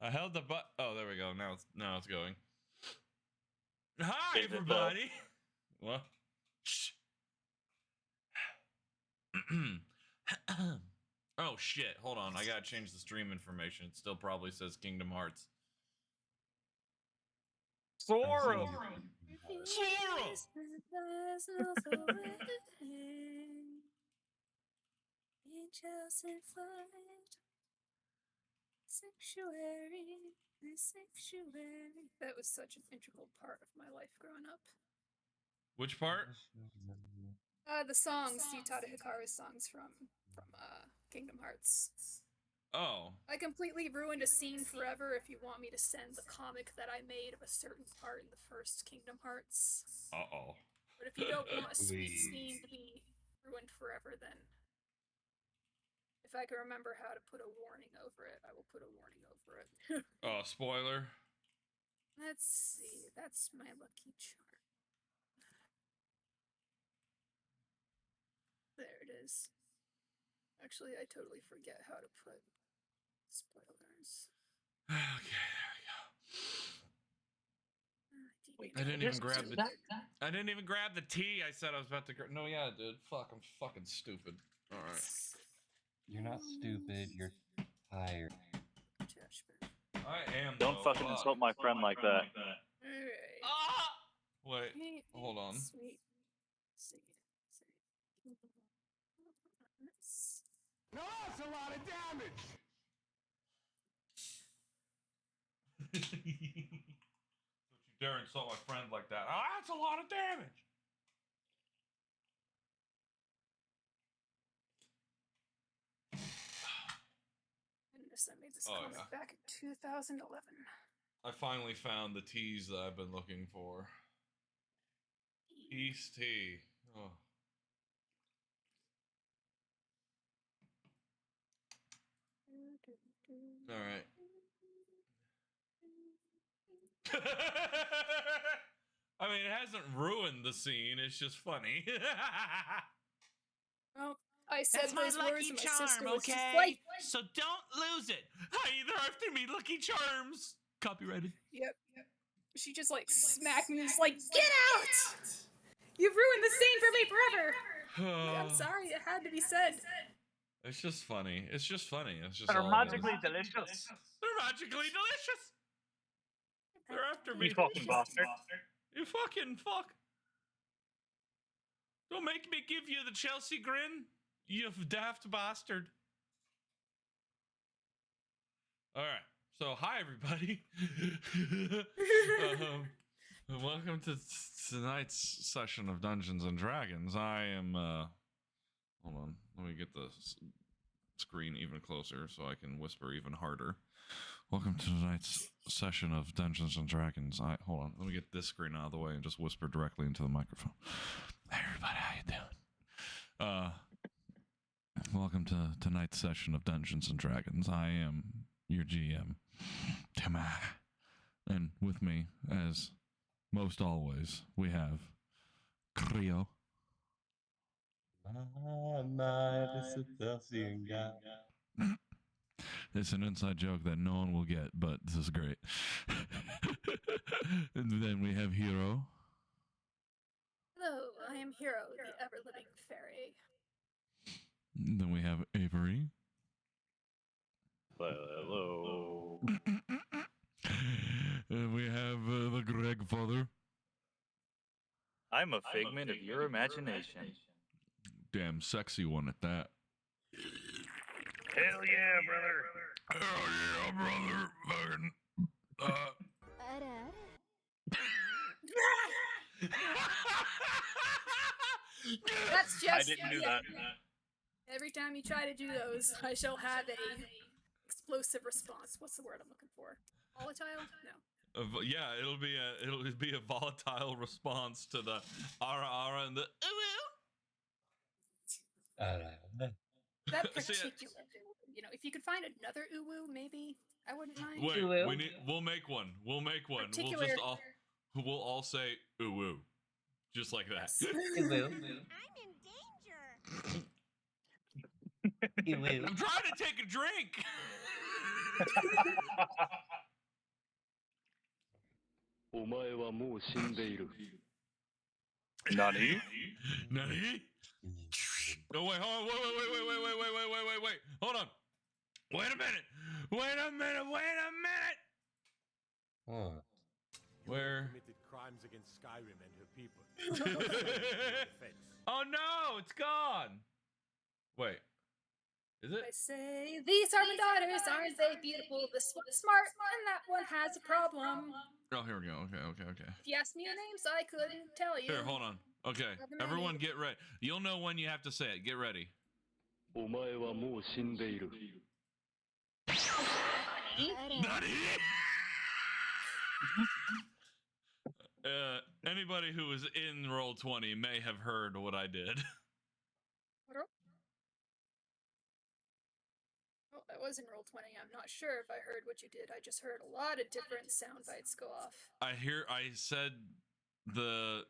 I held the butt. Oh, there we go. Now it's going. Hi, everybody. What? Shh. Oh shit! Hold on, I gotta change the stream information. It still probably says Kingdom Hearts. Sora! Sanctuary, the sanctuary. That was such an integral part of my life growing up. Which part? The songs, Yutada Hikaru's songs from Kingdom Hearts. Oh. I completely ruined a scene forever if you want me to send the comic that I made of a certain part in the first Kingdom Hearts. Uh-oh. But if you don't want a sweet scene to be ruined forever, then if I can remember how to put a warning over it, I will put a warning over it. Oh, spoiler. Let's see. That's my lucky charm. There it is. Actually, I totally forget how to put spoilers. Okay, there we go. Wait, I didn't even grab the. I didn't even grab the tea. I said I was about to. No, yeah, I did. Fuck, I'm fucking stupid. All right. You're not stupid. You're tired. I am. Don't fucking insult my friend like that. Alright. Ah! Wait, hold on. Sweet. No, that's a lot of damage. Don't you dare insult my friend like that. Ah, that's a lot of damage. Goodness, I made this comic back in 2011. I finally found the teas that I've been looking for. Peace tea. Oh. All right. I mean, it hasn't ruined the scene. It's just funny. Well, I said That's my those lucky words and my charm, sister was okay? just like, So don't lose it. Hi, they're after me, Lucky Charms. Copyrighted. yep. She just like smacked me and was like, get out! You've ruined the scene for me forever! Like, I'm sorry, it had to be said. It's just funny. It's just funny. It's just They're all magically delicious. They're magically delicious. They're after me. You fucking bastard. You fucking fuck. Don't make me give you the Chelsea grin, you daft bastard. All right. So, hi, everybody. Welcome to tonight's session of Dungeons and Dragons. I am, hold on. Let me get the screen even closer so I can whisper even harder. Welcome to tonight's session of Dungeons and Dragons. Hold on. Let me get this screen out of the way and just whisper directly into the microphone. Hey, everybody. How you doing? Welcome to tonight's session of Dungeons and Dragons. I am your GM, Timah, and with me, as most always, we have Creo. This is Celsian guy. It's an inside joke that no one will get, but this is great. And then we have Hero. Hello, I am Hero, the ever-living fairy. And then we have Avery. Hello. And we have the Greg Father. I'm a figment of your imagination. Damn sexy one at that. Hell yeah, brother. Hell yeah, brother. Fucking, That's just. I didn't do that. Every time you try to do those, I shall have a explosive response. What's the word I'm looking for? Volatile? No. Yeah, it'll be a volatile response to the ara and the That particular, if you could find another uwu, maybe I wouldn't mind. Wait, we'll make one. We'll we'll all say uwu, just like that. I'm in danger. I'm trying to take a drink. お前はもう死んでいる。 Nani? Nani? No, wait, hold on. Wait. Hold on. Wait a minute. Huh. Where? Committed crimes against Skyrim and her people. Oh no, it's gone. Wait. Is it? I say, these are my daughters, aren't they beautiful? This one's smart, and that one has a problem. Oh, here we go. Okay. If you asked me your names, I couldn't tell you. Here, hold on. Okay, everyone get ready. You'll know when you have to say it. Get ready. お前はもう死んでいる。 Nani? Anybody who was in Roll20 may have heard what I did. Well, I was in Roll20. I'm not sure if I heard what you did. I just heard a lot of different sound bites go off. I said the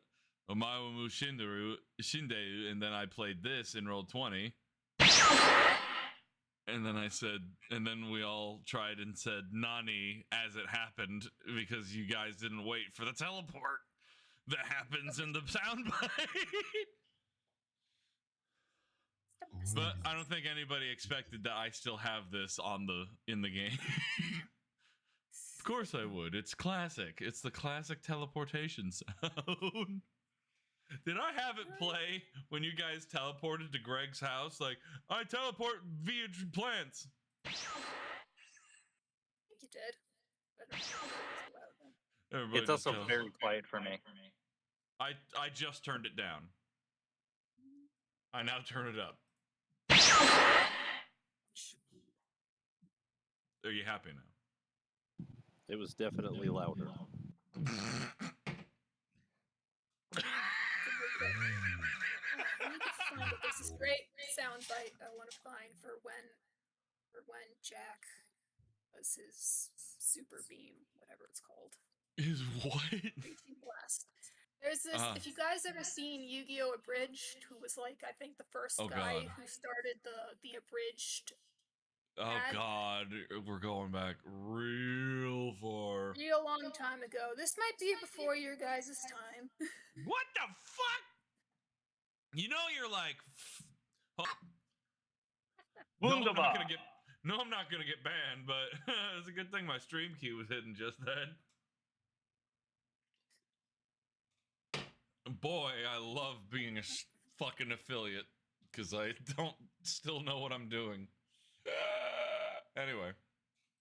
Omawamu Shindeu, and then I played this in Roll20. And then and then we all tried and said Nani as it happened because you guys didn't wait for the teleport that happens in the soundbite. But I don't think anybody expected that I still have this in the game. Of course I would. It's classic. It's the classic teleportation sound. Did I have it play when you guys teleported to Greg's house? Like, I teleport via plants. I think you did. I don't know if it was loud then. Everybody It's just also goes, very quiet for me. I just turned it down. I now turn it up. Are you happy now? It was definitely louder. I need to find it. There's this great soundbite I want to find for when Jack was his super beam, whatever it's called. Is what? Raging Blast. There's this. If you guys ever seen Yu-Gi-Oh! Abridged, who was like I think the first Oh, guy God. who started the abridged Oh ad God, we're going back real far. real long time ago. This might be before your guys' time. What the fuck? You know you're like. No, I'm not gonna get. No, I'm not gonna get banned, but it's a good thing my stream key was hidden just then. Boy, I love being a fucking affiliate because I don't still know what I'm doing. Anyway,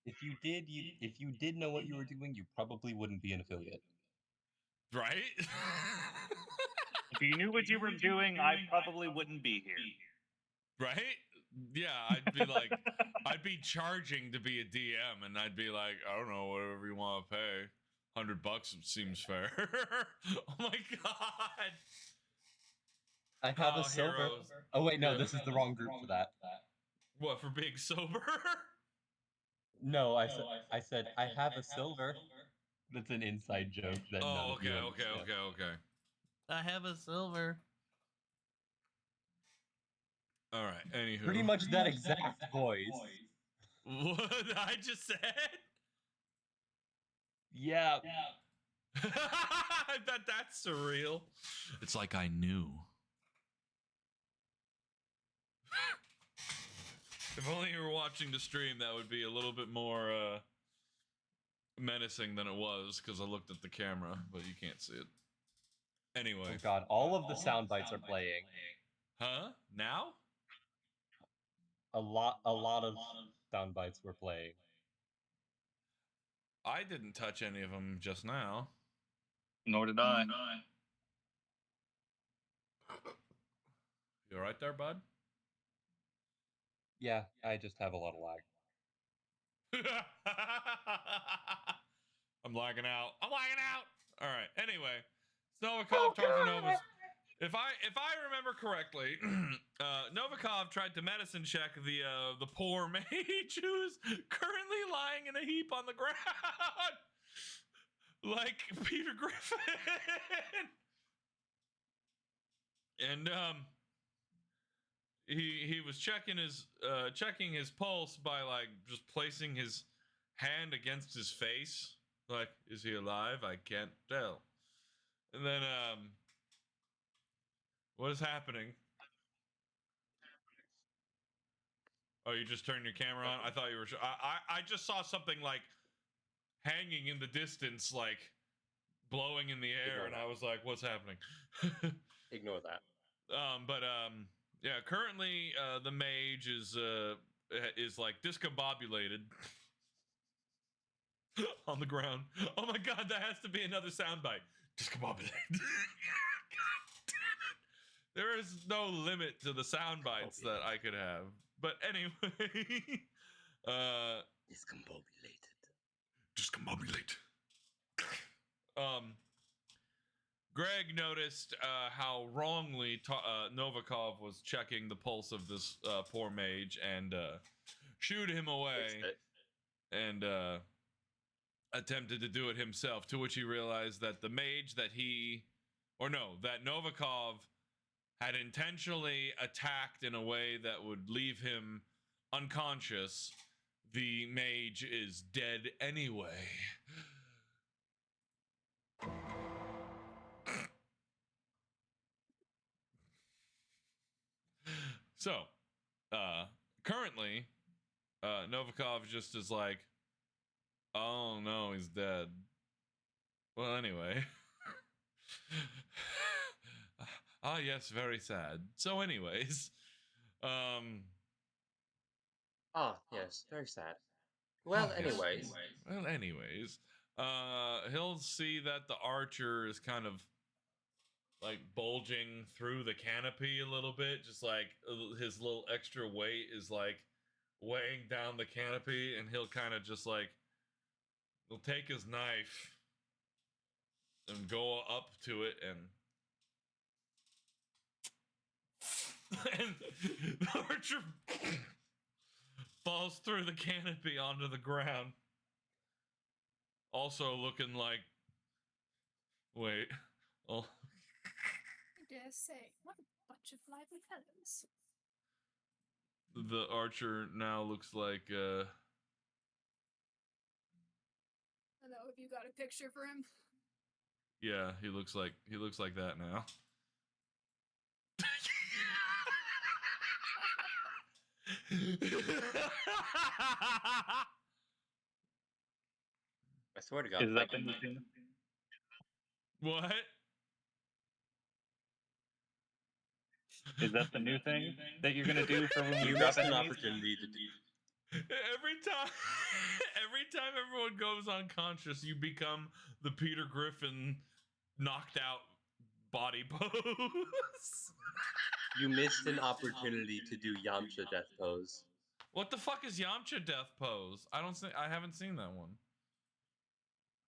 If you did know what you were doing, you probably wouldn't be an affiliate. right? If you knew what you were doing, I probably wouldn't be here. Right? Yeah, I'd be like, I'd be charging to be a DM, and I'd be like, I don't know, whatever you want to pay. $100 seems fair. Oh my god! I have Oh, a silver. heroes. Oh wait, no, Yeah. this is the wrong group for that. What, for being sober? No, I said I have a silver. That's an inside joke that none Oh, of you okay. understand. I have a silver. All right. Anywho, Pretty much that exact voice. what I just said. Yeah. I bet that's surreal. It's like I knew. If only you were watching the stream, that would be a little bit more menacing than it was, because I looked at the camera, but you can't see it. Anyway. Oh god, all of the sound bites are playing. Huh? Now? A lot of sound bites were playing. I didn't touch any of them just now. Nor did I. You alright there, bud? Yeah, I just have a lot of lag. I'm lagging out. All right. Anyway, Novikov Tartanovas. If I remember correctly, Novikov tried to medicine check the poor mage who's currently lying in a heap on the ground, like Peter Griffin. And he was checking his pulse by like just placing his hand against his face, Like, is he alive? I can't tell. And then, what is happening? Oh, you just turned your camera on? I thought you were. I just saw something like hanging in the distance, like blowing in the air, Ignore and that. I was like, "What's happening?" Ignore that. Yeah. Currently, the mage is like discombobulated on the ground. Oh my god, that has to be another soundbite. Discombobulated. There is no limit to the sound bites that I could have. But anyway, discombobulate. Greg noticed how wrongly Novikov was checking the pulse of this poor mage and shooed him away and attempted to do it himself, to which he realized that the mage that Novikov had intentionally attacked in a way that would leave him unconscious. The mage is dead anyway. So, currently, Novikov just is like, oh no, he's dead. Well, anyway. Ah, yes, very sad. So, anyways, yes, very sad. Well, yes. anyways. He'll see that the archer is kind of like bulging through the canopy a little bit, just like his little extra weight is like weighing down the canopy, and he'll kind of just like, he'll take his knife and go up to it and the archer falls through the canopy onto the ground. Also looking like, wait, oh, I dare say, what a bunch of lively fellows. the archer now looks like Hello, have you got a picture for him? yeah, he looks like that now. I swear to God. Is that the new thing? What? Is that the new thing that you're gonna do for when You you drop missed an enemies? opportunity to do. Every time everyone goes unconscious, you become the Peter Griffin knocked out body pose. You missed an opportunity to do Yamcha death pose. What the fuck is Yamcha death pose? I haven't seen that one.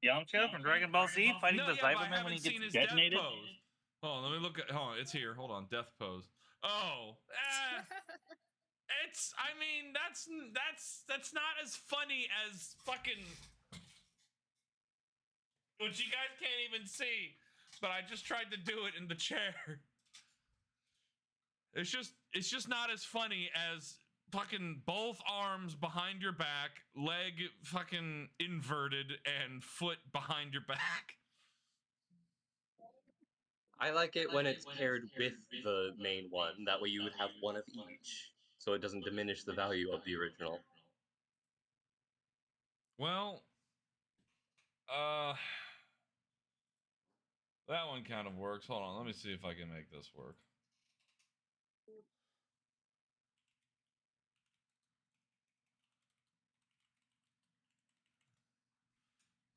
Yamcha from Dragon Ball Z fighting the but I Cyberman when he haven't seen gets his detonated? death pose. Hold on, let me look at. Hold on, it's here. Hold on, death pose. Oh, it's. I mean, that's not as funny as fucking. Which you guys can't even see, but I just tried to do it in the chair. It's just not as funny as fucking both arms behind your back, leg fucking inverted, and foot behind your back. I like it when it's paired with the main one. That way you would have one of each, so it doesn't diminish the value of the original. Well, that one kind of works. Hold on, let me see if I can make this work.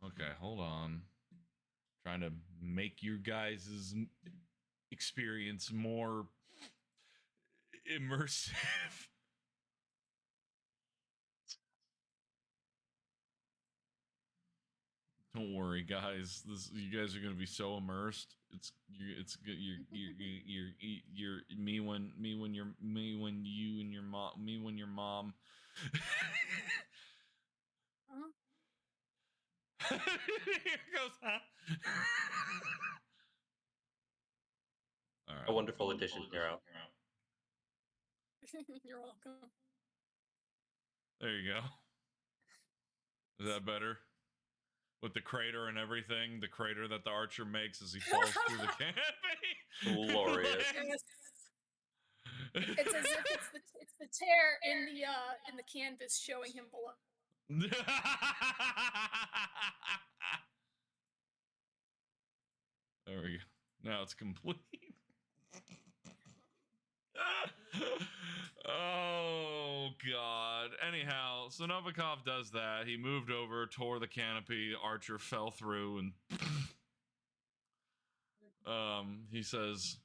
Okay, hold on. Trying to make your guys' experience more immersive. Don't worry, guys. You guys are gonna be so immersed. You're me when you and your mom. Huh? Here goes. Huh? All right. A wonderful addition, Hero. You're welcome. There you go. Is that better? with the crater and everything. The crater that the archer makes as he falls through the canopy. Glorious. Yes. It's as if it's the tear in the canvas showing him below. There we go. Now it's complete. Oh god. Anyhow, so Novikov does that. He moved over, tore the canopy. Archer fell through, and he says,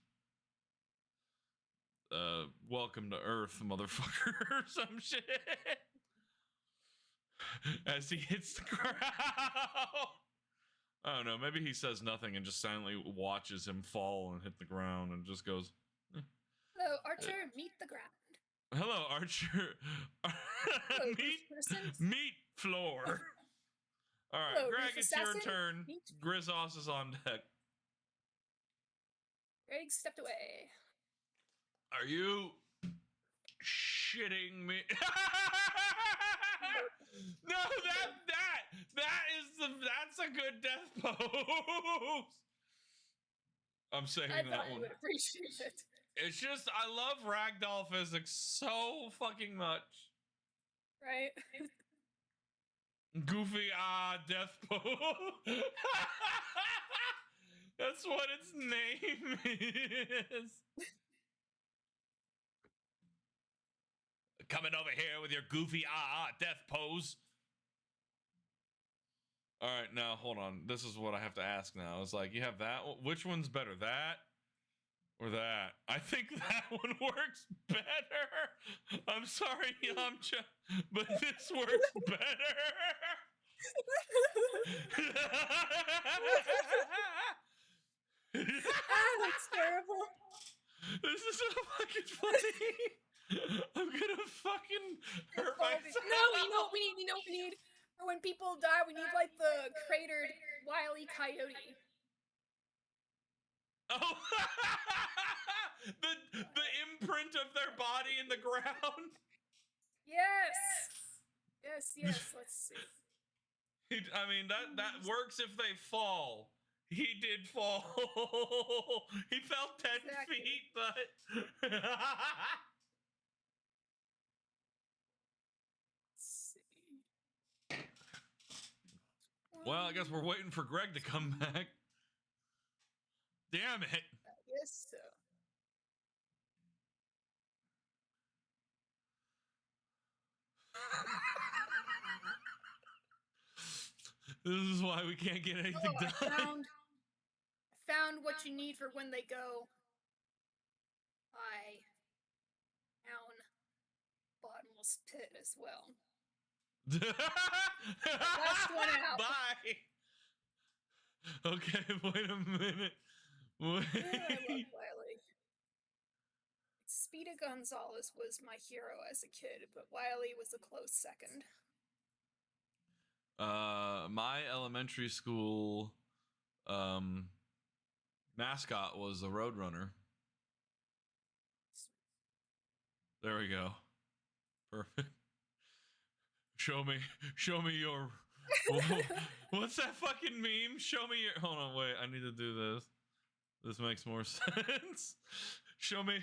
"Welcome to Earth, motherfucker," or some shit. As he hits the ground. I don't know. Maybe he says nothing and just silently watches him fall and hit the ground and just goes, Hello, Archer, meet the ground. "Hello, Archer." Hello, meet floor. All right, Hello, Greg, Roof it's your Assassin. turn. Meet- Grizzos is on deck. Greg stepped away. Are you shitting me? No, that's a good death pose. I'm saying I that thought you one. would appreciate it. It's just I love ragdoll physics so fucking much. Right? Goofy death pose. That's what its name is. Coming over here with your goofy death pose. All right, now hold on. This is what I have to ask now. It's like, you have that. Which one's better, that or that? I think that one works better. I'm sorry, Yamcha, but this works better. That's terrible. This is so fucking funny. I'm gonna fucking hurt myself. No, you know what we need? You know what we need? For when people die, we need like the cratered Wile E. Coyote. Oh, the imprint of their body in the ground. Yes. Yes. Let's see. I mean that works if they fall. He did fall. He fell 10 Exactly. feet, but Let's see. well, I guess we're waiting for Greg to come back. Damn it. I guess so. This is why we can't get anything Oh, I done. found what you need for when they go. I down bottomless pit as well. Last one out. Bye. Okay, wait a minute. I love Wait. Wiley. Speeda Gonzalez was my hero as a kid, but Wiley was a close second. My elementary school mascot was a Roadrunner. There we go. Perfect. Show me your. What's that fucking meme? Show me your. Hold on, wait. I need to do this. This makes more sense. Show me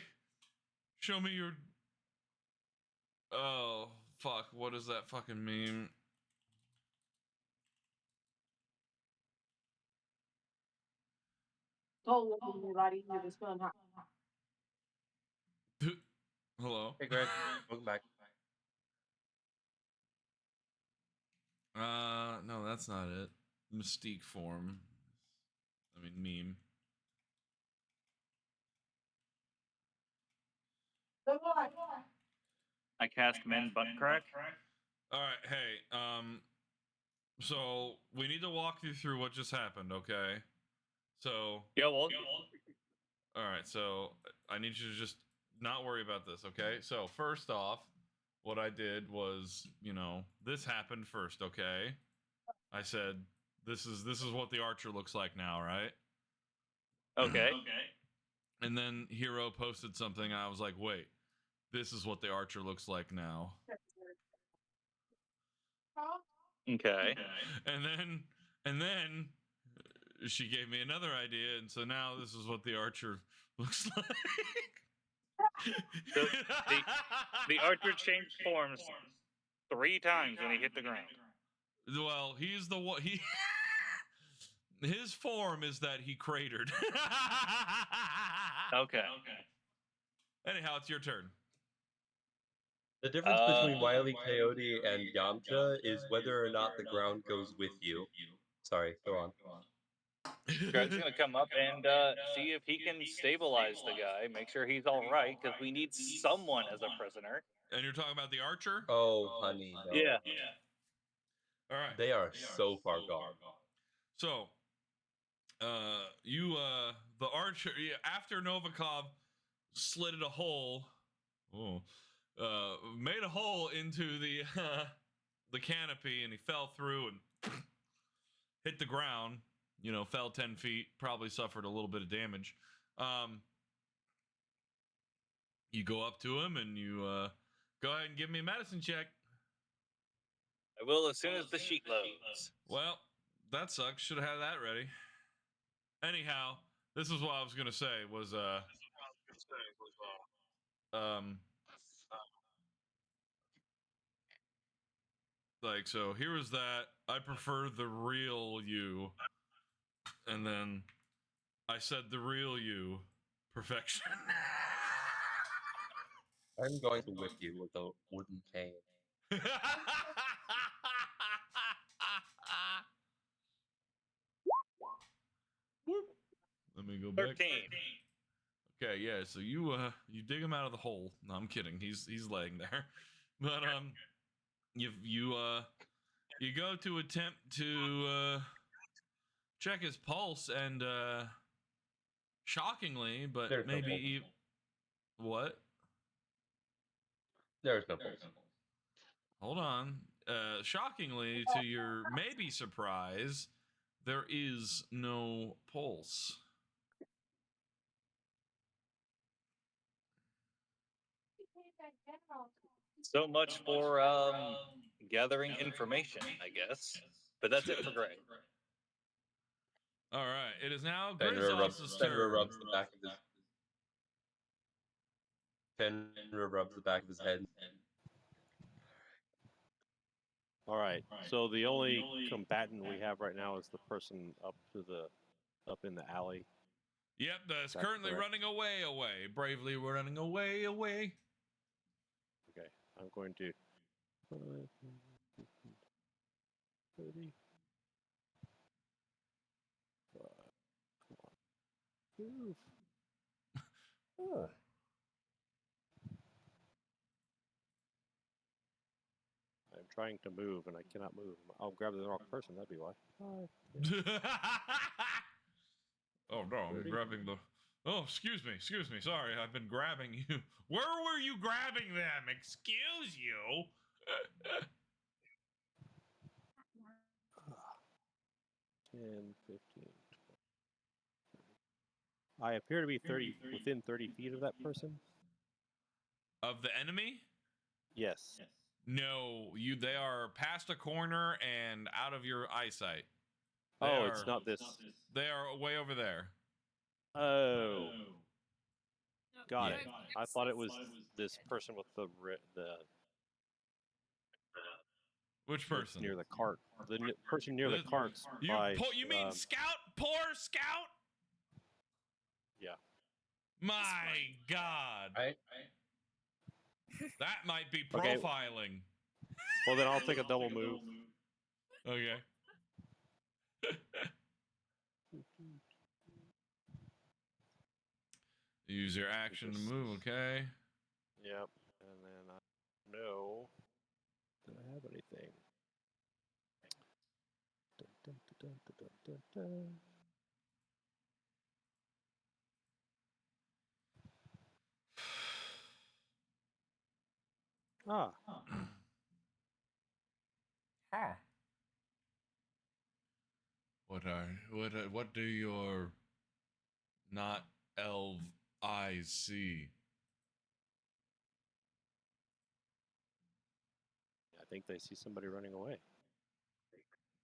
your. Oh fuck! What is that fucking meme? Hello. Hey, Greg. Welcome back. No, that's not it. Mystique form. I mean, meme. I cast Min Butt Crack. All right, hey, so we need to walk you through what just happened, okay? So, Yeah, well, all right, so I need you to just not worry about this, okay? So, first off, what I did was, this happened first, okay? I said, this is what the archer looks like now, right? okay. And then Hero posted something, and I was like, wait, this is what the archer looks like now. Okay. And And then she gave me another idea, and so now this is what the archer looks like. The archer changed forms 3 times when he hit the ground. Well, he's the one. His form is that he cratered. Okay. Anyhow, it's your turn. The difference between Wile E. Coyote and Yamcha is whether or not the ground goes with you. Sorry, go on. Greg's gonna come up and see if he can stabilize the guy, make sure he's all right, because we need someone as a prisoner. And you're talking about the archer? Oh, honey, no. Yeah. All right. They are so far gone. So, the archer, after Novikov slitted a hole, made a hole into the canopy, and he fell through and hit the ground. Fell 10 feet, probably suffered a little bit of damage. You go up to him and you go ahead and give me a medicine check. I will as soon as the sheet loads. Well, that sucks. Should have had that ready. Anyhow, this is what I was gonna say was like, so here was that. I prefer the real you. And then I said the real you. Perfection. I'm going to whip you with a wooden cane. Let me go back. 13. Okay, yeah. So you dig him out of the hole. No, I'm kidding. He's laying there. But you go to attempt to check his pulse, and shockingly, but There's no maybe what? There's no pulse. Hold on. Shockingly, to your maybe surprise, there is no pulse. So much for gathering information, I guess. But that's it for Greg. All right. It is now Fenrir Grizos's turn. rubs the back of his. Fenrir rubs the back of his head. All right. So the only combatant we have right now is the person up in the alley. Yep, that's That's currently correct. running away. Bravely running away. Okay. I'm going to 30. Come on. Move. Oh. I'm trying to move and I cannot move. I'll grab the wrong person. That'd be why. Oh no, I'm grabbing the. Oh, excuse me. Sorry, I've been grabbing you. Where were you grabbing them? Excuse you. 10, 15, 20. I appear to be within 30 feet of that person. Of the enemy? Yes. No, they are past a corner and out of your eyesight. Oh, it's not this. They are way over there. Oh, got Yeah. it. I thought it was this person with the Which person? near the cart. The person near the carts. You mean Scout? Poor Scout? Yeah. My God. Right? That might be Okay. profiling. Well, then I'll take a double move. Okay. Use your action to move, okay? Yep. And then I know. Did I have anything? Dun, dun, dun, dun, dun, dun, dun. Ah. Huh. What do your not elf eyes see? I think they see somebody running away.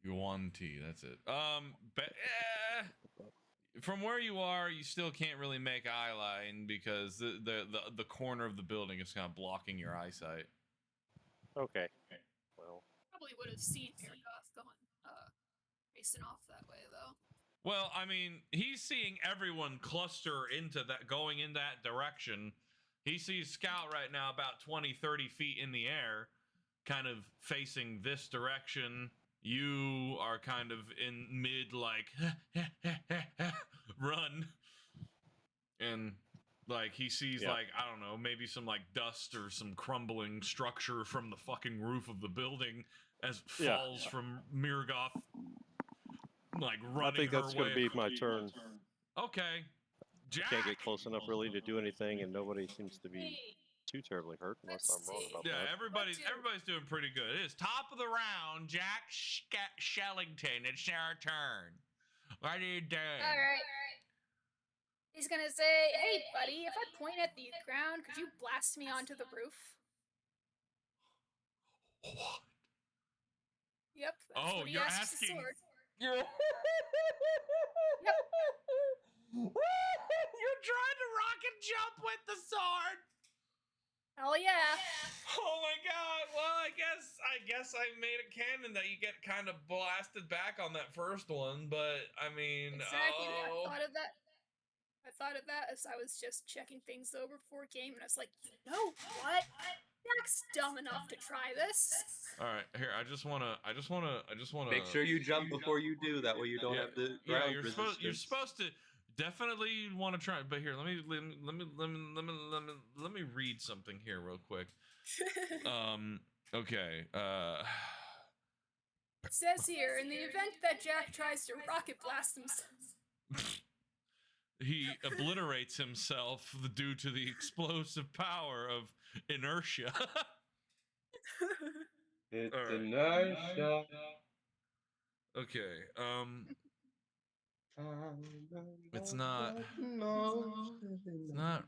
Yuan-ti, that's it. But from where you are, you still can't really make eye line because the corner of the building is kind of blocking your eyesight. Okay. Well, Probably would have seen Mirgoth going, racing off that way, though. Well, I mean, he's seeing everyone cluster into that, going in that direction. He sees Scout right now about 20, 30 feet in the air, kind of facing this direction. You are kind of in mid, like, run. And, like, he sees, like, I don't know, maybe some, like, dust or some crumbling structure from the fucking roof of the building as it falls from Mirgoth, like, running I think that's her way. going to be my turn. Okay. Jack. Can't get close enough really to do anything, and nobody seems to be too terribly hurt, unless I'm wrong about that. Everybody's doing pretty good. It is top of the round, Jack Shellington. It's our turn. What are you doing? All right. He's gonna say, "Hey, buddy, if I point at the ground, could you blast me onto the roof?" What? Yep. That's what he you're asks asking. the sword. You're Yep. You're trying to rocket jump with the sword. Hell yeah. Oh my god. Well, I guess I made it canon that you get kind of blasted back on that first one, but I mean, Exactly. I thought of that as I was just checking things over before game, and I was like, you know what? Jack's dumb enough to try this. All right, here. I just wanna. Make sure you jump before you do. That way you don't have the ground resistance. You're supposed to definitely want to try. But here, let me read something here real quick. Okay. It says here, in the event that Jack tries to rocket blast himself, he obliterates himself due to the explosive power of inertia. It's All right. inertia. Okay. It's not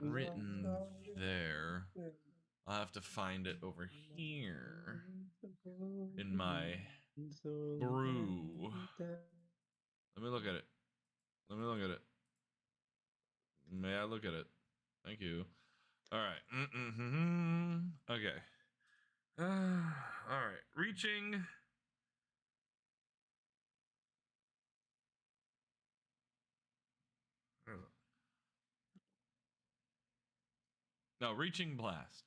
written there. I'll have to find it over here in my brew. Let me look at it. May I look at it? Thank you. All right. Okay. All right. Reaching. No, reaching blast.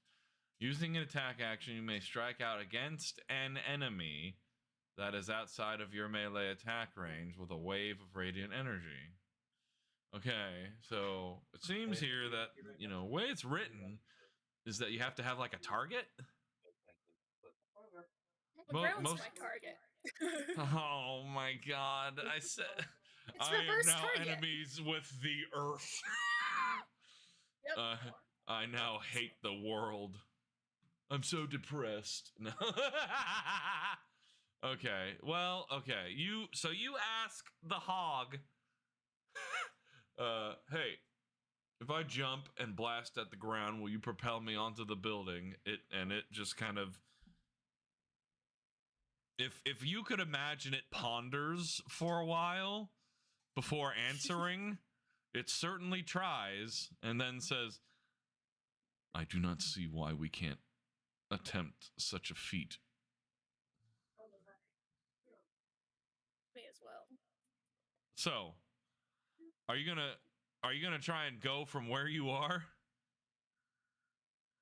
Using an attack action, you may strike out against an enemy that is outside of your melee attack range with a wave of radiant energy. Okay, so it seems here that, the way it's written is that you have to have like a target. the ground's my target. Oh my god, I said It's I am reverse now target. enemies with the earth. Yep. I now hate the world. I'm so depressed. No. Okay. Well, okay. You ask the hog, hey, if I jump and blast at the ground, will you propel me onto the building? It just kind of, if you could imagine, it ponders for a while before answering. It certainly tries and then says, I do not see why we can't attempt such a feat. Me as well. So, are you gonna try and go from where you are?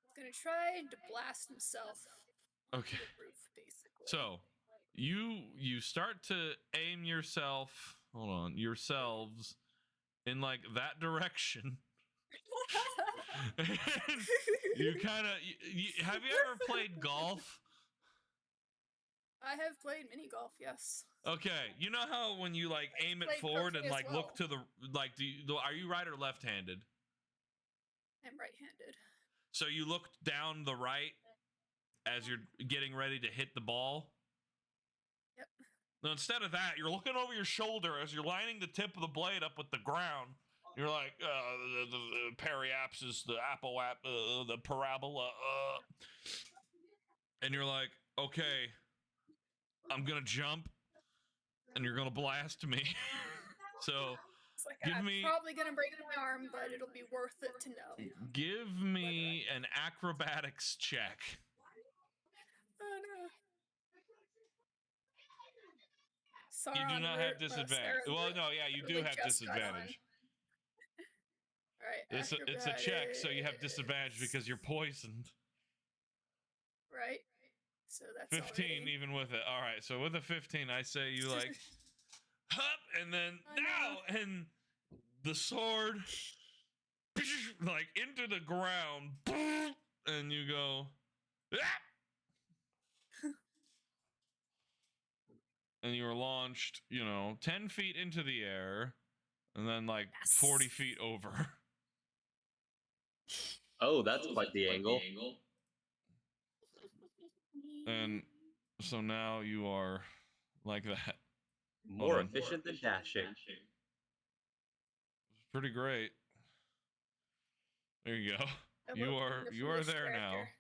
He's gonna try to blast himself. Okay. The roof, basically. So, you start to aim yourselves in like that direction. And you kind of have you ever played golf? I have played mini golf, yes. Okay, you know how when you like aim it Played forward and croquet like as look to well. the like, are you right or left-handed? I'm right-handed. So you look down the right as you're getting ready to hit the ball. Yep. Now instead of that, you're looking over your shoulder as you're lining the tip of the blade up with the ground. You're like, the periapsis, the the parabola, and you're like, okay, I'm gonna jump, and you're gonna blast me. So It's like, give I'm me probably gonna break my arm, but it'll be worth it to know. give me an acrobatics check. Oh no. You do Sauron not or, have disadvantage. Sarah Well, no, yeah, you do really have just got on. disadvantage. Right. It's a check, so you have disadvantage because you're poisoned. Right. So that's 15 already... even with it. All right, so with a 15, I say you like hup, and then I know. now, and the sword like into the ground, and you go, "Ah!" and you are launched, 10 feet into the air, and then like 40 feet over. Oh, that's quite the angle. And so now you are like that. More on. efficient than dashing. It's pretty great. There you go. I You love are being a you are foolish there now. character.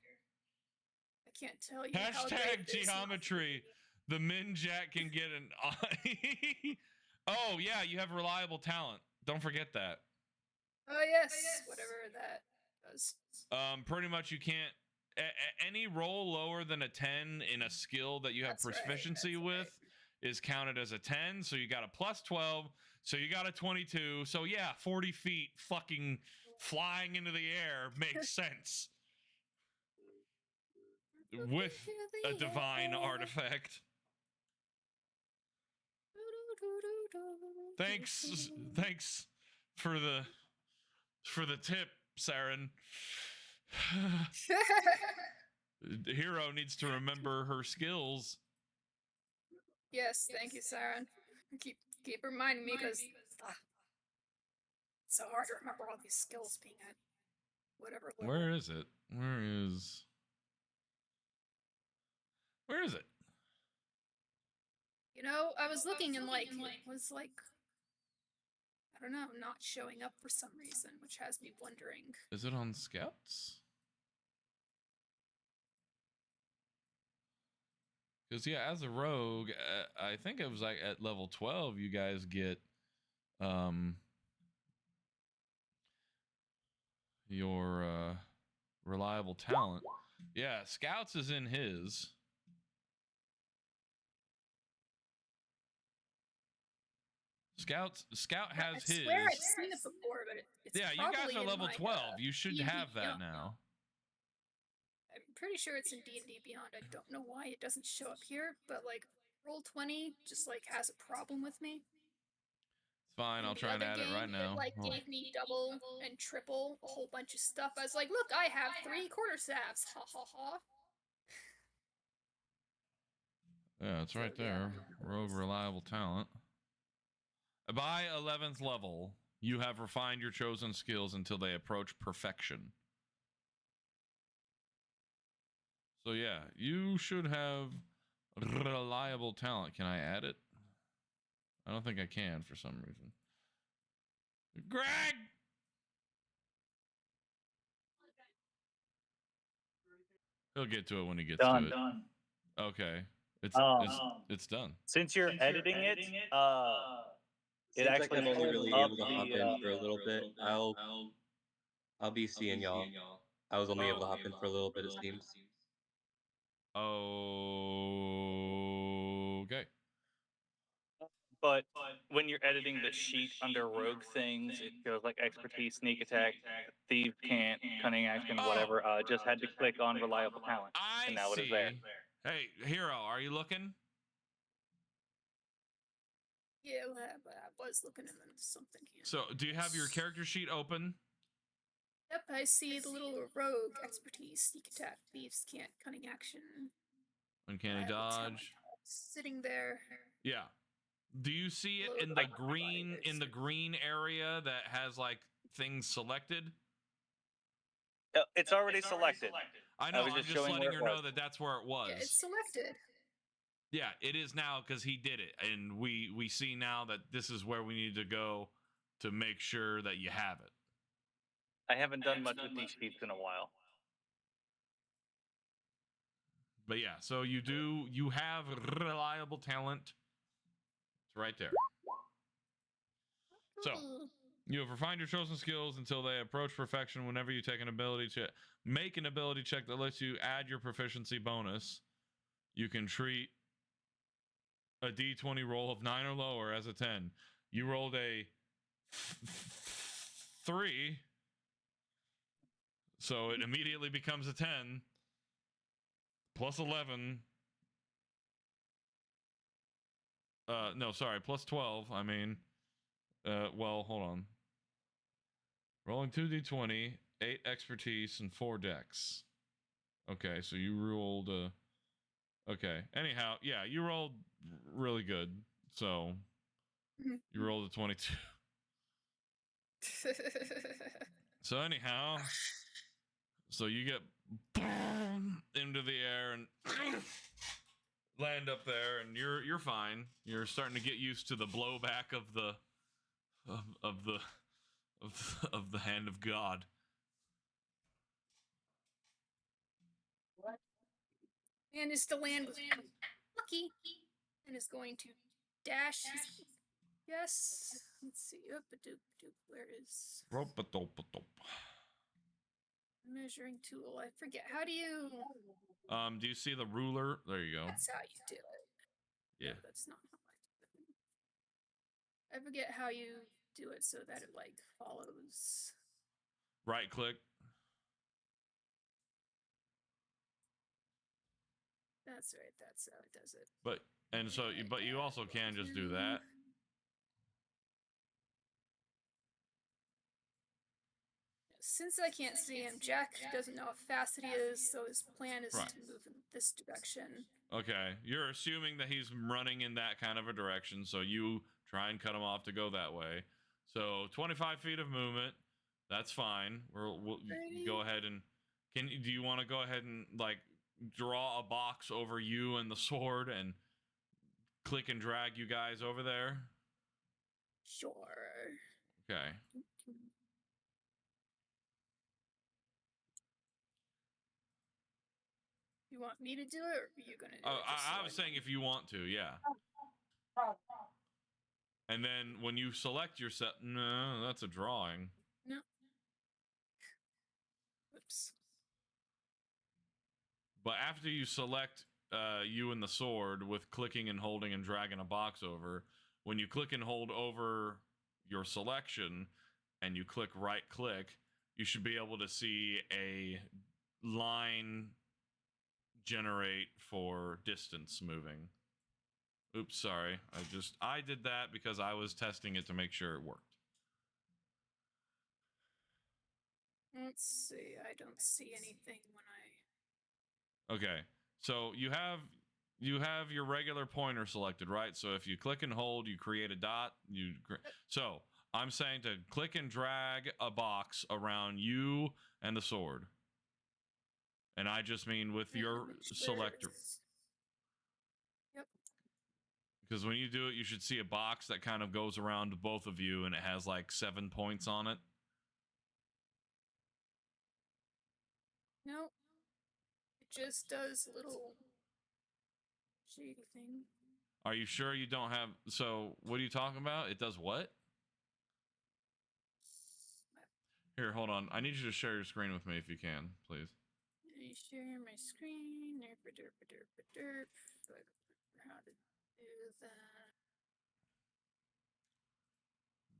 I can't tell you how great Hashtag it is not to geometry. be. The min jack can get an Oh yeah, you have reliable talent. Don't forget that. Oh yes, whatever that does. Pretty much you can't any roll lower than a 10 in a skill that you have That's right, proficiency that's with right. is counted as a 10, so you got a plus 12, so you got a 22. So yeah, 40 feet fucking flying into the air makes sense with a divine artifact. Thanks for the tip, Saren. The hero needs to remember her skills. Yes, thank you, Saren. Keep reminding me because it's so hard to remember all these skills being at whatever level. Where is it? Where is it? You know, I was looking and like it was like, I don't know, not showing up for some reason, which has me wondering. Is it on scouts? Because yeah, as a rogue, I think it was like at level 12 you guys get your reliable talent. Yeah, scouts is in his. Scout has his. I swear I've seen it before, but it's yeah, you guys are level 12. You should D&D have that Beyond. now. I'm pretty sure it's in D&D Beyond. I don't know why it doesn't show up here, but like Roll20 just like has a problem with me. It's fine. I'll try and add it right now. It like gave me double and triple a whole bunch of stuff. I was like, look, I have 3 quarterstaffs. Ha ha ha. Yeah, it's right there. Rogue reliable talent. By 11th level, you have refined your chosen skills until they approach perfection. So yeah, you should have reliable talent. Can I add it? I don't think I can for some reason. Greg! He'll get to it when he gets to it. Done. Okay. It's done. Since you're editing it, Seems it like actually I'm only pulls really up able to hop in for a little bit. I'll be seeing y'all. I was only able to hop in for a little bit, it seems. Okay. But when you're editing the sheet under rogue things, it goes like expertise, sneak attack, thief can't, cunning action, whatever. Just had to click on reliable talent, and now it is there. Hey, hero, are you looking? Yeah, well, I was looking and then something here. So, do you have your character sheet open? Yep, I see the little rogue expertise, sneak attack, thieves can't, cunning action, Uncanny reliable talent, dodge. sitting there. Yeah. Do you see it in the green area that has like things selected? It's already selected. I know. was I'm just just showing letting where her it know was. that that's where it was. Yeah, it's selected. Yeah, it is now because he did it, and we see now that this is where we need to go to make sure that you have it. I haven't done much with these sheets in a while. But yeah, so you have reliable talent. It's right there. So, you have refined your chosen skills until they approach perfection. Whenever you take an ability check, make an ability check that lets you add your proficiency bonus. You can treat a d20 roll of 9 or lower as a 10. You rolled a 3, so it immediately becomes a 10 plus 11. No, sorry, plus 12. I mean, well, hold on. Rolling 2d20, 8 expertise, and 4 dex. Okay, so you rolled okay. Anyhow, yeah, you rolled really good. So you rolled a 22. So anyhow, so you get into the air and land up there, and you're fine. You're starting to get used to the blowback of the of the hand of God. And is to land with Lucky and is going to dash. Yes. Let's see. Where is Rope-a-dope-a-dope. measuring tool? I forget. How do you? Do you see the ruler? There you go. That's how you do it. Yeah. No, that's not how I do it. I forget how you do it so that it like follows. Right click. That's right. That's how it does it. But you also can just do that. Since I can't see him, Jack doesn't know how fast he is, so his plan is Right. to move in this direction. Okay, you're assuming that he's running in that kind of a direction, so you try and cut him off to go that way. So 25 feet of movement, that's fine. We'll go ahead and do you want to go ahead and like draw a box over you and the sword and click and drag you guys over there? Sure. Okay. You want me to do it, or are you gonna do Oh, it? just so I was saying if you want to, yeah. And then when you select your set, no, that's a drawing. No. Oops. But after you select you and the sword with clicking and holding and dragging a box over, when you click and hold over your selection and you click right click, you should be able to see a line generate for distance moving. Oops, sorry. I did that because I was testing it to make sure it worked. Let's see. I don't see anything when I. Okay. So you have your regular pointer selected, right? So if you click and hold, you create a dot. So I'm saying to click and drag a box around you and the sword. And I just mean with your selector. Yep. Because when you do it, you should see a box that kind of goes around both of you, and it has like 7 points on it. No. It just does a little shady thing. Are you sure you don't have... So, what are you talking about? It does what? Here, hold on. I need you to share your screen with me if you can, please. I share my screen. Derp. So I don't remember how to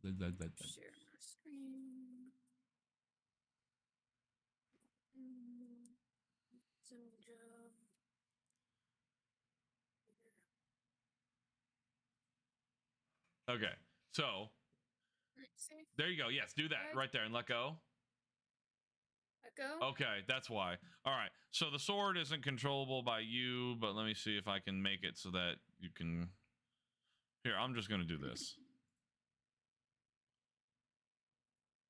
do that. Share my screen. Zoom job. Okay, so there you go. Yes, do that right there and let go. Let go? Okay, that's why. All right, so the sword isn't controllable by you, but let me see if I can make it so that you can... Here, I'm just going to do this.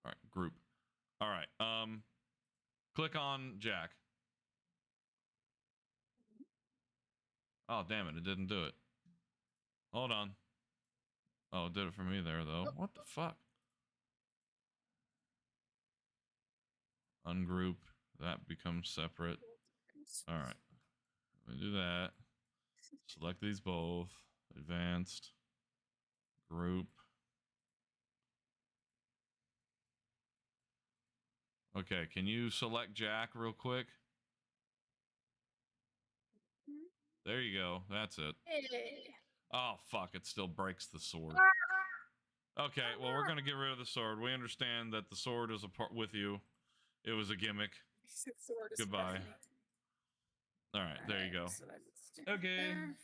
All right, group. All right, click on Jack. Oh, damn it didn't do it. Hold on. Oh, it did it for me there, though. What the fuck? Ungroup. That becomes separate. All right. Let me do that. Select these both. Advanced. Group. Okay, can you select Jack real quick? There you go. That's it. Hey. Oh, fuck. It still breaks the sword. Okay, well, we're going to get rid of the sword. We understand that the sword is a part with you. It was a gimmick. Sword is Goodbye. definitely- All right, there you go. So that's Okay. there.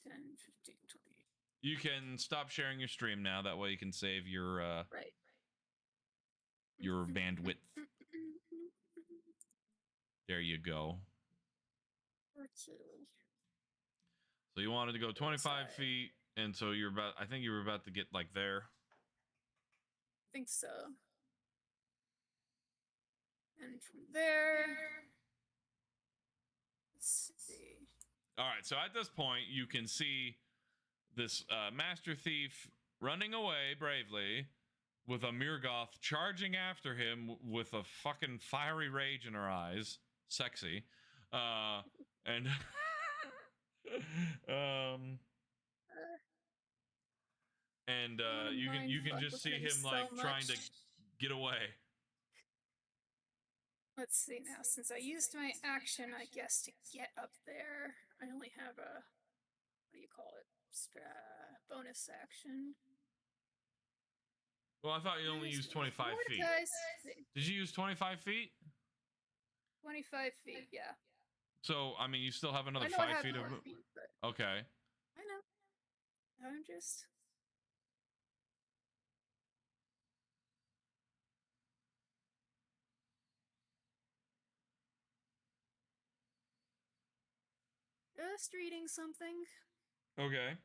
10, 15, 20. You can stop sharing your stream now. That way you can save your Right. your bandwidth. There you go. Okay. So you wanted to go 25 Sorry. feet, and so you're about. I think you were about to get like there. I think so. And from there, let's see. All right. So at this point, you can see this master thief running away bravely, with a Mirgoth charging after him with a fucking fiery rage in her eyes. Sexy. And you can just see him like trying to get away. Let's see now. Since I used my action, I guess, to get up there, I only have a, what do you call it? Bonus action. Well, I thought you only used 25 feet. Did you use 25 feet? 25 feet, yeah. So, I mean, you still have another I know I 5 have feet of... more feet, but Okay. I know. I'm just... Just reading something. Okay.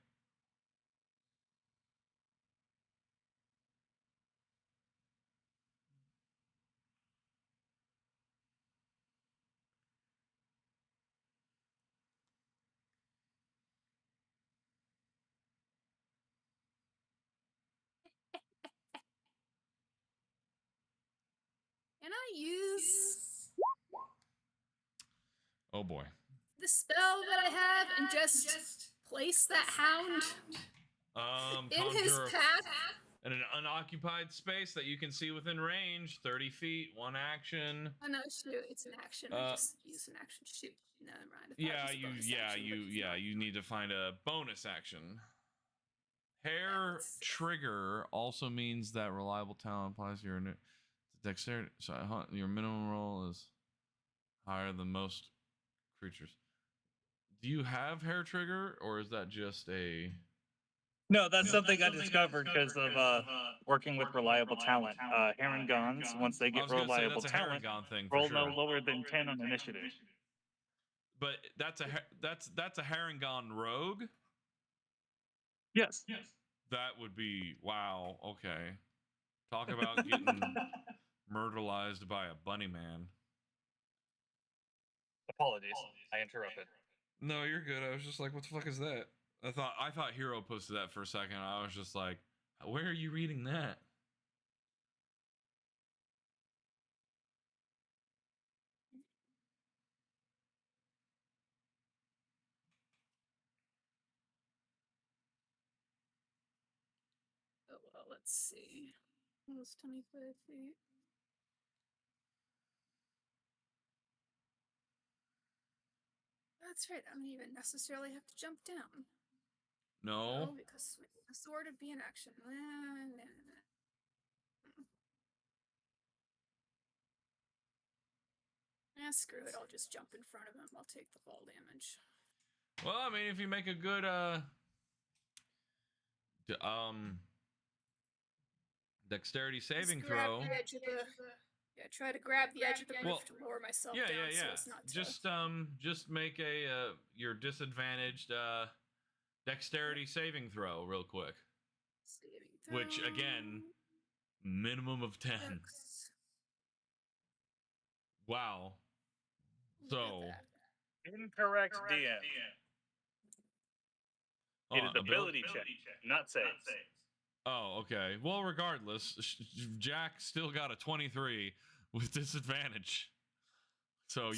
Can I use Oh, boy. the spell that I have and just place that hound in his Conjure path? in an unoccupied space that you can see within range, 30 feet, one action. Oh no, shoot! It's an action. I just use an action. Shoot. Never mind. You need to find a bonus action. Hair trigger also means that reliable talent applies to your dexterity. So your minimum roll is higher than most creatures. Do you have hair trigger, or is that just a... No, that's something I discovered because of working with reliable talent. Herringons, once they get reliable talent, thing roll no lower than 10 on initiative. But that's a Herringon rogue? Yes. That would be... Wow, okay. Talk about getting murderized by a bunny man. Apologies, I interrupted. No, you're good. I was just like, what the fuck is that? I thought Hero posted that for a second. I was just like, where are you reading that? Oh well, let's see. It was 25 feet. That's right. I don't even necessarily have to jump down. No. Because a sword would be an action. Screw it. I'll just jump in front of him. I'll take the fall damage. Well, I mean, if you make a good dexterity saving throw. Try to grab the edge of the roof to lower myself down so it's not Just make a your disadvantaged dexterity saving throw real quick. Which again, minimum of 10. Wow. So incorrect, DM. It is ability check, not save. Oh, okay. Well, regardless, Jack still got a 23 with disadvantage. So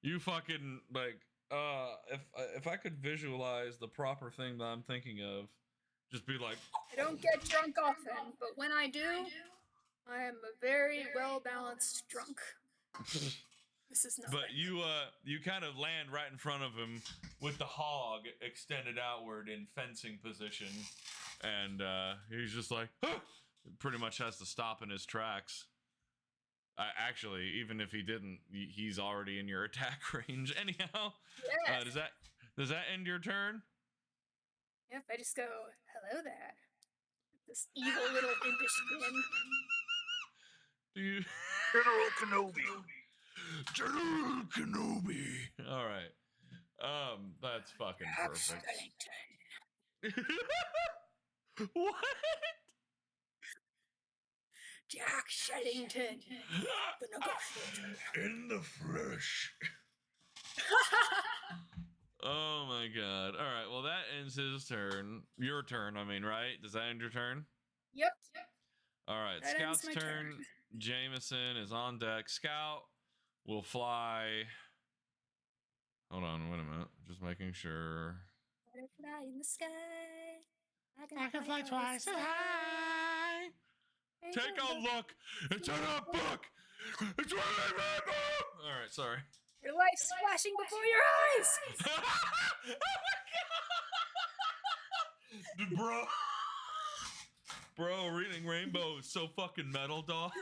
you fucking like if I could visualize the proper thing that I'm thinking of, Just be like, I don't get drunk often, but when I do, I am a very well-balanced drunk. This is nothing. but you kind of land right in front of him with the hog extended outward in fencing position, and he's just like, huh! Pretty much has to stop in his tracks. Actually, even if he didn't, he's already in your attack range. Anyhow, Yes. Does that end your turn? Yep, I just go, hello there. This evil little impish grin. Do you... General Kenobi. General Kenobi. All right. That's fucking perfect. What? Jack Sheddington, the negotiator. In the flesh. Oh my god. All right. Well, that ends his turn. Your turn, I mean, right? Does that end your turn? Yep. All right. That ends Scout's my turn. turn. Jameson is on deck. Scout will fly. Hold on, wait a minute. Just making sure. Butterfly in the sky. I can fly twice as high. Take a look. It's in a book. It's right in my book. All right, sorry. Your life's flashing before your eyes. Oh my god. Bro, reading Rainbow is so fucking metal, dog.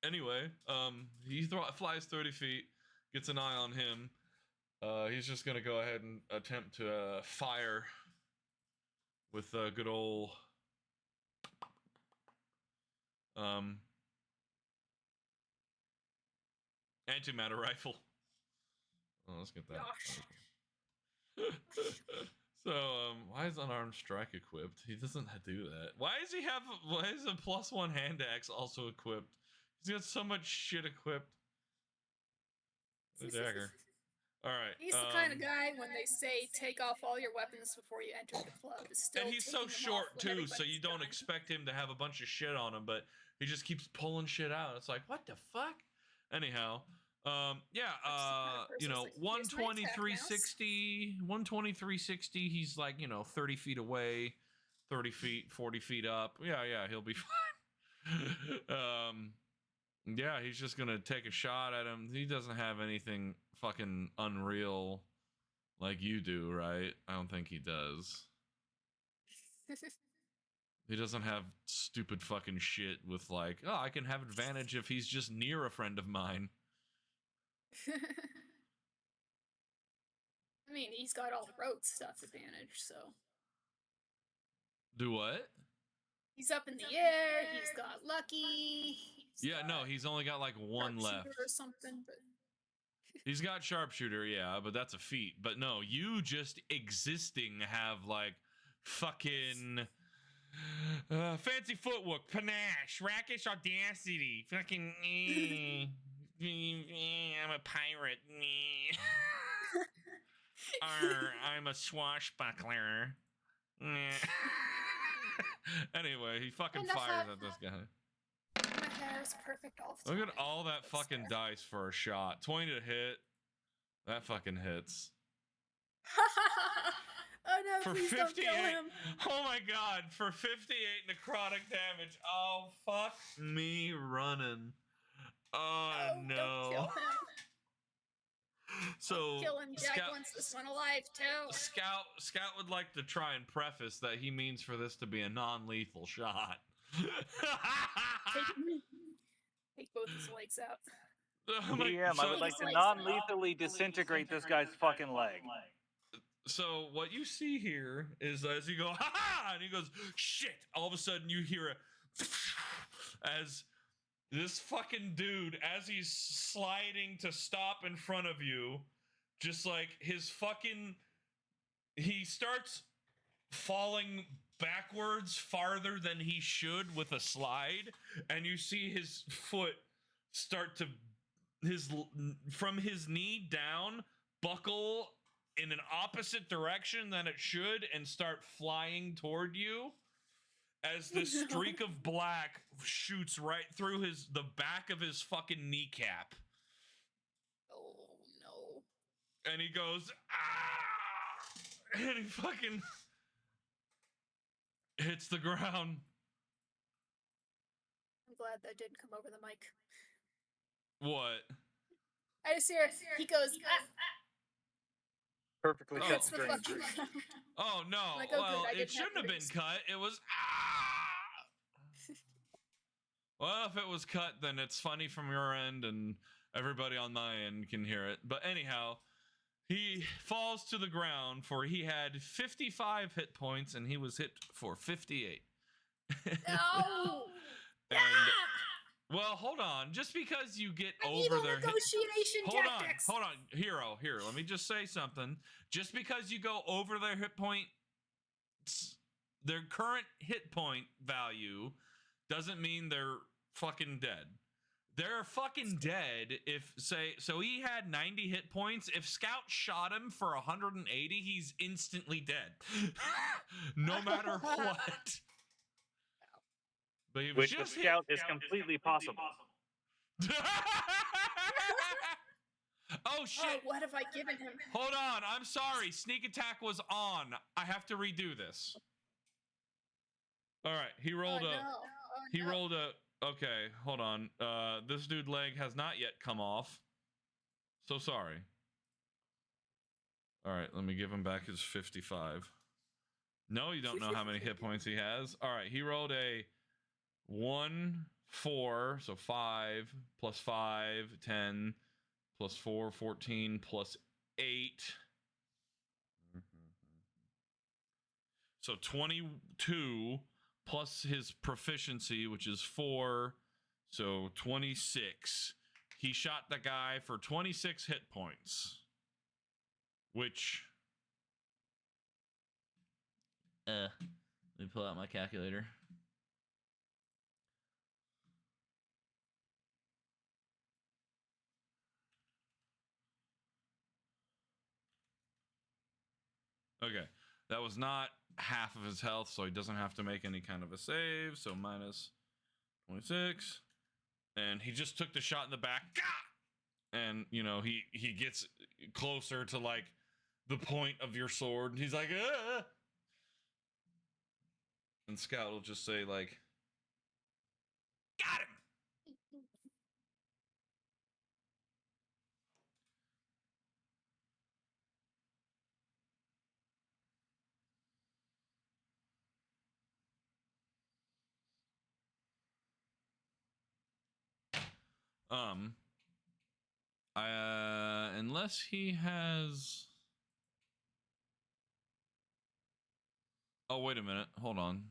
Anyway, he flies 30 feet, gets an eye on him. He's just gonna go ahead and attempt to fire with a good old antimatter rifle. Oh, let's get that. So, why is unarmed strike equipped? He doesn't do that. Why is a +1 hand axe also equipped? He's got so much shit equipped. The dagger. All right. He's the kind of guy when they say take off all your weapons before you enter the club. Is still And he's so taking them short off when too, so you everybody's don't done. expect him to have a bunch of shit on him, but he just keeps pulling shit out. It's like, what the fuck? Anyhow, you know, 120, 360, 120, 360. He's like, you know, 30 feet away, 30 feet, 40 feet up. Yeah, he'll be fine. Yeah, he's just gonna take a shot at him. He doesn't have anything fucking unreal like you do, right? I don't think he does. He doesn't have stupid fucking shit with like, oh, I can have advantage if he's just near a friend of mine. I mean, he's got all the road stuff advantage, so. Do what? He's up in the air, he's got lucky. He's only got like one left. Or something, but... He's got sharpshooter, yeah, but that's a feat. But no, you just existing have like fucking fancy footwork, panache, rakish audacity, fucking. I'm a pirate. I'm a swashbuckler. Anyway, he fucking fires at this guy. My hair is perfect all the time. Look at all that fucking dice for a shot. 20 to hit. That fucking hits. Oh no, For please don't 58. kill him. Oh my god, for 58 necrotic damage. Oh, fuck me running. Oh, no. Don't kill him. So Kill him, Jack wants this one alive too. Scout would like to try and preface that he means for this to be a non-lethal shot. Take both his legs out. DM, I would like to non-lethally disintegrate this guy's fucking leg. So what you see here is as you go, ha ha, and he goes, shit. All of a sudden you hear a as this fucking dude, as he's sliding to stop in front of you, just like he starts falling backwards farther than he should with a slide, and you see his foot start to from his knee down buckle in an opposite direction than it should and start flying toward you as this streak of black shoots right through the back of his fucking kneecap. Oh no. And he goes, ah! And he fucking hits the ground. I'm glad that didn't come over the mic. What? I just hear he goes, ah! Perfectly Oh. cut Hits the strings. fucking ground. Oh no! Like, oh, good, Well, I it didn't have shouldn't to have been raise. cut. It was ah. Well, if it was cut, then it's funny from your end, and everybody on my end can hear it. But anyhow, he falls to the ground for he had 55 hit points, and he was hit for 58. No! And well, hold on. Just because you get over their hit, negotiation tactics. hold on, hero. Here, let me just say something. Just because you go over their hit point, their current hit point value, doesn't mean they're fucking dead. They're fucking dead if, say, so he had 90 hit points. If Scout shot him for 180, he's instantly dead. No matter what. But he was Which just with Scout is completely possible. Oh shit. Oh, what have I given him? Hold on, I'm sorry. Sneak attack was on. I have to redo this. All right, he rolled oh, a. no. Oh, He no. rolled a. Okay, hold on. This dude leg has not yet come off. So sorry. All right, let me give him back his 55. No, you don't know how many hit points he has. All right, he rolled a 1, 4, so 5 plus 5, 10 plus 4, 14 plus 8. So 22 plus his proficiency, which is 4, so 26. He shot the guy for 26 hit points, which let me pull out my calculator. Okay, that was not half of his health, so he doesn't have to make any kind of a save. So minus 26, and he just took the shot in the back. And you know he gets closer to like the point of your sword, and he's like, ah! And Scout will just say like, got him. Unless he has. Oh, wait a minute. Hold on.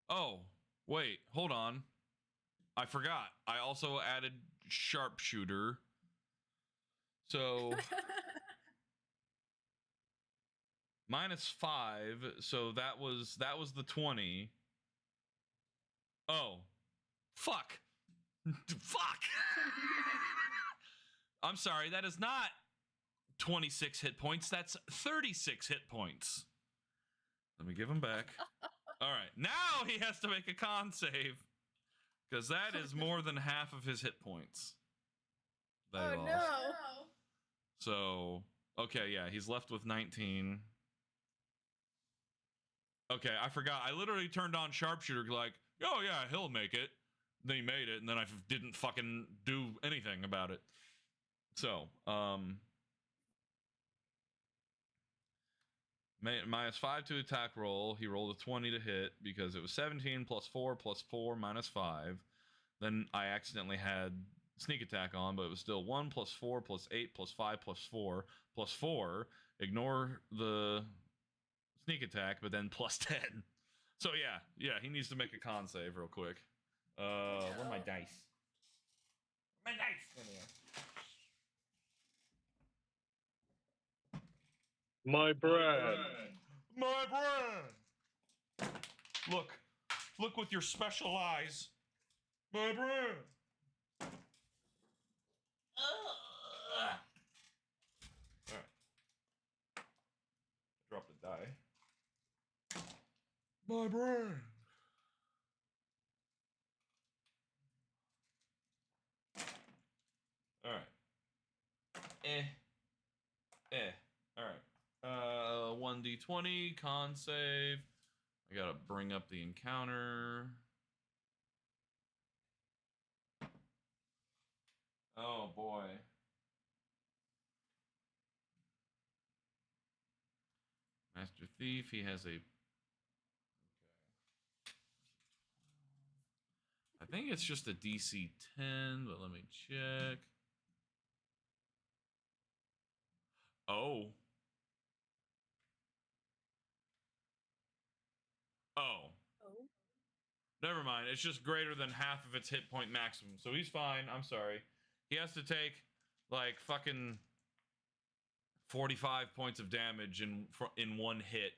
Oh, wait. Hold on. I forgot. I also added sharpshooter. So -5. So that was the 20. Oh, fuck. Fuck. I'm sorry. That is not 26 hit points. That's 36 hit points. Let me give him back. All right. Now he has to make a con save, because that is more than half of his hit points. Oh, no. So, okay, yeah, he's left with 19. Okay, I forgot. I literally turned on sharpshooter like, oh yeah, he'll make it. Then he made it, and then I didn't fucking do anything about it. So, -5 to attack roll. He rolled a 20 to hit because it was 17 plus 4 plus 4 minus 5. Then I accidentally had sneak attack on, but it was still 1 plus 4 plus 8 plus 5 plus 4 plus 4. Ignore the sneak attack, but then plus 10. So yeah, he needs to make a con save real quick. Where are my dice? My dice! My brand. My brand! Look with your special eyes. My brand! Alright. Drop the die. My brand! Alright. All right. 1d20 con save. I gotta bring up the encounter. Oh boy. Master Thief, he has a... I think it's just a DC 10, but let me check. Oh. Oh. Oh. Never mind. It's just greater than half of its hit point maximum. So he's fine. I'm sorry. He has to take like fucking 45 points of damage in one hit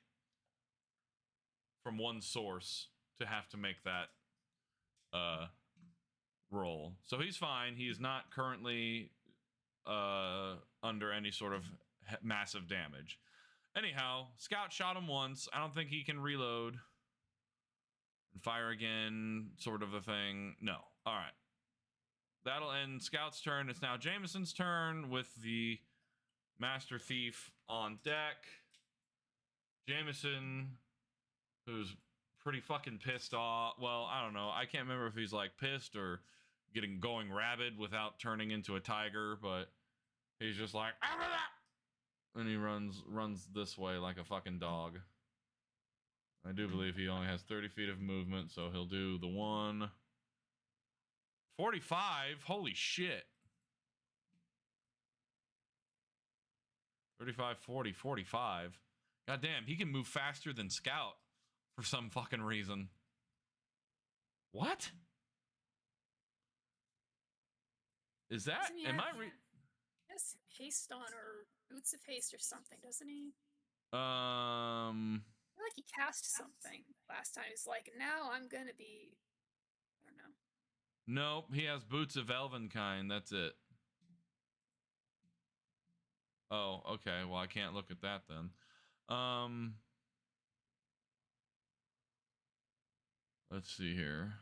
from one source to have to make that roll. So he's fine. He is not currently under any sort of massive damage. Anyhow, Scout shot him once. I don't think he can reload and fire again, sort of a thing. No. All right. That'll end Scout's turn. It's now Jameson's turn with the Master Thief on deck. Jameson, who's pretty fucking pissed off. Well, I don't know. I can't remember if he's like pissed or going rabid without turning into a tiger, but he's just like, and he runs this way like a fucking dog. I do believe he only has 30 feet of movement, so he'll do the one. 45? Holy shit. 35, 40, 45. God damn, he can move faster than Scout for some fucking reason. What? Is that? Doesn't he Am have- I He has haste on or boots of haste or something, doesn't he? I feel like he cast something last time. He's like, now I'm gonna be. I don't know. Nope, he has boots of Elvenkind. That's it. Oh, okay. Well, I can't look at that then. Let's see here.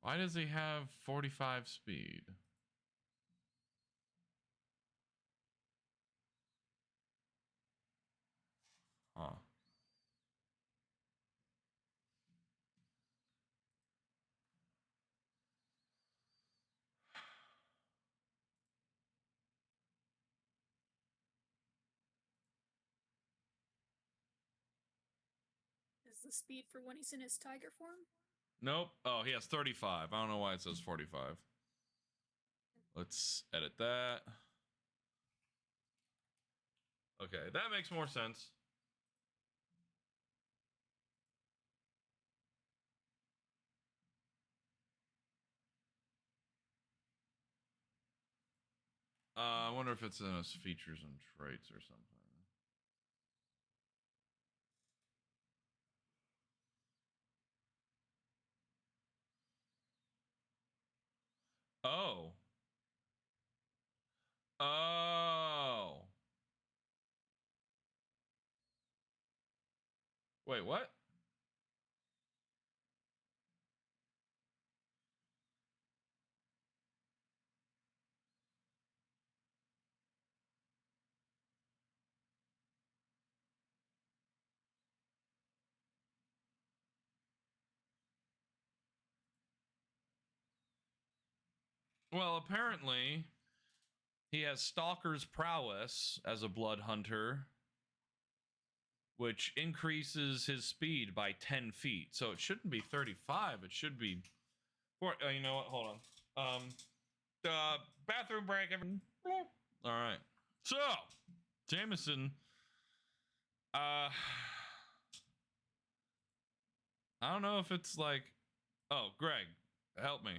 Why does he have 45 speed? Huh. Is the speed for when he's in his tiger form? Nope. Oh, he has 35. I don't know why it says 45. Let's edit that. Okay, that makes more sense. I wonder if it's in his features and traits or something. Oh. Oh. Wait, what? Well, apparently he has Stalker's prowess as a blood hunter, which increases his speed by 10 feet. So it shouldn't be 35. It should be... you know what? Hold on. Bathroom break. All right. So, Jameson... I don't know if it's like... Oh, Greg, help me.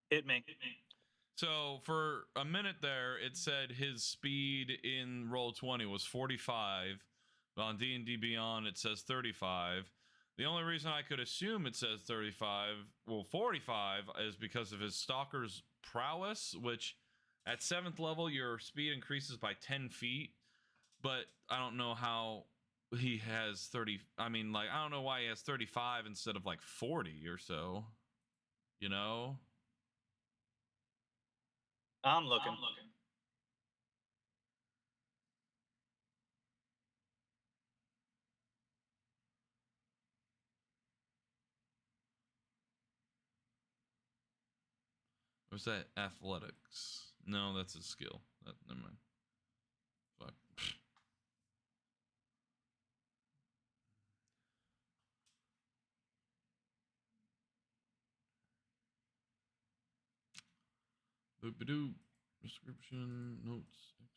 Hit me. So for a minute there, it said his speed in Roll20 was 45. But on D&D Beyond, it says 35. The only reason I could assume it says 35, well, 45, is because of his Stalker's prowess, which at 7th level, your speed increases by 10 feet. But I don't know how he has 30. I mean, like, I don't know why he has 35 instead of like 40 or so. You know? I'm looking. What's that? Athletics. No, that's a skill. Never mind. Fuck. Boop-a-doo. Description, notes, extra.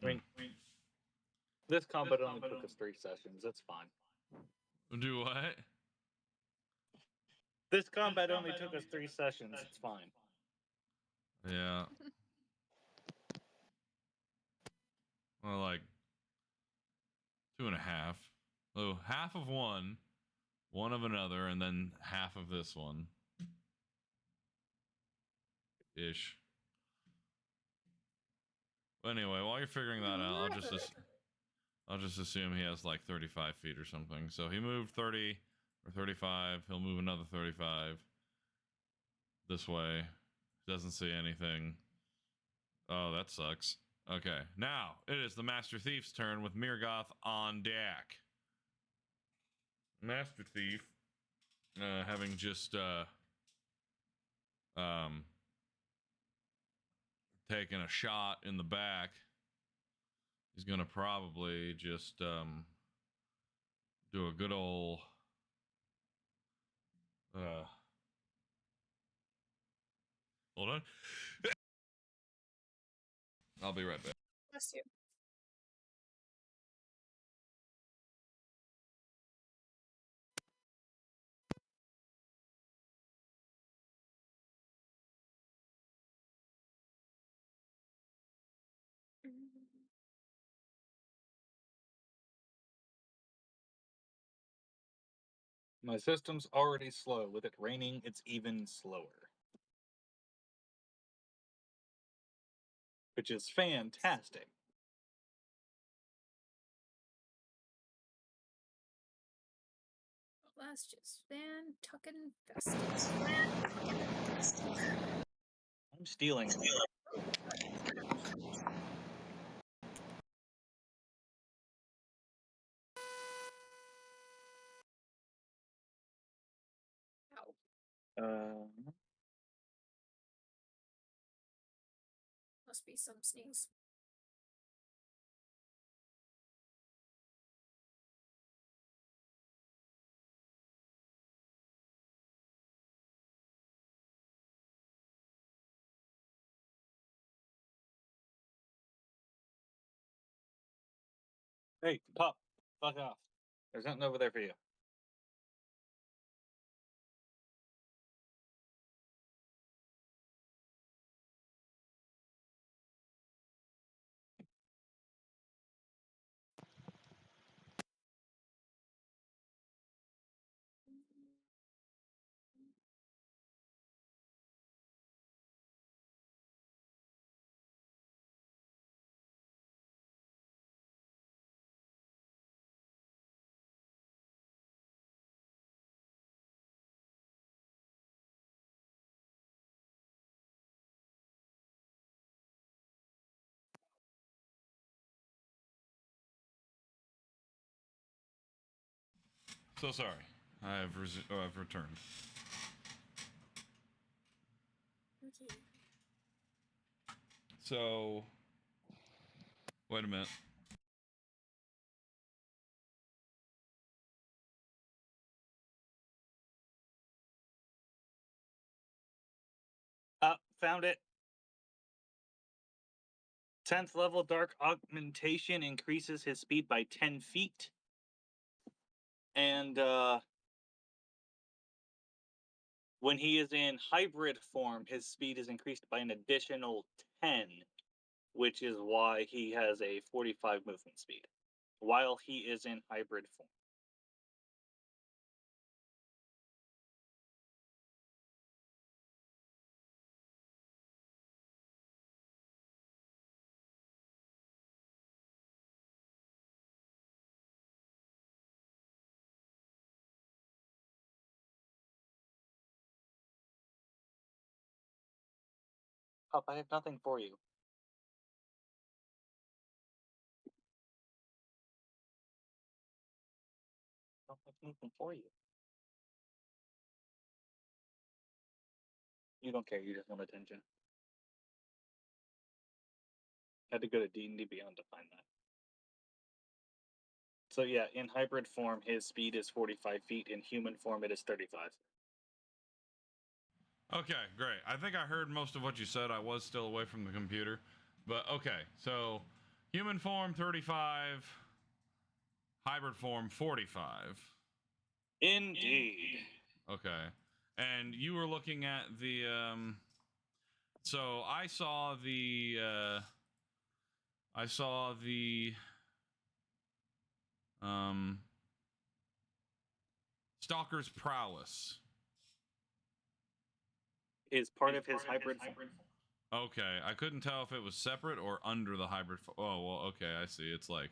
I mean, this combat only took us 3 sessions. It's fine. Do what? This combat only took us 3 sessions. It's fine. Yeah. Well, like 2.5. Oh, half of one of another, and then half of this one. Ish. But anyway, while you're figuring that out, I'll just assume he has like 35 feet or something. So he moved 30 or 35. He'll move another 35 this way. Doesn't see anything. Oh, that sucks. Okay, now it is the Master Thief's turn with Mirgoth on deck. Master Thief, having just taken a shot in the back, he's gonna probably just do a good old hold on. I'll be right back. Bless you. My system's already slow. With it raining, it's even slower. Which is fantastic. That's just fan-tucking-festive. I'm stealing. Ow. Must be some sneeze. Hey, pup, fuck off. There's nothing over there for you. So sorry. I've returned. Okay. So, wait a minute. Found it. 10th level dark augmentation increases his speed by 10 feet. And When he is in hybrid form, his speed is increased by an additional 10, which is why he has a 45 movement speed while he is in hybrid form. Pup, I have nothing for you. I don't have anything for you. You don't care, you just want attention. Had to go to D&D Beyond to find that. So yeah, in hybrid form, his speed is 45 feet. In human form, it is 35. Okay, great. I think I heard most of what you said. I was still away from the computer. But okay, so human form 35, hybrid form 45. Indeed. Okay. And you were looking at the so I saw the Stalker's Prowess. Is part of his hybrid form. Okay, I couldn't tell if it was separate or under the hybrid. Oh, well, okay, I see. It's like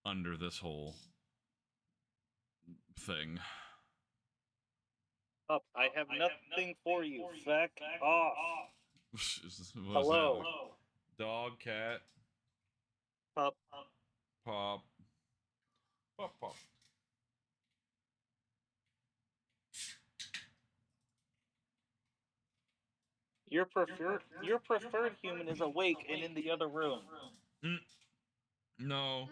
under this whole thing. Up, I have nothing for you. Feck off. What was Hello. that? Dog, cat, Pup. pop, pop, pop. Your preferred human is awake and in the other room. No.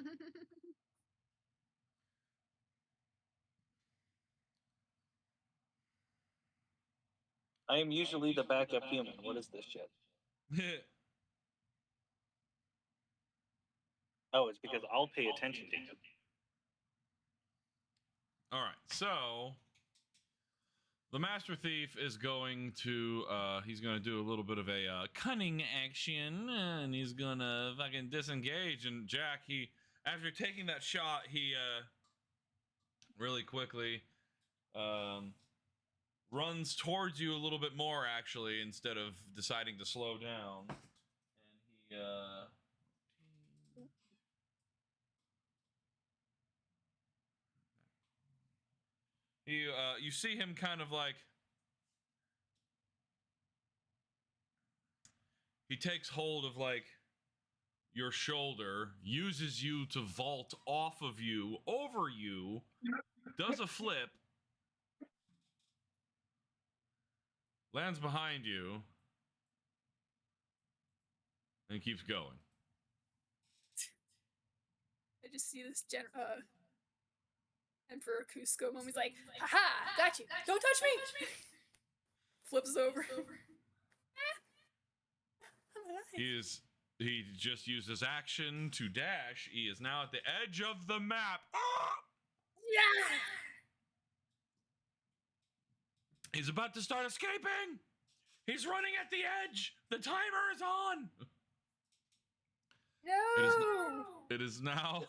I am usually the backup human. What is this shit? Oh, it's because I'll pay attention to you. All right, so the Master Thief is going to he's going to do a little bit of a cunning action, and he's going to fucking disengage. And Jack, he after taking that shot, he really quickly runs towards you a little bit more, actually, instead of deciding to slow down. And you see him kind of like he takes hold of like your shoulder, uses you to vault off of you, over you, does a flip, lands behind you, and keeps going. I just see this Emperor Cusco moment. He's like, haha, got you. Don't touch me. Flips over. He just used his action to dash. He is now at the edge of the map. Ah! Yeah. He's about to start escaping. He's running at the edge. The timer is on. No. It is now.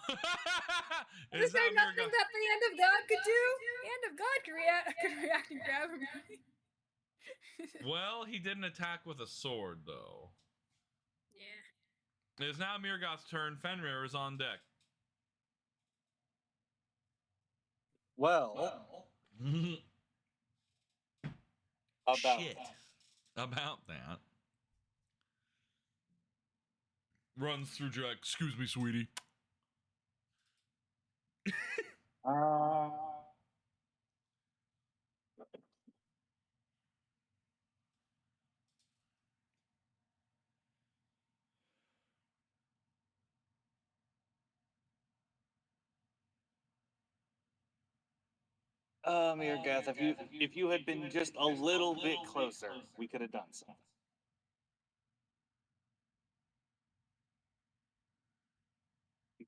Is there nothing that the Hand of God could do? The Hand of God could react and grab him. Well, he didn't attack with a sword, though. Yeah. It is now Mirgoth's turn. Fenrir is on deck. Well. About that. Runs through Jack. Excuse me, sweetie. Mirgath, if you had been just a little bit closer, we could have done something.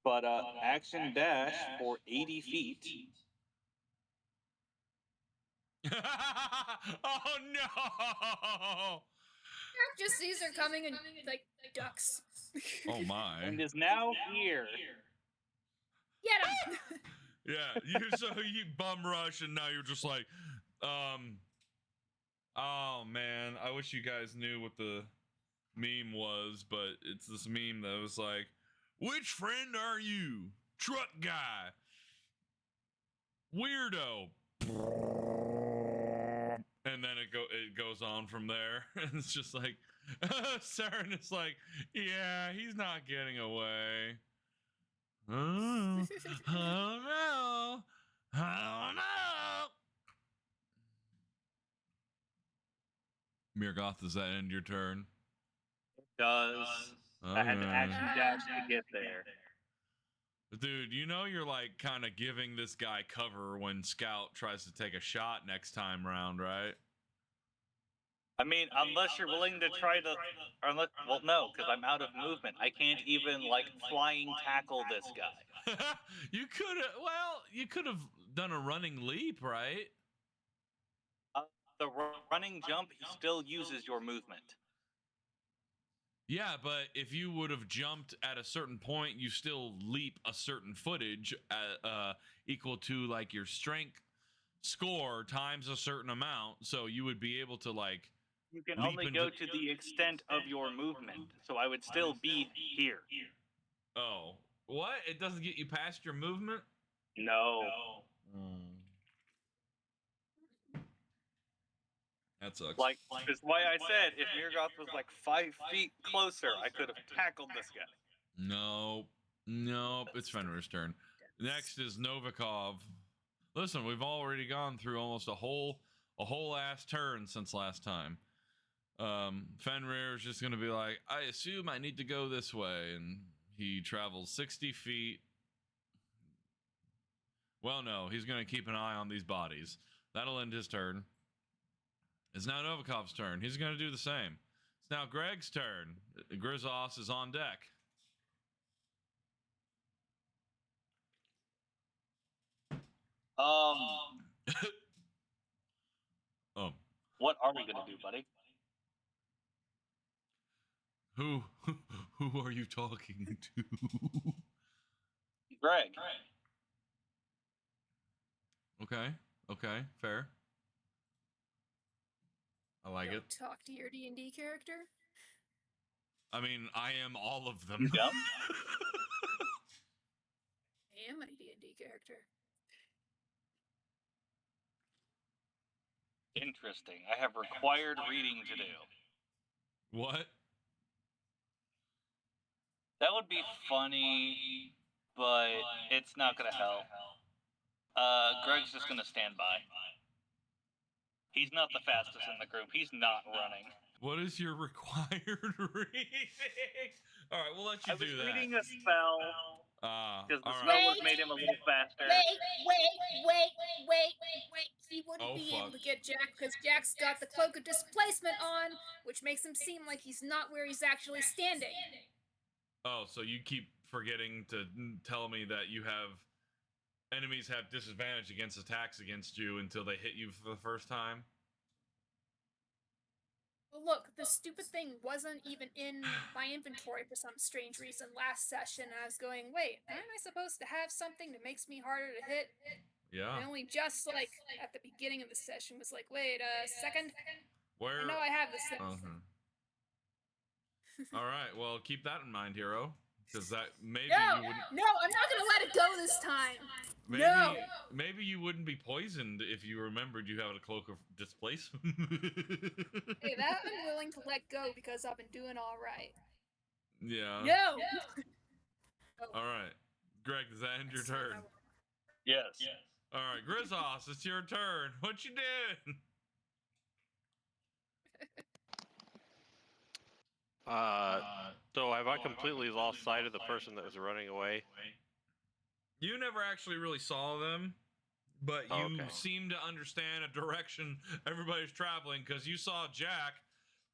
But action dash for 80 feet. Oh no! Jack just sees her coming and like ducks. Oh my! And is now here. Get him! Yeah, you bum rush, and now you're just like, oh man, I wish you guys knew what the meme was, but it's this meme that was like, which friend are you? Truck guy. Weirdo. And then it goes on from there. And it's just like Saren is like, yeah, he's not getting away. Oh, oh no. Oh no. Mirgoth, does that end your turn? Does. I had to action dash to get there. Dude, you know you're like kind of giving this guy cover when Scout tries to take a shot next time round, right? I mean, unless you're willing to try to, unless, well, no, because I'm out of movement. I can't even like flying tackle this guy. You could have done a running leap, right? The running jump, he still uses your movement. Yeah, but if you would have jumped at a certain point, you still leap a certain footage equal to like your strength score times a certain amount. So you would be able to like. You can only go to the extent of your movement, so I would still be here. Oh, what? It doesn't get you past your movement? No. That sucks. Like, that's why I said if Mirgoth was like 5 feet closer, I could have tackled this guy. Nope. It's Fenrir's turn. Next is Novikov. Listen, we've already gone through almost a whole ass turn since last time. Fenrir is just gonna be like, I assume I need to go this way, and he travels 60 feet. Well, no, he's gonna keep an eye on these bodies. That'll end his turn. It's now Novikov's turn. He's gonna do the same. It's now Greg's turn. Grizzos is on deck. What are we gonna do, buddy? Who are you talking to? Greg. Okay, fair. I like it. Talk to your D&D character. I mean, I am all of them. You don't? I am a D&D character. Interesting. I have required reading to do. What? That would be funny, but it's not gonna help. Greg's just gonna stand by. He's not the fastest in the group. He's not running. What is your required reading? All right, we'll let you do that. I was reading a spell because the spell Wait, would made him a little faster. Wait. He wouldn't be able to get Jack because Jack's got the cloak of displacement on, which makes him seem like he's not where he's actually standing. Oh, so you keep forgetting to tell me that you have enemies have disadvantage against attacks against you until they hit you for the first time? Well, look, the stupid thing wasn't even in my inventory for some strange reason last session. I was going, wait, aren't I supposed to have something that makes me harder to hit? Yeah. And only just like at the beginning of the session was like, wait a second. Where? I know I have this thing. All right, well, keep that in mind, hero, because that maybe No, you wouldn't. no, I'm not gonna let it go this time. Maybe you wouldn't be poisoned if you remembered you had a cloak of displacement. Hey, that I'm willing to let go because I've been doing all right. Yeah. No. All right, Greg, does that end your turn? Yes. All right, Grizzos, it's your turn. What you did? So have I completely lost sight of the person that was running away? You never actually really saw them, but you seem to understand a direction everybody's traveling because you saw Jack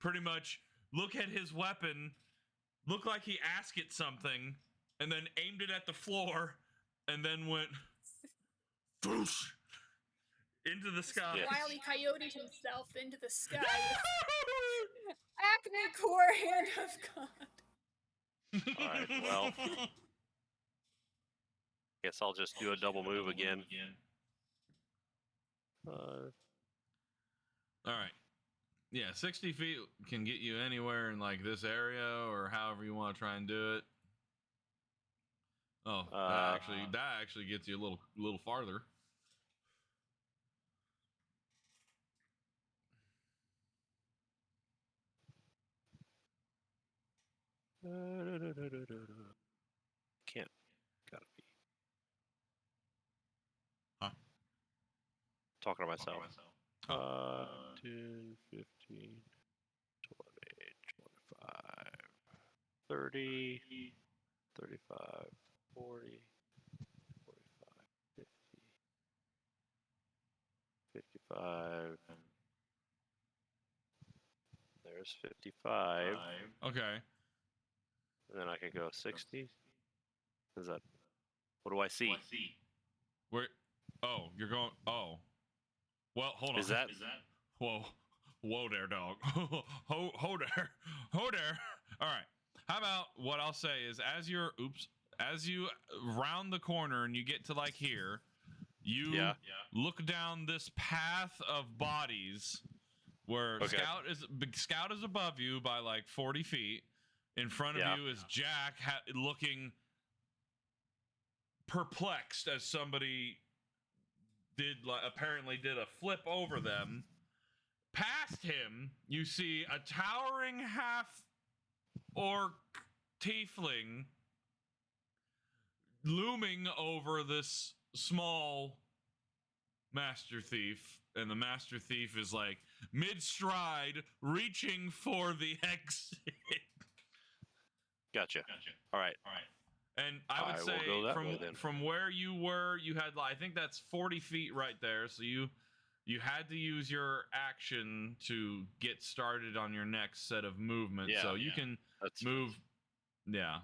pretty much look at his weapon, look like he asked it something, and then aimed it at the floor, and then went, Foosh! into the sky. Yes. Wile E. Coyote himself into the sky with Acme Core Hand of God. Alright, well. Guess I'll just do a double move again. All right. Yeah, 60 feet can get you anywhere in like this area or however you want to try and do it. Oh, that actually gets you a little farther. Can't. Gotta be. Huh? Talking to myself. 10, 15, 20, 25, 30, 35, 40, 45, 50, 55. There's 55. Okay. And then I can go 60. Is that? What do I see? Where? Oh, you're going. Oh. Well, hold on. Is that? Whoa. Whoa there, dog. Ho there. Ho there. All right. How about what I'll say is as you round the corner and you get to like here, you look down this path of bodies where Scout is above you by like 40 feet. In front of you is Jack looking perplexed as somebody apparently did a flip over them. Past him, you see a towering half-orc tiefling looming over this small master thief, and the master thief is like mid-stride, reaching for the exit. Gotcha. All right. And I would say from where you were, you had I think that's 40 feet right there. So you had to use your action to get started on your next set of movement. So you can move. Yeah.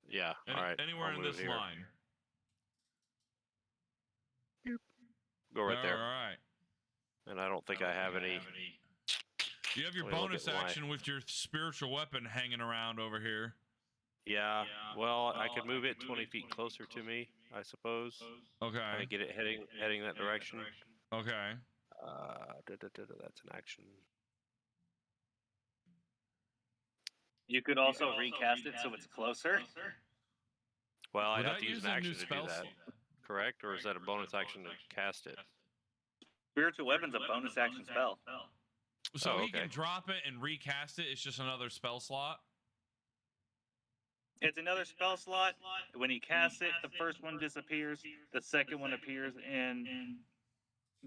Yeah. All right. Anywhere in this line. Go right there. All right. And I don't think I have any. You have your bonus action with your spiritual weapon hanging around over here. Yeah, well, I could move it 20 feet closer to me, I suppose. Okay. Kind of get it heading that direction. Okay. That's an action. You could also recast it so it's closer. Well, I'd have to use an action to do that. Correct? Or is that a bonus action to cast it? Spiritual weapon's a bonus action spell. So he can drop it and recast it. It's just another spell slot. It's another spell slot. When he casts it, the first one disappears. The second one appears in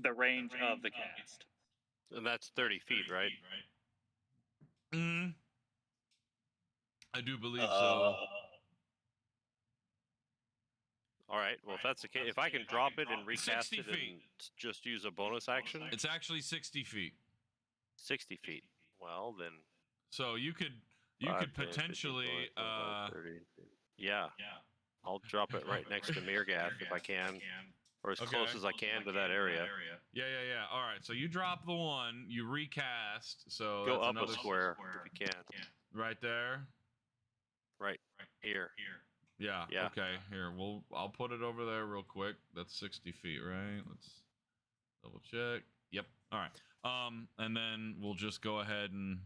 the range of the cast. And that's 30 feet, right? I do believe so. All right. Well, if that's the case, if I can drop it and recast it and just use a bonus action, it's actually 60 feet. 60 feet. Well, then. So you could potentially 30. Yeah. I'll drop it right next to Mirgath if I can, or as close as I can to that area. Yeah. All right. So you drop the one, you recast. So go that's up a square if you can. Right there. Right here. Yeah. Okay. Here, I'll put it over there real quick. That's 60 feet, right? Let's double check. Yep. All right. And then we'll just go ahead and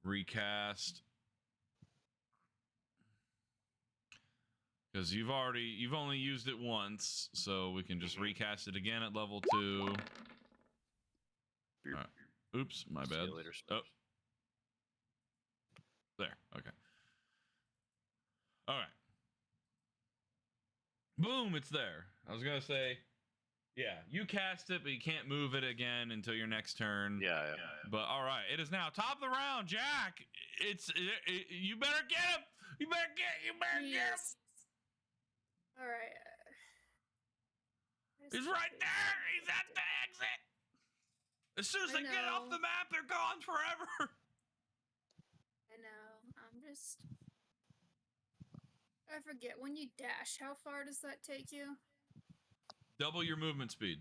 recast, because you've only used it once, so we can just recast it again at level 2. All right. Oops, my bad. Oh. There. Okay. All right. Boom, it's there. I was going to say, yeah, you cast it, but you can't move it again until your next turn. Yeah. But all right, it is now top of the round, Jack. You better get him. You better get him. All right. He's right there. He's at the exit. As soon as they get off the map, they're gone forever. I know. I forget, when you dash, how far does that take you? Double your movement speed.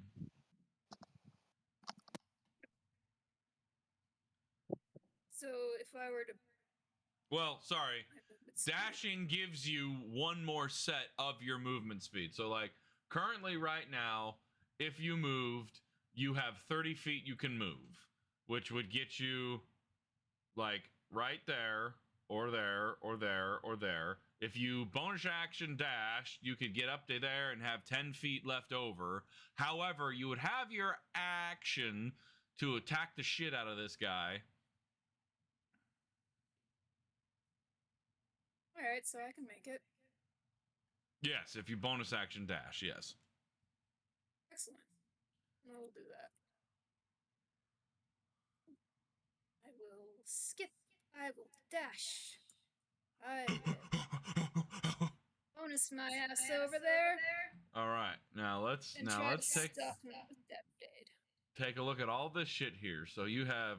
So if I were to... Well, sorry. Dashing gives you one more set of your movement speed. So, like, currently right now, if you moved, you have 30 feet you can move, which would get you, like, right there, or there, or there, or there. If you bonus action dash, you could get up to there and have 10 feet left over. However, you would have your action to attack the shit out of this guy. Alright, so I can make it. Yes, if you bonus action dash, yes. Excellent. I will do that. I will skip. I will dash. I will bonus my ass over there. All right, now let's And take a look at all this shit here. So you have,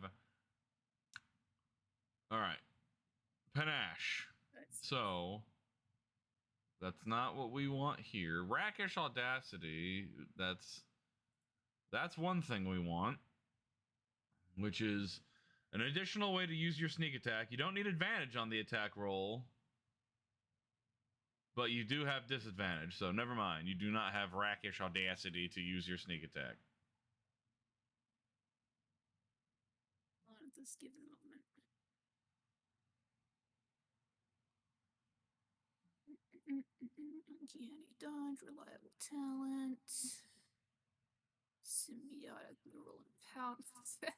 all right, panache. So that's not what we want here. Rakish audacity. That's one thing we want, which is an additional way to use your sneak attack. You don't need advantage on the attack roll, but you do have disadvantage. So never mind. You do not have rakish audacity to use your sneak attack. On this given moment. Uncanny dodge, reliable talent, symbiotic neural empowerment.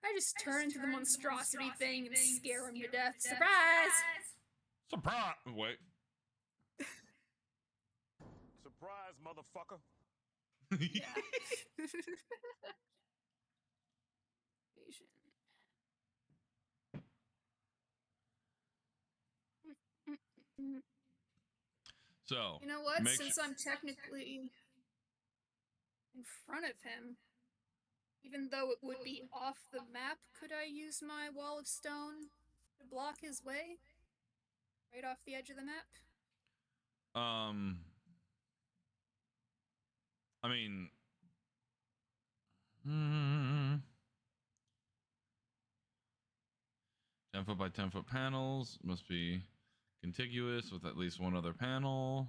I just turn into the monstrosity thing and scare him to death. Surprise! Surprise! Wait. Surprise, motherfucker. Yeah. Asian. So, you know what? Since I'm technically in front of him, even though it would be off the map, could I use my wall of stone to block his way? Right off the edge of the map? I mean, 10-foot by 10-foot panels must be contiguous with at least one other panel.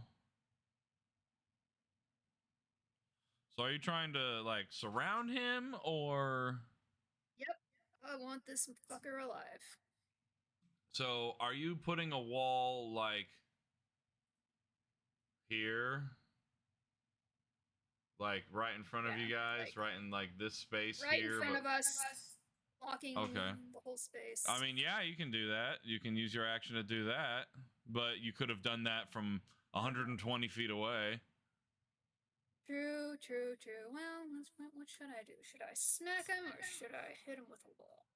So are you trying to, like, surround him, or? Yep. I want this fucker alive. So are you putting a wall, like, here? Like, right in front of you guys? Like, right in, like, this space right here? Right in front of us. Blocking the whole space. I mean, yeah, you can do that. You can use your action to do that. But you could have done that from 120 feet away. True. Well, what should I do? Should I smack him or should I hit him with a wall?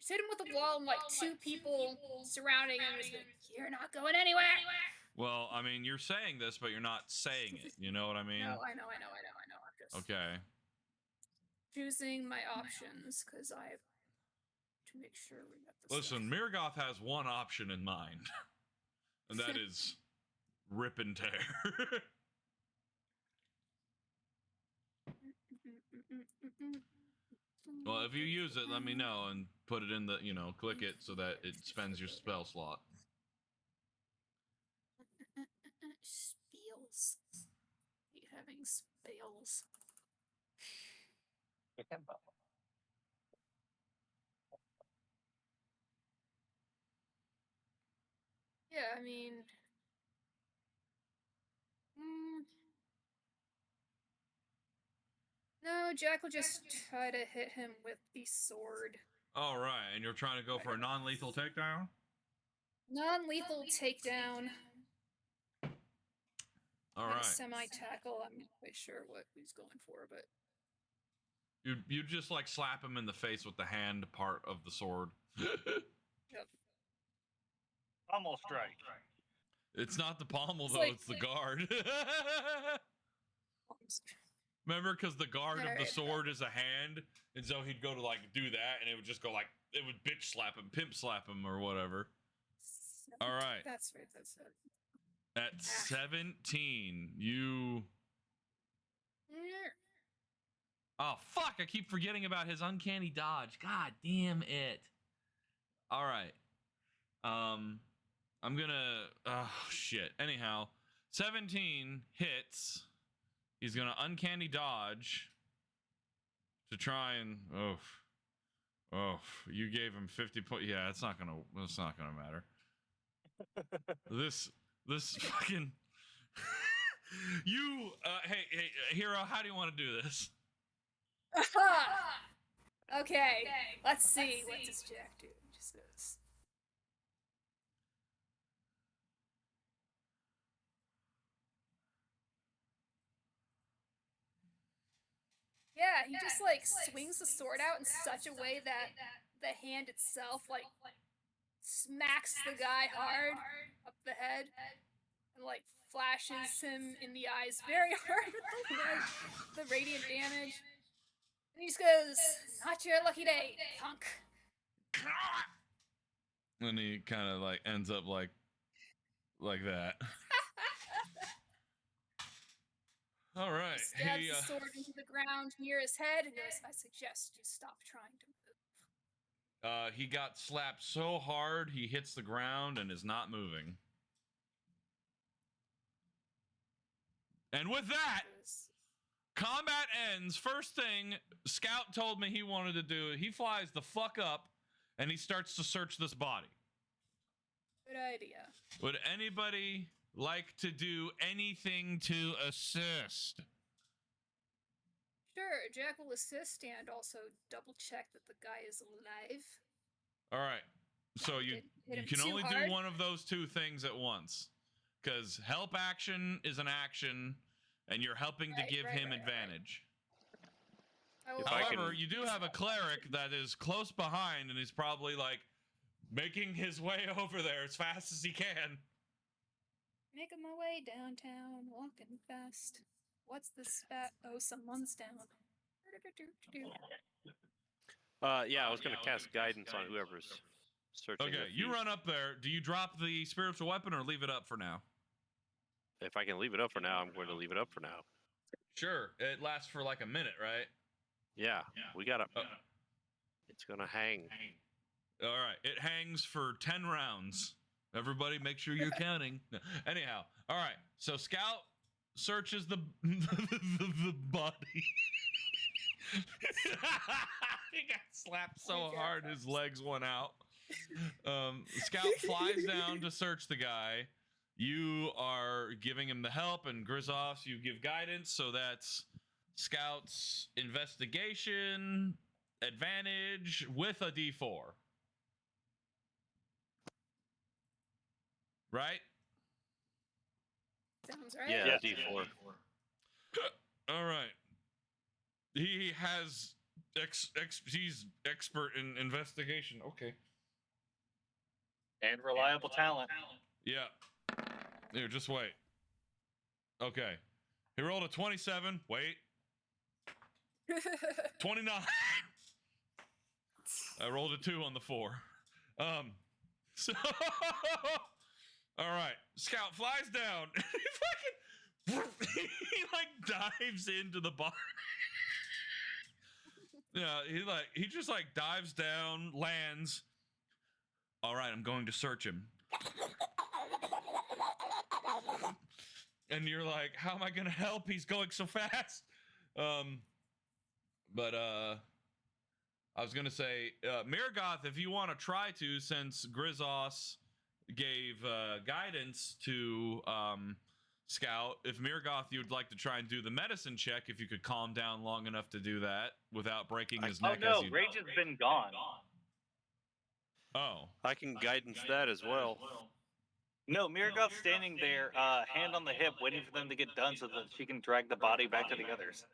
Just hit him with a wall and, like, two people surrounding him is like, you're not going anywhere! Well, I mean, you're saying this, but you're not saying it. You know what I mean? No, I know. I'm just okay. choosing my options, because I have to make sure we got this. Listen, Mirgoth has one option in mind, and that is rip and tear. Well, if you use it, let me know and put it in the, click it so that it spends your spell slot. Spells. Hate having spells. Yeah, I mean... No, Jack will just try to hit him with the sword. All right, and you're trying to go for a non-lethal takedown? Non-lethal takedown. All right. Semi-tackle, I'm not quite sure what he's going for, but... You just, like, slap him in the face with the hand part of the sword. Yep. Pommel strike. It's not the pommel, It's though, like- it's the guard. Remember, because the guard of the sword is a hand, and so he'd go to, like, do that, and it would just go, like, it would bitch slap him, pimp slap him, or whatever. All right. That's right, that's it. At 17, you... Oh, fuck! I keep forgetting about his uncanny dodge. God damn it. All right. I'm gonna... Oh, shit. Anyhow, 17 hits. He's gonna uncanny dodge to try and... Oh, you gave him 50 points. Yeah, it's not gonna matter. This fucking... You, hey, Hero, how do you want to do this? Okay, let's see what this Jack do. Just goes. Yeah, he just like swings the sword out in such a way that the hand itself like smacks the guy hard up the head and like flashes him in the eyes very hard with the radiant damage. And he just goes, "Not your lucky day, punk." And he kind of like ends up like that. All right. He stabs the sword into the ground near his head and goes, "I suggest you stop trying to move." He got slapped so hard he hits the ground and is not moving. And with that, combat ends. First thing Scout told me he wanted to do, he flies the fuck up and he starts to search this body. Good idea. Would anybody like to do anything to assist? Sure, Jack will assist and also double check that the guy is alive. All right. So you can only do one of those two things at once. Because help action is an action, and you're helping to give him advantage. However, you do have a cleric that is close behind, and he's probably like making his way over there as fast as he can. Making my way downtown, walking fast. What's the spat? Oh, someone's down. Yeah, I was gonna cast guidance on whoever's searching. Okay, you run up there. Do you drop the spiritual weapon or leave it up for now? If I can leave it up for now, I'm going to leave it up for now. Sure. It lasts for like a minute, right? Yeah, we gotta... It's gonna hang. All right, it hangs for 10 rounds. Everybody make sure you're counting. No. Anyhow, all right, so Scout searches the body. He got slapped so hard his legs went out. Scout flies down to search the guy. You are giving him the help, and Grizoffs, you give guidance, so that's Scout's investigation advantage with a D4. Right? Sounds right. Yeah, D4. All right. He has he's expert in investigation. Okay. And reliable talent. Yeah. Here, just wait. Okay. He rolled a 27. Wait. 29. I rolled a 2 on the 4. So all right. Scout flies down. He like dives into the body. Yeah, he just like dives down, lands. All right, I'm going to search him. And you're like, how am I going to help? He's going so fast. But I was going to say, Mirgoth, if you want to try to, since Grizos gave guidance to Scout, if Mirgoth, you'd like to try and do the medicine check, if you could calm down long enough to do that without breaking his neck. Oh no, Rage has been gone. Oh. I can guidance that as well. No, Mirgoth's standing there, hand on the hip, waiting for them to get done so that she can drag the body back to the others.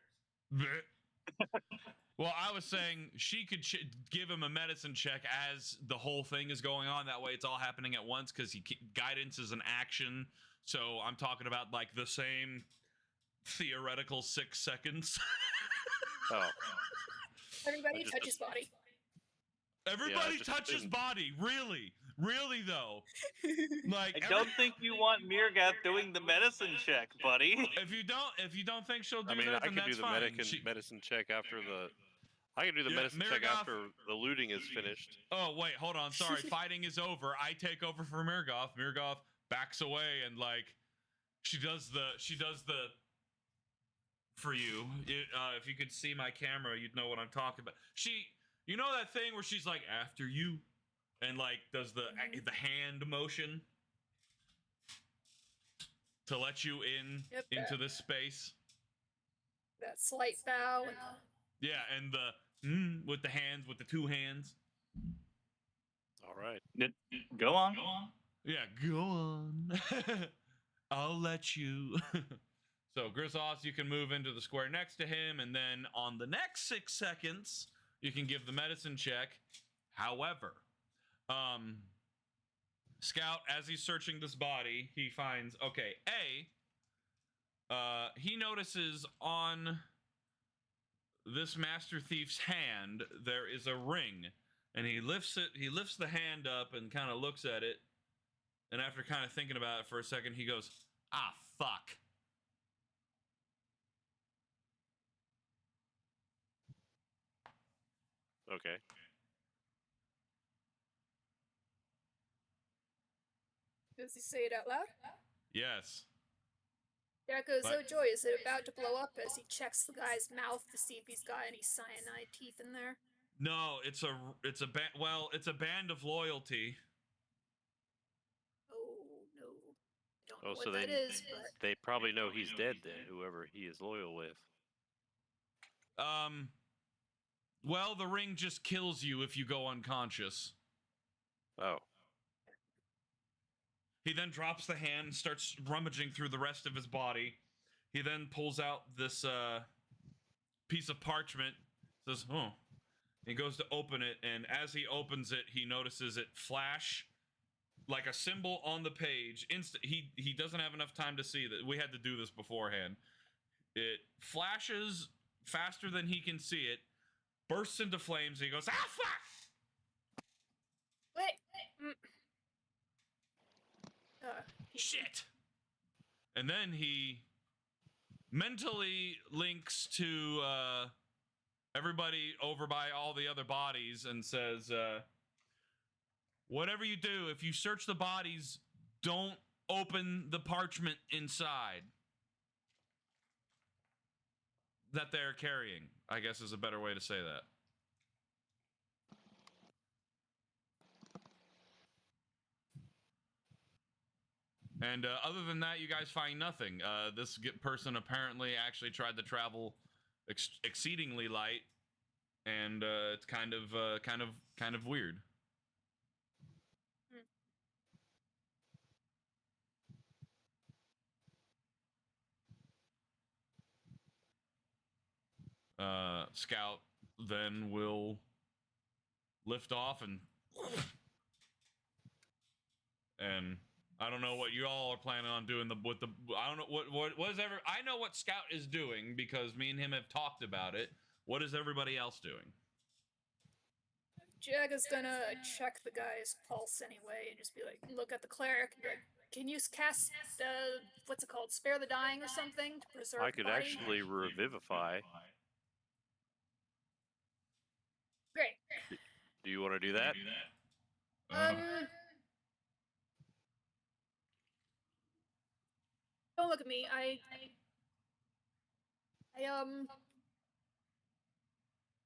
Well, I was saying she could give him a medicine check as the whole thing is going on. That way it's all happening at once, because guidance is an action. So I'm talking about like the same theoretical 6 seconds. Oh. Everybody touch his body. Everybody touch his body, really. Really though, like I don't think you want Mirgath doing the medicine check, buddy. if you don't think she'll do I mean, that, I then can do that's the fine. medicine check after the. I can do the Yeah, medicine check Mirgoth- after the looting is finished. Oh wait, hold on. Sorry, fighting is over. I take over for Mirgoth. Mirgoth backs away and like she does the for you. If you could see my camera, you'd know what I'm talking about. You know that thing where she's like after you, and like does the hand motion to let you into this space. That slight bow. And Yeah, and the with the hands, with the two hands. All right. Go on. Yeah, go on. I'll let you. So, Grizzos, you can move into the square next to him, and then on the next 6 seconds, you can give the medicine check. However, Scout, as he's searching this body, he finds, okay, he notices on this master thief's hand there is a ring, and he lifts the hand up and kind of looks at it, and after kind of thinking about it for a second, he goes, ah, fuck. Okay. does he say it out loud? Yes. Jack goes, But- oh joy, is it about to blow up as he checks the guy's mouth to see if he's got any cyanide teeth in there? No, it's a band of loyalty. Oh no. I don't know Oh, what so that is, but they probably know he's dead then, whoever he is loyal with. Well, the ring just kills you if you go unconscious. Oh. He then drops the hand and starts rummaging through the rest of his body. He then pulls out this piece of parchment, says, oh. He goes to open it, and as he opens it, he notices it flash like a symbol on the page. He doesn't have enough time to see that. We had to do this beforehand. It flashes faster than he can see it, bursts into flames, and he goes, ah, fuck! wait. Shit! And then he mentally links to everybody over by all the other bodies and says, whatever you do, if you search the bodies, don't open the parchment inside that they're carrying, I guess is a better way to say that. And other than that, you guys find nothing. This person apparently actually tried to travel exceedingly light, and it's kind of weird. Scout then will lift off and I don't know what you all are planning on doing I don't know what is I know what Scout is doing because me and him have talked about it. What is everybody else doing? Jag is gonna check the guy's pulse anyway and just be like, look at the cleric and be like, can you cast what's it called? Spare the dying or something to preserve I the could body? actually revivify. Great. Do you want to do that? Don't look at me.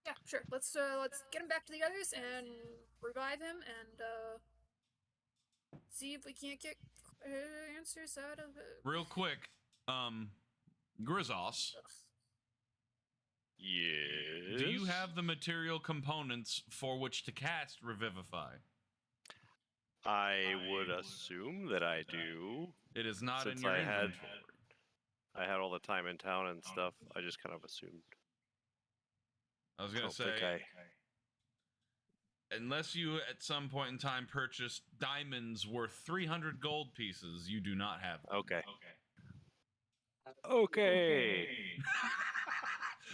Yeah, sure. Let's get him back to the others and revive him and see if we can't get answers out of it. Real quick, Grizzos, Yes. do you have the material components for which to cast Revivify? I would assume that I do. It is not Since in your I inventory. had all the time in town and stuff, I just kind of assumed. I was I gonna don't say, think unless you at some point in time purchased diamonds worth 300 gold pieces, you do not have them. Okay. Okay.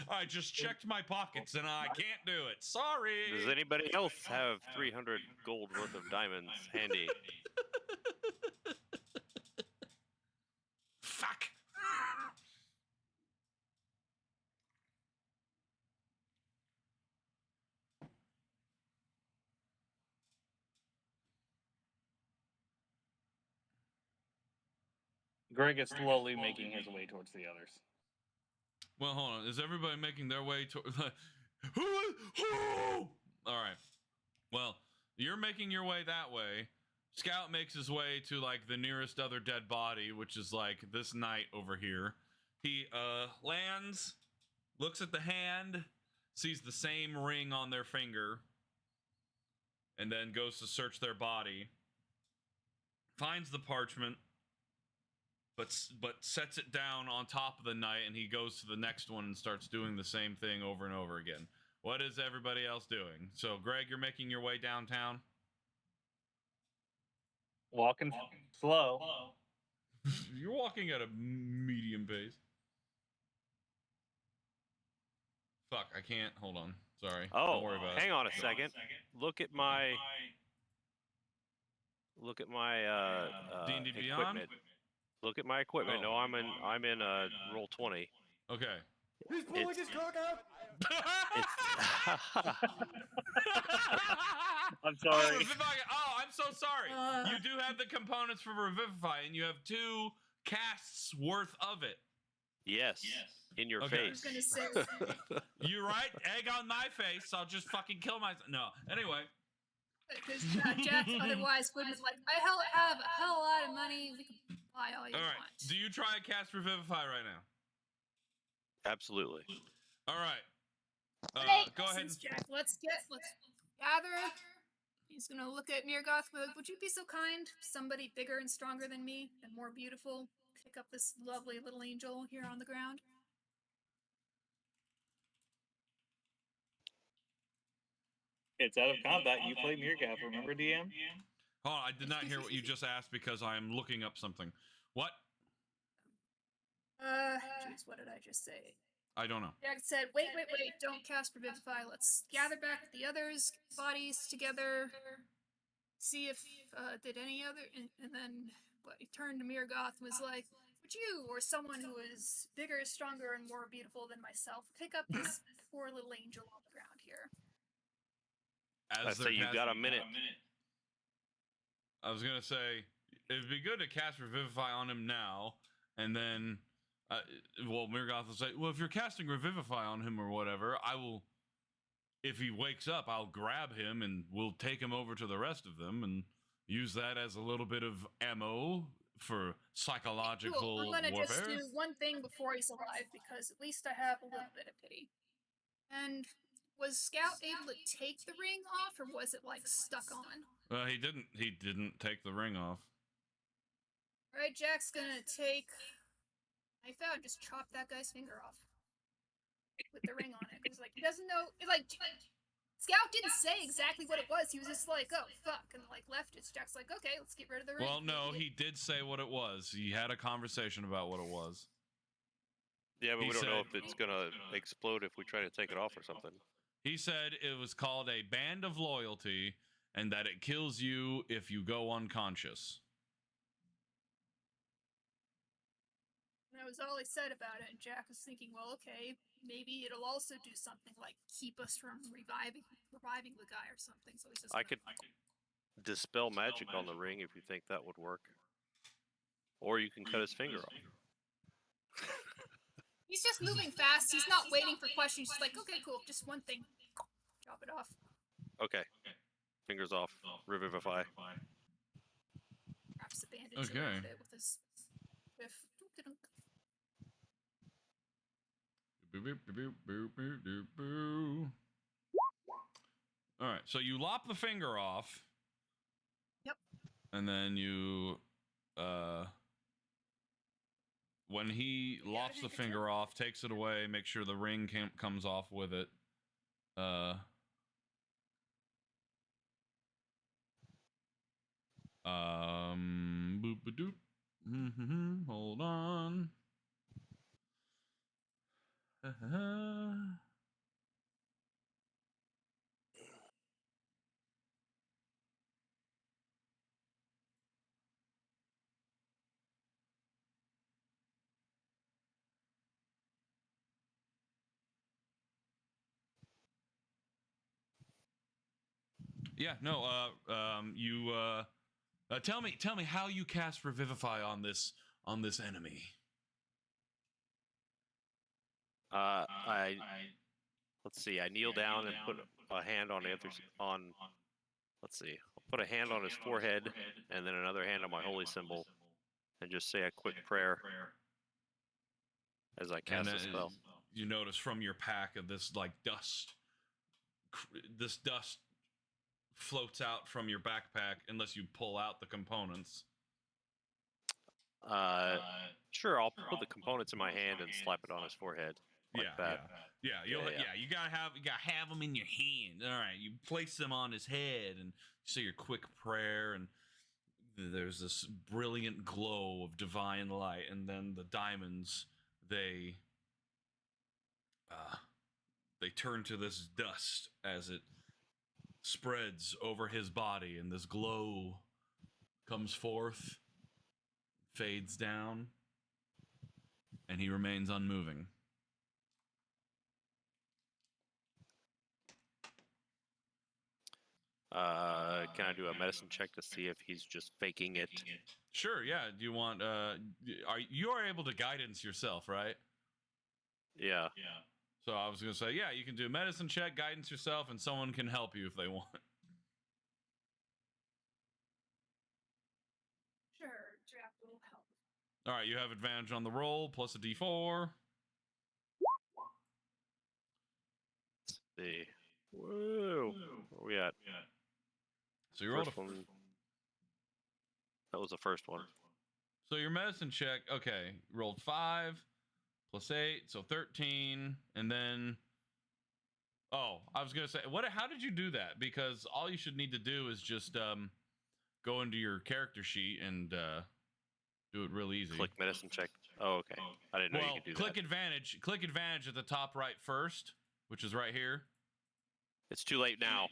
I just checked my pockets and I can't do it. Sorry. Does anybody else have 300 gold worth of diamonds handy? Fuck. Greg is slowly making his way towards the others. Well, hold on. Is everybody making their way to who? All right. Well, you're making your way that way. Scout makes his way to like the nearest other dead body, which is like this knight over here. He lands, looks at the hand, sees the same ring on their finger, and then goes to search their body. Finds the parchment, but sets it down on top of the knight, and he goes to the next one and starts doing the same thing over and over again. What is everybody else doing? So, Greg, you're making your way downtown? Walking slow. You're walking at a medium pace. Fuck, I can't. Hold on. Sorry. Oh, don't worry about hang it. on a second. Look at my D&D Beyond? equipment. Look at my equipment. Oh. No, I'm in roll 20. Okay. He's pulling his cock out. I'm Oh, sorry. I'm so sorry. You do have the components for Revivify, and you have 2 casts worth of it. Yes. In your Okay. I was face. gonna say You right? Egg on my face. I'll just fucking kill myself. No. Anyway. because Jack otherwise would have like, I have a hell of a lot of money. We can buy all you All right. want. Do you try and cast Revivify right now? Absolutely. All right. Go ahead. Since Jack, let's gather. He's gonna look at Mirgoth. Would you be so kind? Somebody bigger and stronger than me and more beautiful. Pick up this lovely little angel here on the ground. It's out of combat. You play Mirgav, remember, DM? Oh, I did not hear what you just asked because I am looking up something. What? Jeez, what did I just say? I don't know. Jack said, wait, don't cast Revivify. Let's gather back the others' bodies together. See if, did any other, and then, he turned to Mirgoth and was like, would you, or someone who is bigger, stronger, and more beautiful than myself, pick up this poor little angel on the ground here? I say you got a minute. I was gonna say it'd be good to cast Revivify on him now, and then, Mirgoth will say, "Well, if you're casting Revivify on him or whatever, I will. If he wakes up, I'll grab him and we'll take him over to the rest of them and use that as a little bit of ammo for psychological Cool. I'm gonna warfare." just do one thing before he's alive because at least I have a little bit of pity. And was Scout able to take the ring off, or was it like stuck on? He didn't take the ring off. All right, Jack's gonna take knife out and just chop that guy's finger off with the ring on it. Because like he doesn't know. Scout didn't say exactly what it was. He was just like, "Oh fuck," and like left it. Jack's like, "Okay, let's get rid of the ring." Well, no, he did say what it was. He had a conversation about what it was. Yeah, but He we don't know said- if it's gonna explode if we try to take it off or something. He said it was called a band of loyalty and that it kills you if you go unconscious. And that was all he said about it. And Jack was thinking, well, okay, maybe it'll also do something like keep us from reviving the guy or something. So he's just I could dispel magic on the ring if you think that would work. Or you can cut his finger off. He's just moving fast. He's not waiting for questions. He's like, okay, cool, just one thing. Chop it off. Okay. Fingers off. Revivify. Wraps the bandage Okay. around it with his whiff. All right, so you lop the finger off. Yep. And then you, when he lops the finger off, takes it away, make sure the ring comes off with it. Boop a doop. Hold on. Yeah, no. You tell me how you cast Revivify on this enemy. Let's see. I kneel down and put a hand on the other on. Let's see. I'll put a hand on his forehead and then another hand on my holy symbol, and just say a quick prayer as I cast the spell. You notice from your pack of this like dust. This dust floats out from your backpack unless you pull out the components. Sure, I'll put the components in my hand and slap it on his forehead. Like that. Yeah. You gotta have them in your hand. All right, you place them on his head and say your quick prayer, and there's this brilliant glow of divine light, and then the diamonds they turn to this dust as it spreads over his body, and this glow comes forth, fades down, and he remains unmoving. Can I do a medicine check to see if he's just faking it? Sure, yeah. Do you want you are able to guidance yourself, right? Yeah. So I was going to say, yeah, you can do a medicine check, guidance yourself, and someone can help you if they want. Sure, Jack will help. All right, you have advantage on the roll, plus a d4. Let's see. Whoa. Where are we at? So you rolled First one. That was the first one. So your medicine check, okay, rolled 5 plus 8, so 13, and then I was gonna say, how did you do that? Because all you should need to do is just go into your character sheet and do it real easy. Click medicine check. Oh, okay. I didn't know you could do click that. advantage. Click advantage at the top right first, which is right here. It's too late now.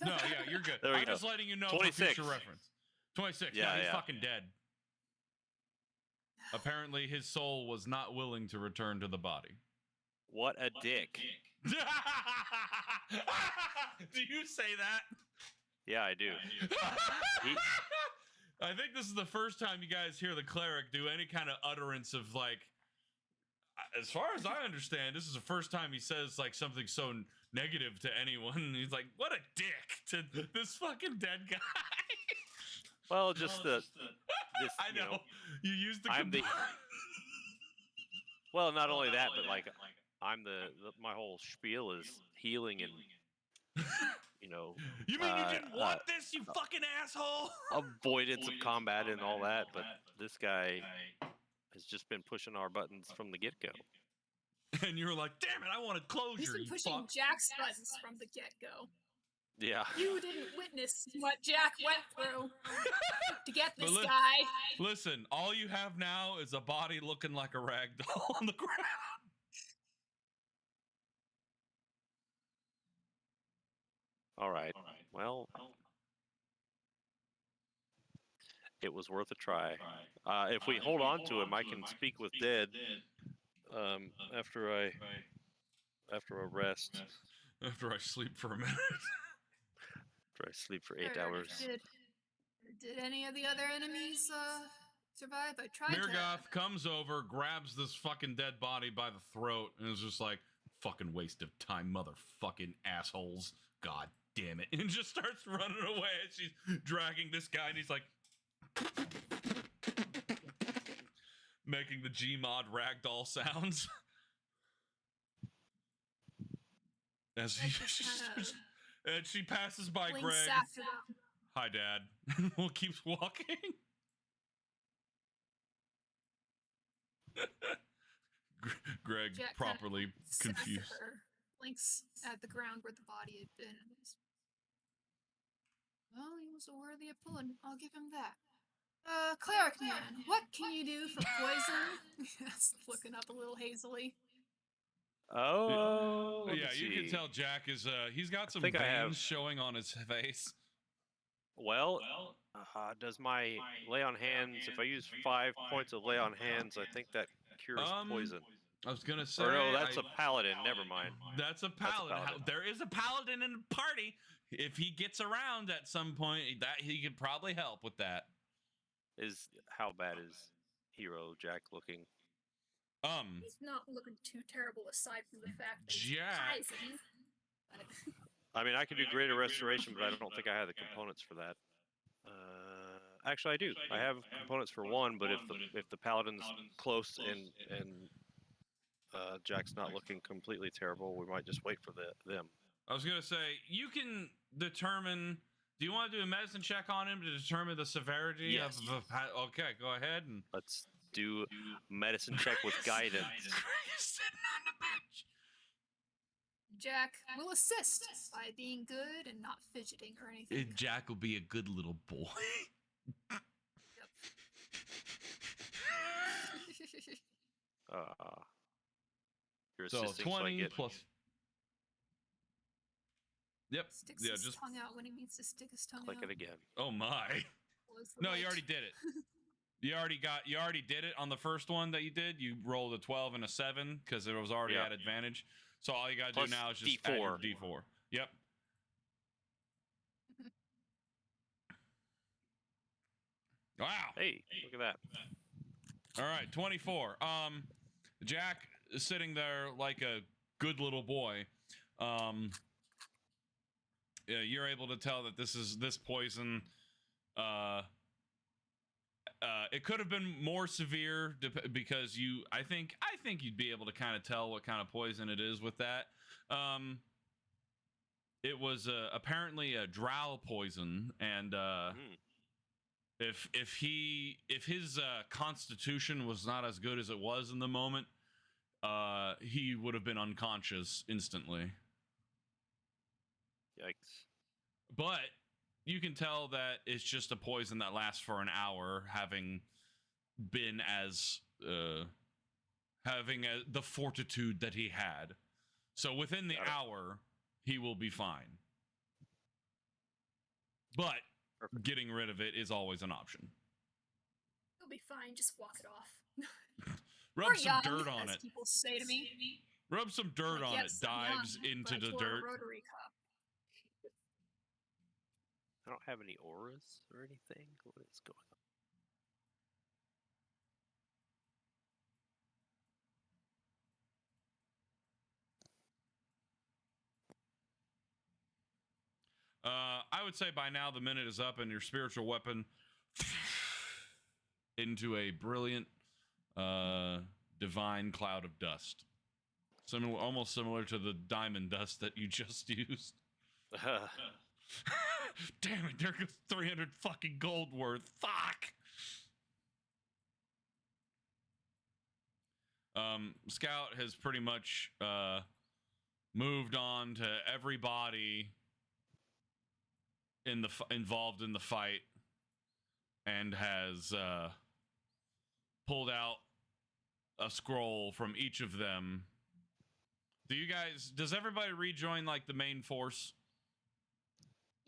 No, yeah, you're good. I'm just letting you know 26. for future reference. 26. Yeah, he's fucking dead. Apparently, his soul was not willing to return to the body. What a dick. Do you say that? Yeah, I do. I think this is the first time you guys hear the cleric do any kind of utterance of like, as far as I understand, this is the first time he says like something so negative to anyone. He's like, what a dick to this fucking dead guy. Well, just this. I know. You used the. Well, not only that, but like, my whole spiel is healing and, you mean you didn't want this, you fucking asshole? Avoidance of combat and all that, but this guy has just been pushing our buttons from the get-go. And you were like, damn it, I want closure. He's been pushing Jack's buttons from the get-go. Yeah. You didn't witness what Jack went through to get this guy. Listen, all you have now is a body looking like a rag doll on the ground. All right. Well, it was worth a try. If we hold on to him, I can speak with Dead after I rest. After I sleep for a minute. After I sleep for 8 hours. Did any of the other enemies survive? I tried Mirgoth comes over, grabs this fucking dead body by the throat, and is just like, fucking waste of time, motherfucking assholes. God damn it. And just starts running away as she's dragging this guy, and he's like making the Gmod ragdoll sounds. As and she passes by Greg. Hi, Dad. Well, keeps walking. Greg Jack properly confused. Blinks at the ground where the body had been. Well, he was worthy of pulling. I'll give him that. Cleric man, what can you do for poison? Yes, looking up a little hazily. Oh, let me yeah, you can see. tell Jack is he's got some think I have- veins showing on his face. Well, does my lay on hands? If I use 5 points of lay on hands, I think that cures poison. I was gonna say. Or no, that's a paladin. Never mind. That's a paladin. There is a paladin in the party. If he gets around at some point, that he could probably help with that. How bad is Hero Jack looking? He's not looking too terrible aside from the fact that Jack. he's Kaizen. I mean, I could do greater restoration, but I don't think I have the components for that. Actually, I do. I have components for 1, but if the paladin's close and Jack's not looking completely terrible, we might just wait for them. I was gonna say you can determine. Do you want to do a medicine check on him to determine the severity of the? Okay, go ahead and let's do medicine check with guidance. Sitting on the bench. Jack will assist by being good and not fidgeting or anything. Jack will be a good little boy. You're so assisting, 20 so I get... plus. Yep. Sticks yeah, his just tongue out when he means to stick his tongue click out. it again. Oh my. No, you already did it. You already did it on the first one that you did. You rolled a 12 and a 7 because it was already at advantage. So all you gotta do now is just add your D4. Yep. Wow. Hey, look at that. All right, 24. Jack is sitting there like a good little boy. Yeah, you're able to tell that this poison. It could have been more severe because I think you'd be able to kind of tell what kind of poison it is with that. It was apparently a drow poison, and if his constitution was not as good as it was in the moment, he would have been unconscious instantly. Yikes! But you can tell that it's just a poison that lasts for an hour, having been having the fortitude that he had. So within the hour, he will be fine. But getting rid of it is always an option. He'll be fine. Just walk it off. Rub some dirt on it. People say to me. Rub some dirt on it. Dives into the dirt. Rotary cup. I don't have any auras or anything. What is going on? I would say by now the minute is up and your spiritual weapon into a brilliant divine cloud of dust. Almost similar to the diamond dust that you just used. Damn it, there goes 300 fucking gold worth. Fuck! Scout has pretty much moved on to everybody involved in the fight and has pulled out a scroll from each of them. Does everybody rejoin like the main force?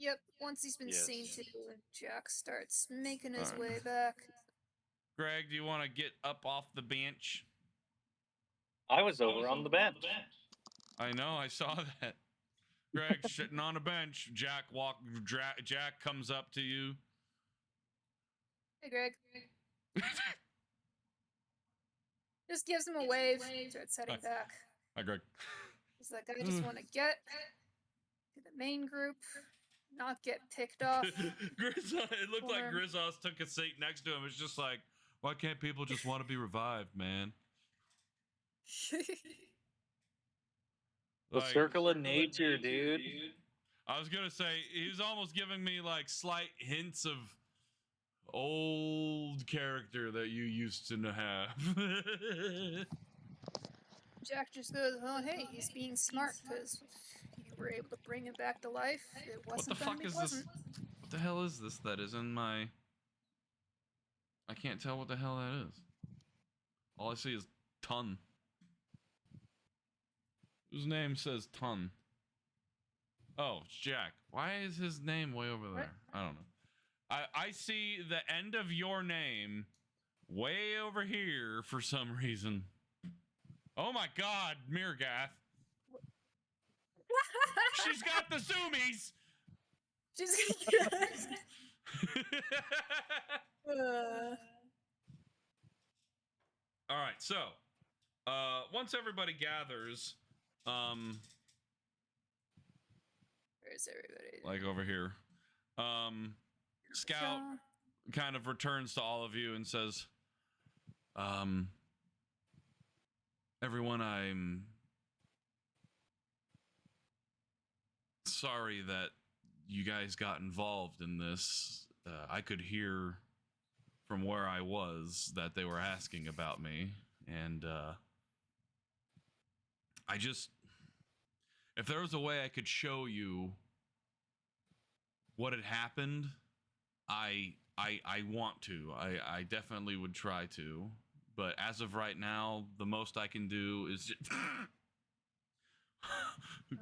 Yep, once he's been seen to, Jack starts making his way back. Greg, do you want to get up off the bench? I was over on the bench. I know, I saw that. Greg sitting on a bench. Jack comes up to you. Hey, Greg. Just gives him a wave. Starts heading back. Hi, Greg. He's like, I just want to get to the main group. Not get picked off. It looked like Grizzos took a seat next to him. It's just like, why can't people just want to be revived, man? The circle of nature, dude. I was gonna say he was almost giving me like slight hints of old character that you used to have. Jack just goes, oh hey, he's being smart because you were able to bring him back to life. It wasn't What the fuck is this? What the hell is this that is in my... I can't tell what the hell that is. All I see is ton. Whose name says ton? Oh, it's Jack. Why is his name way over there? I don't know. I see the end of your name way over here for some reason. Oh my God, Mirgath. She's got the zoomies. She's All right, so once everybody gathers, where's everybody? like over here, Scout kind of returns to all of you and says, everyone, I'm sorry that you guys got involved in this. I could hear from where I was that they were asking about me, and if there was a way I could show you what had happened, I want to. I definitely would try to, but as of right now, the most I can do is just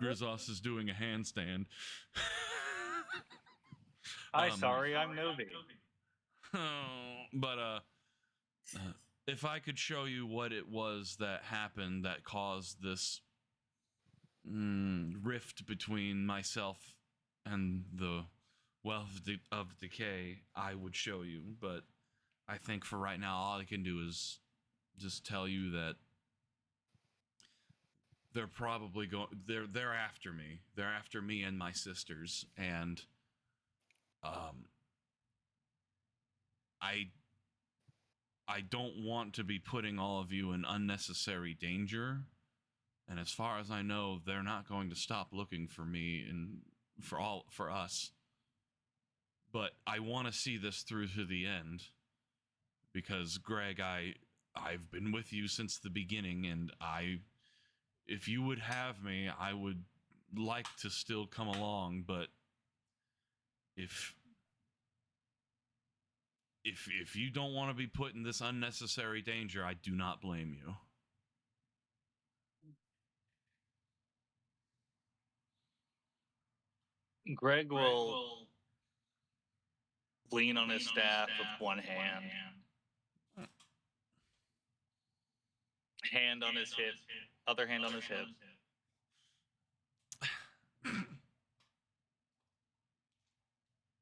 Grizzos is doing a handstand. Hi, sorry, I'm Novi. But if I could show you what it was that happened that caused this rift between myself and the wealth of decay, I would show you. But I think for right now, all I can do is just tell you that they're probably going. They're after me. They're after me and my sisters, and I don't want to be putting all of you in unnecessary danger. And as far as I know, they're not going to stop looking for me and for us. But I want to see this through to the end, because Greg, I've been with you since the beginning, and if you would have me, I would like to still come along. But if you don't want to be put in this unnecessary danger, I do not blame you. Greg will lean on his staff with one hand, hand on his hip, other hand on his hip.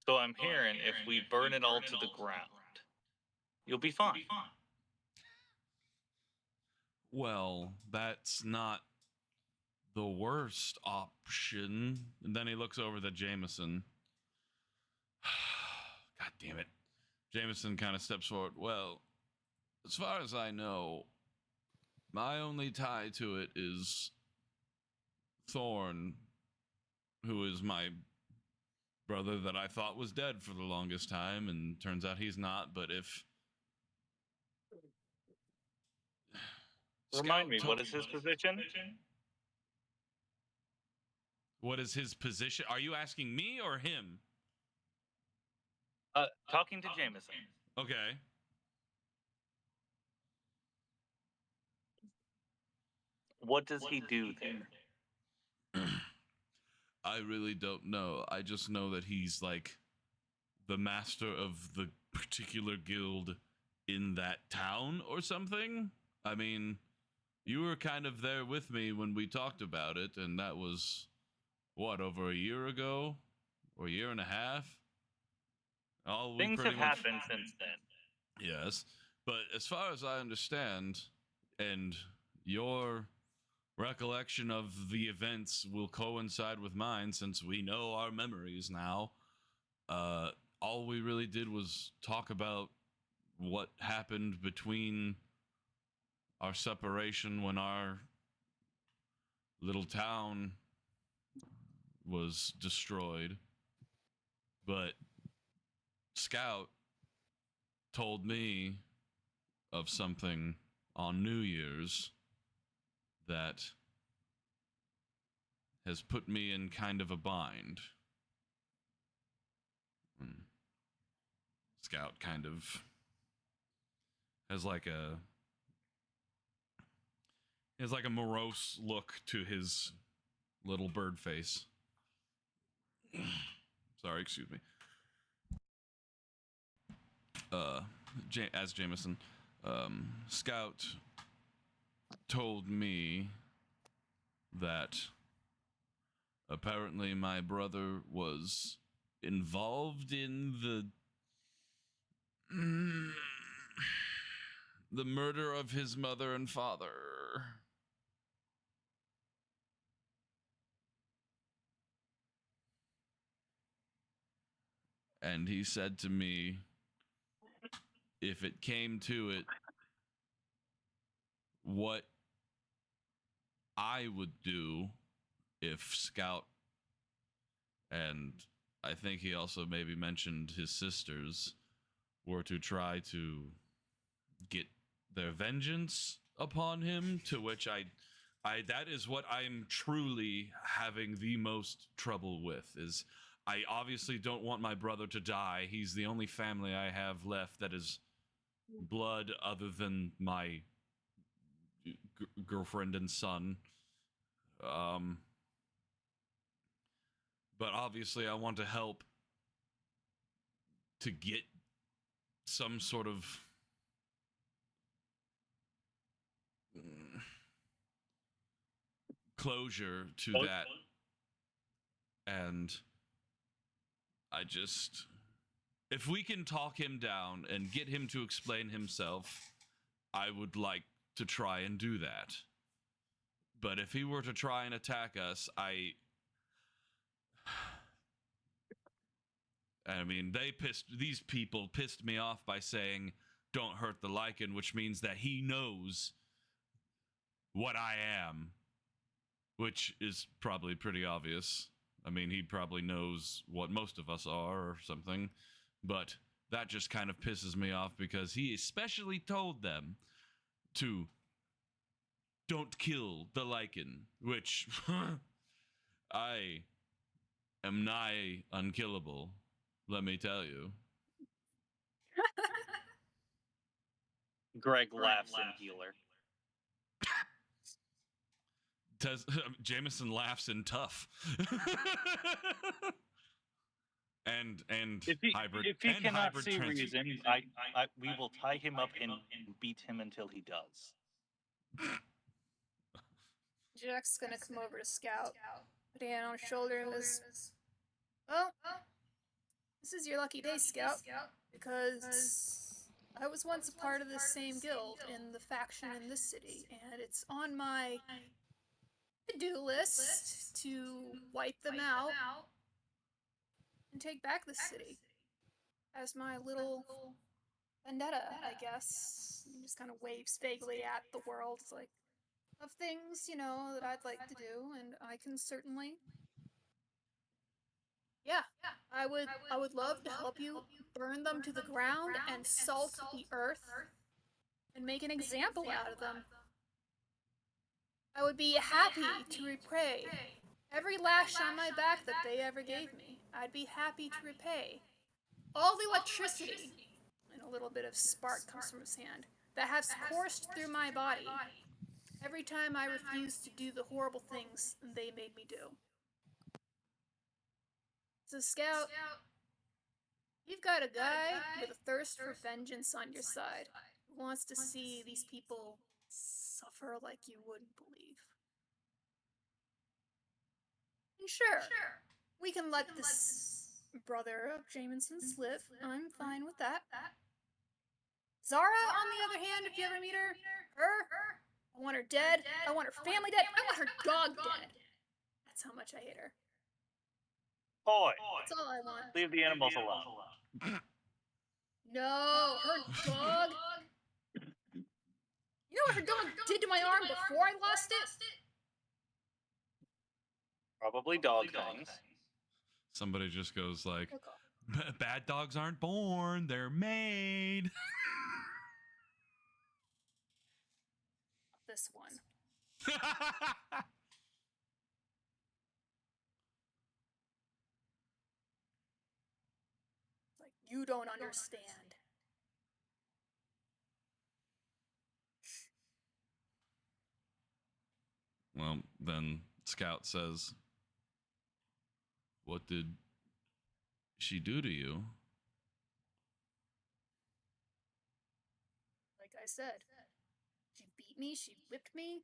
So I'm hearing if we burn it all to the ground, you'll be fine. Well, that's not the worst option. And then he looks over to Jameson. God damn it. Jameson kind of steps forward. Well, as far as I know, my only tie to it is Thorn, who is my brother that I thought was dead for the longest time, and turns out he's not. But if Remind me, what is his position? What is his position? Are you asking me or him? Talking to Jameson. Okay. What does he do there? I really don't know. I just know that he's like the master of the particular guild in that town or something. I mean, you were kind of there with me when we talked about it, and that was, what, over a year ago? Or a year and a half? Things have happened since then. Yes, but as far as I understand, and your recollection of the events will coincide with mine since we know our memories now, all we really did was talk about what happened between our separation when our little town was destroyed. But Scout told me of something on New Year's that has put me in kind of a bind. Scout kind of has like He has like a morose look to his little bird face. Sorry, excuse me. As Jameson, Scout told me that apparently my brother was involved in the murder of his mother and father. And he said to me, if it came to it, what I would do if Scout, and I think he also maybe mentioned his sisters, were to try to get their vengeance upon him, to which I that is what I'm truly having the most trouble with, is I obviously don't want my brother to die. He's the only family I have left that is blood other than my girlfriend and son. But obviously I want to help to get some sort of closure to that. And I just, if we can talk him down and get him to explain himself, I would like to try and do that. But if he were to try and attack us, I mean, these people pissed me off by saying, don't hurt the Lycan, which means that he knows what I am, which is probably pretty obvious. I mean, he probably knows what most of us are or something, but that just kind of pisses me off because he especially told them to don't kill the Lycan, which I am nigh unkillable, let me tell you. Greg laughs in healer. Jameson laughs in tough. and If he and cannot hybrid see trans- reason, we will tie him up and beat him until he does. Jack's gonna come over to Scout, put a hand on his shoulder and goes, well, this is your lucky day, Scout, because I was once a part of this same guild in the faction in this city, and it's on my to-do list to wipe them out and take back the city as my little vendetta, I guess. He just kind of waves vaguely at the world, like, of things, you know, that I'd like to do, and I can certainly. Yeah, I would love to help you burn them to the ground and salt the earth and make an example out of them. I would be happy to repay every lash on my back that they ever gave me. I'd be happy to repay all the electricity, and a little bit of spark comes from his hand, that has coursed through my body every time I refused to do the horrible things they made me do. So, Scout, you've got a guy with a thirst for vengeance on your side who wants to see these people suffer like you wouldn't believe. And sure, we can let this brother of Jameson's live. I'm fine with that. Zara, on the other hand, if you ever meet her, I want her dead. I want her family dead. I want her dog dead. That's how much I hate her. Boy, That's all I want. leave the animals alone. No, her dog. You know what her dog did to my arm before I lost it? Probably dog things. Somebody just goes like, bad dogs aren't born, they're made. This one. Like, you don't understand. Well, then Scout says, "What did she do to you?" Like I said, she beat me, she whipped me,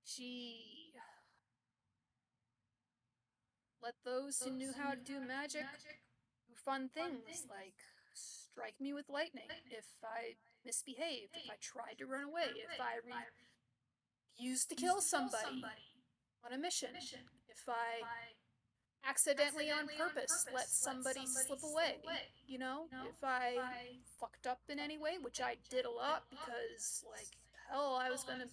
she let those who knew how to do magic do fun things, like strike me with lightning if I misbehaved, if I tried to run away, if I used to kill somebody on a mission, if I accidentally on purpose let somebody slip away, you know? If I fucked up in any way, which I did a lot because, like, hell, I was gonna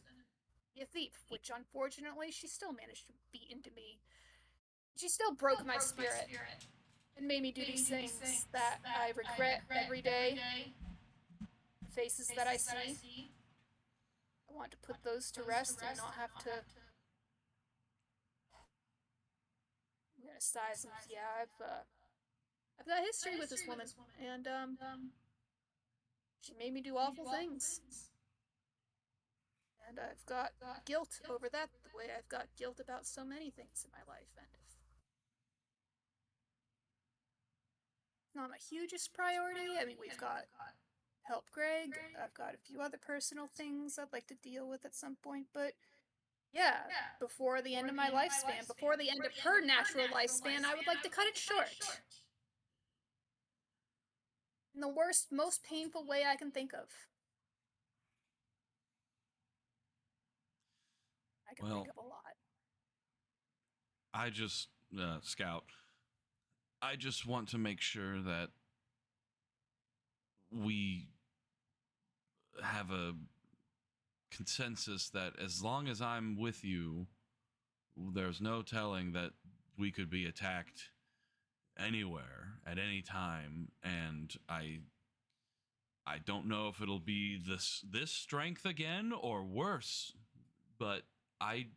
be a thief, which unfortunately she still managed to beat into me. She still broke my spirit and made me do these things that I regret every day. The faces that I see. I want to put those to rest and not have to. I'm gonna sigh some. Yeah, I've got history with this woman, and she made me do awful things, and I've got guilt over that. The way I've got guilt about so many things in my life, and if not my hugest priority. I mean, we've got help Greg. I've got a few other personal things I'd like to deal with at some point, but yeah, before the end of my lifespan, before the end of her natural lifespan, I would like to cut it short. In the worst, most painful way I can think of. I can think of a lot. I just, Scout, I just want to make sure that we have a consensus that as long as I'm with you, there's no telling that we could be attacked anywhere at any time, and I don't know if it'll be this strength again or worse, but I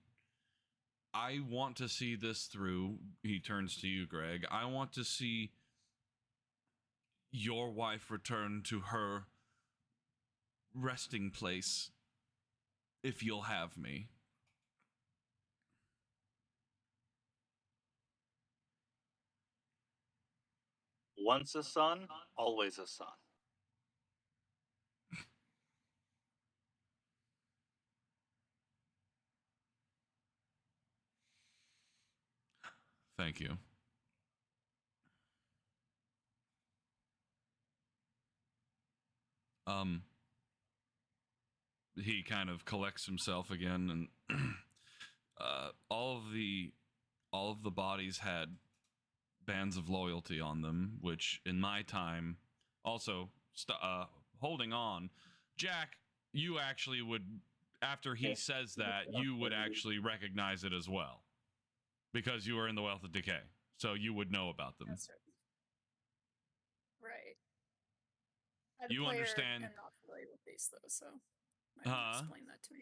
want to see this through. He turns to you, Greg. I want to see your wife return to her resting place if you'll have me. Once a son, always a son. Thank you. He kind of collects himself again, and all of the bodies had bands of loyalty on them, which in my time also holding on. Jack, you actually would, after he says that, you would actually recognize it as well, because you were in the Wealth of Decay, so you would know about them. That's right. You understand? I'm not familiar with these though, so you might want to explain that to me.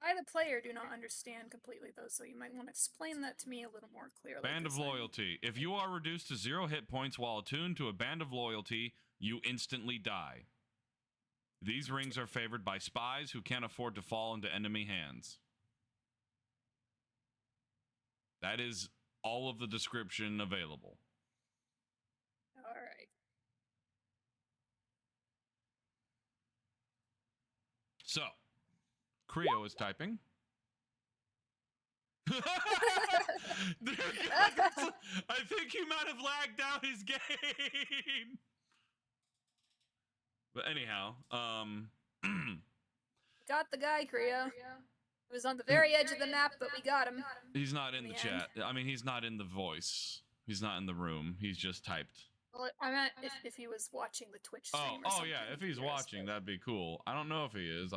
I, the player, do not understand completely though, so you might want to explain that to me a little more clearly. Band of Loyalty. If you are reduced to 0 hit points while attuned to a Band of Loyalty, you instantly die. These rings are favored by spies who can't afford to fall into enemy hands. That is all of the description available. All right. So, Creo is typing. I think he might have lagged out his game. But anyhow, got the guy, Creo. He was on the very edge of the map, but we got him. He's not in the chat. I mean, he's not in the voice. He's not in the room. He's just typed. Well, I meant if he was watching the Twitch stream or something. Yeah, if he's watching, that'd be cool. I don't know if he is.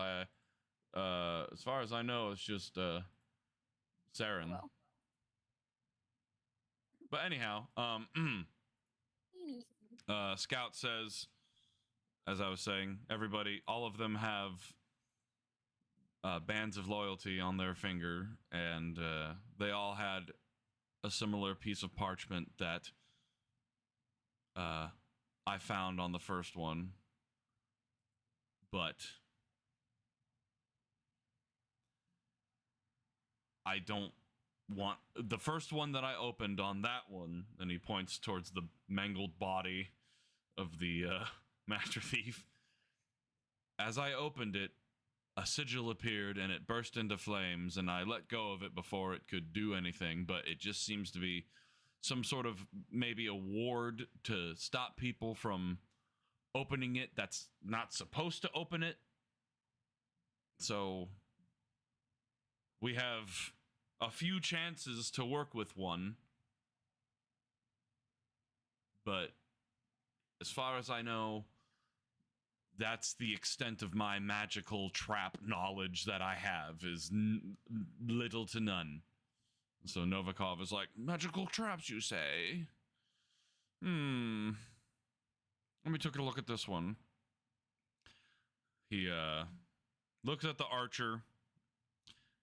As far as I know, it's just Saren. Well. But anyhow, Scout says, as I was saying, everybody, all of them have bands of loyalty on their finger, and they all had a similar piece of parchment that I found on the first one, but I don't want the first one that I opened on that one, and he points towards the mangled body of the master thief. As I opened it, a sigil appeared and it burst into flames, and I let go of it before it could do anything, but it just seems to be some sort of maybe a ward to stop people from opening it that's not supposed to open it. So we have a few chances to work with one, but as far as I know, that's the extent of my magical trap knowledge that I have, is little to none. So Novikov is like, magical traps, you say? Let me take a look at this one. He looks at the archer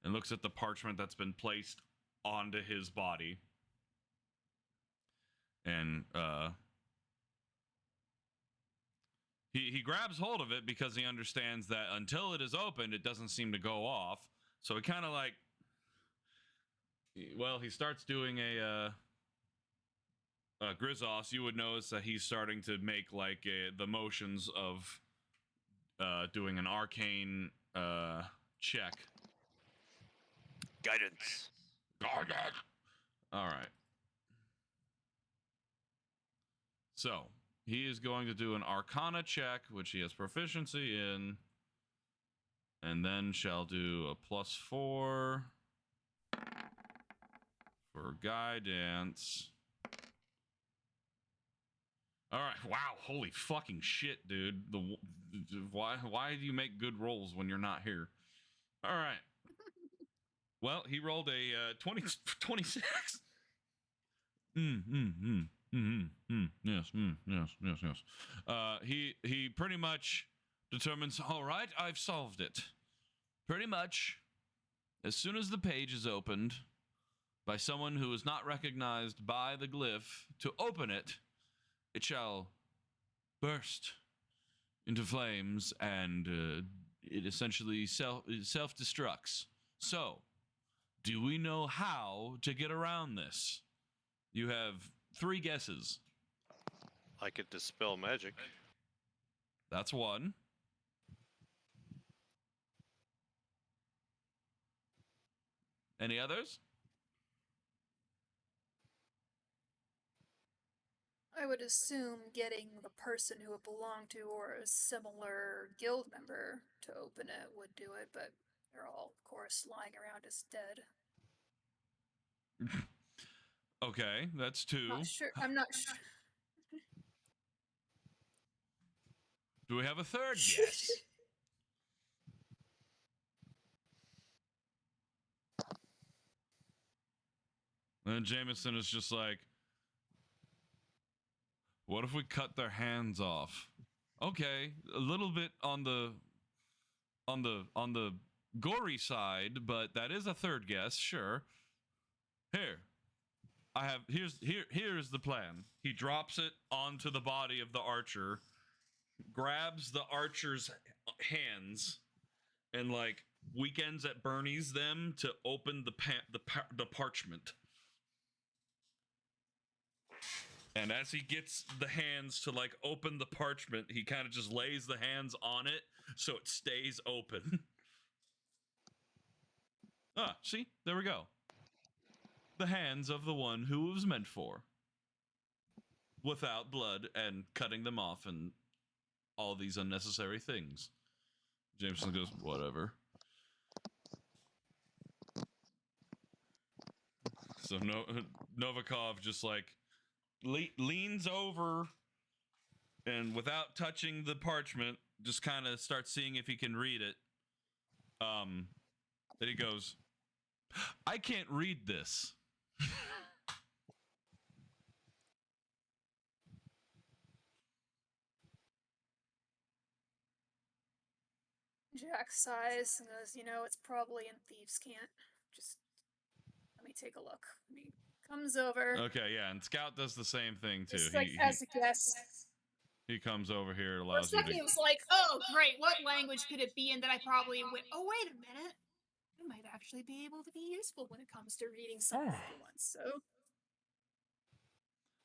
and looks at the parchment that's been placed onto his body. And he grabs hold of it because he understands that until it is opened, it doesn't seem to go off. So he kind of like, well, he starts doing a Grizos. You would notice that he's starting to make like the motions of doing an arcane check. Guidance. All right. So he is going to do an Arcana check, which he has proficiency in, and then shall do a +4 for guidance. All right. Wow. Holy fucking shit, dude. Why do you make good rolls when you're not here? All right. Well, he rolled a 26. Yes. He pretty much determines, all right, I've solved it. Pretty much, as soon as the page is opened by someone who is not recognized by the glyph to open it, it shall burst into flames, and it essentially self-destructs. So, do we know how to get around this? You have 3 guesses. I could dispel magic. That's one. Any others? I would assume getting the person who it belonged to or a similar guild member to open it would do it, but they're all, of course, lying around as dead. Okay, that's 2. I'm not sure. Do we have a third guess? And Jameson is just like, what if we cut their hands off? Okay, a little bit on the gory side, but that is a third guess, sure. Here's the plan. He drops it onto the body of the archer, grabs the archer's hands, and like Weekends at Bernie's them to open the parchment. And as he gets the hands to like open the parchment, he kind of just lays the hands on it so it stays open. See? There we go. The hands of the one who it was meant for. Without blood and cutting them off and all these unnecessary things. Jameson goes, whatever. So Novikov just like leans over and without touching the parchment, just kind of starts seeing if he can read it. Then he goes, I can't read this. Jack sighs and goes, it's probably in Thieves' Cant. Just let me take a look. He comes over. Okay, yeah, and Scout does the same thing too. Just like as a guess. He comes over here, For a allows you second, to... it was like, oh, great, what language could it be in that I probably went, oh, wait a minute. might actually be able to be useful when it comes to reading something for once. So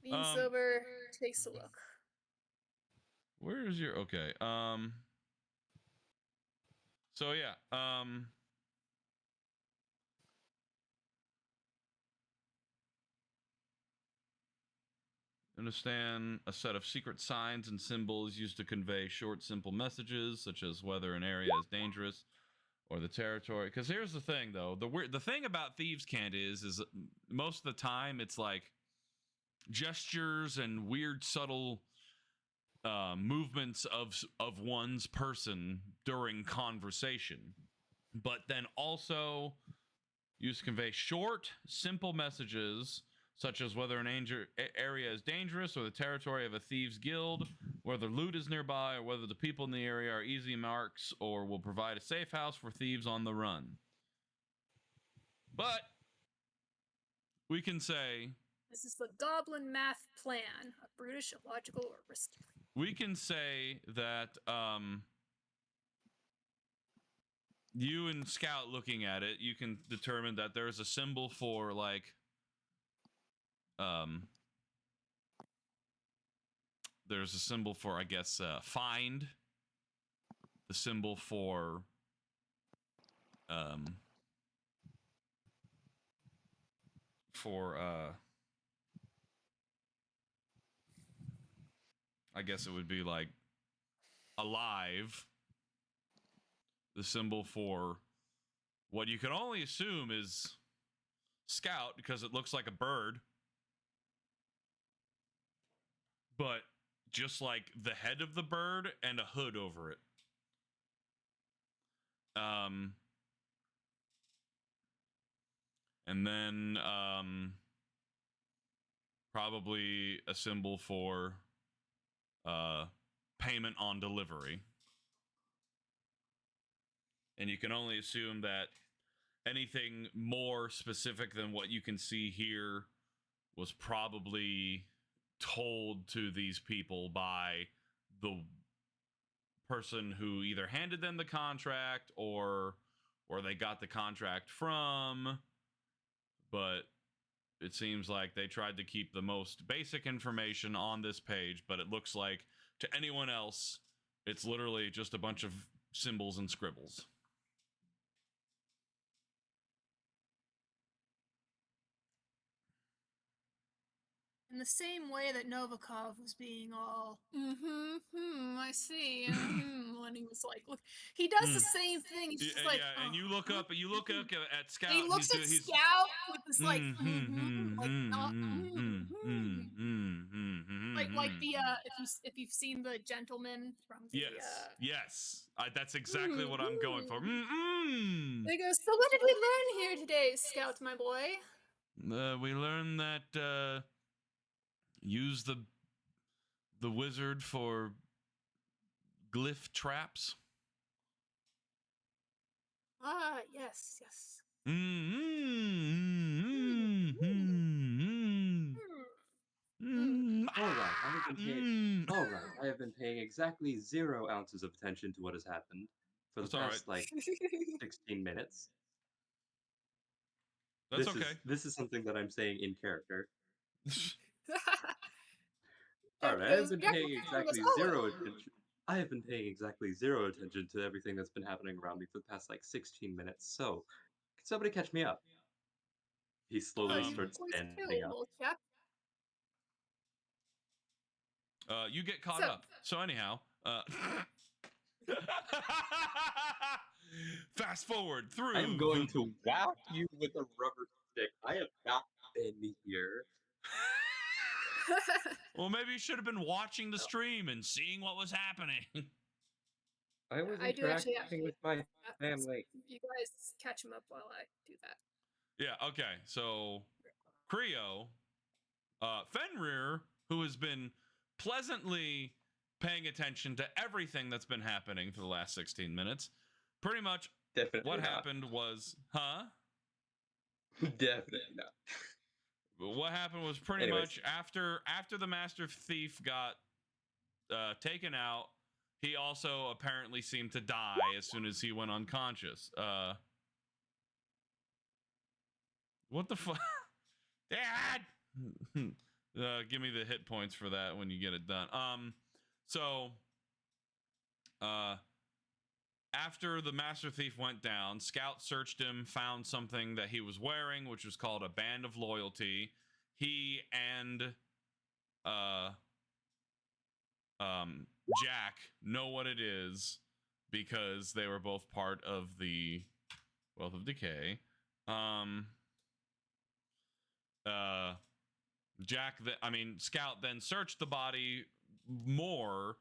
leans over, takes a look. Where is your okay? So yeah, understand a set of secret signs and symbols used to convey short, simple messages, such as whether an area is dangerous or the territory. Because here's the thing, though: the thing about thieves' cant is most of the time it's like gestures and weird, subtle movements of one's person during conversation, but then also used to convey short, simple messages such as whether an area is dangerous or the territory of a thieves' guild, whether loot is nearby, or whether the people in the area are easy marks or will provide a safe house for thieves on the run. But we can say this is the goblin math plan, a brutish, illogical, or risky. We can say that you and Scout looking at it, you can determine that there's a symbol for like there's a symbol for, I guess, find, the symbol for I guess it would be like alive, the symbol for what you can only assume is Scout because it looks like a bird, but just like the head of the bird and a hood over it. And then probably a symbol for payment on delivery. And you can only assume that anything more specific than what you can see here was probably told to these people by the person who either handed them the contract or they got the contract from. But it seems like they tried to keep the most basic information on this page, but it looks like to anyone else, it's literally just a bunch of symbols and scribbles. In the same way that Novikov was being all, I see, when he was like, look, he does the same thing. He's just like, and you look up at Scout. He looks at Scout with this like, like not, like the if you've seen The Gentleman from the yes, that's exactly what I'm going for. They go, so what did we learn here today, Scout, my boy? We learned that use the wizard for glyph traps. Ah, yes. All right, I have been paying exactly 0 ounces of attention to what has happened for the past, 16 minutes. That's okay. This is something that I'm saying in character. All right, I have been paying exactly 0 attention. I have been paying exactly 0 attention to everything that's been happening around me for the past 16 minutes. So, can somebody catch me up? He slowly starts standing up. You get caught up. So anyhow, fast forward through. I'm going to whack you with a rubber stick. I have not been here. Well, maybe you should have been watching the stream and seeing what was happening. I was interacting with my family. You guys catch him up while I do that. Yeah, okay. So, Creo, Fenrir, who has been pleasantly paying attention to everything that's been happening for the last 16 minutes, pretty much happened was, Definitely not. What happened was pretty much after the Master Thief got taken out, he also apparently seemed to die as soon as he went unconscious. What the fuck? Dad! Give me the hit points for that when you get it done. After the Master Thief went down, Scout searched him, found something that he was wearing, which was called a Band of Loyalty. He and Jack know what it is because they were both part of the Wealth of Decay. Scout then searched the body more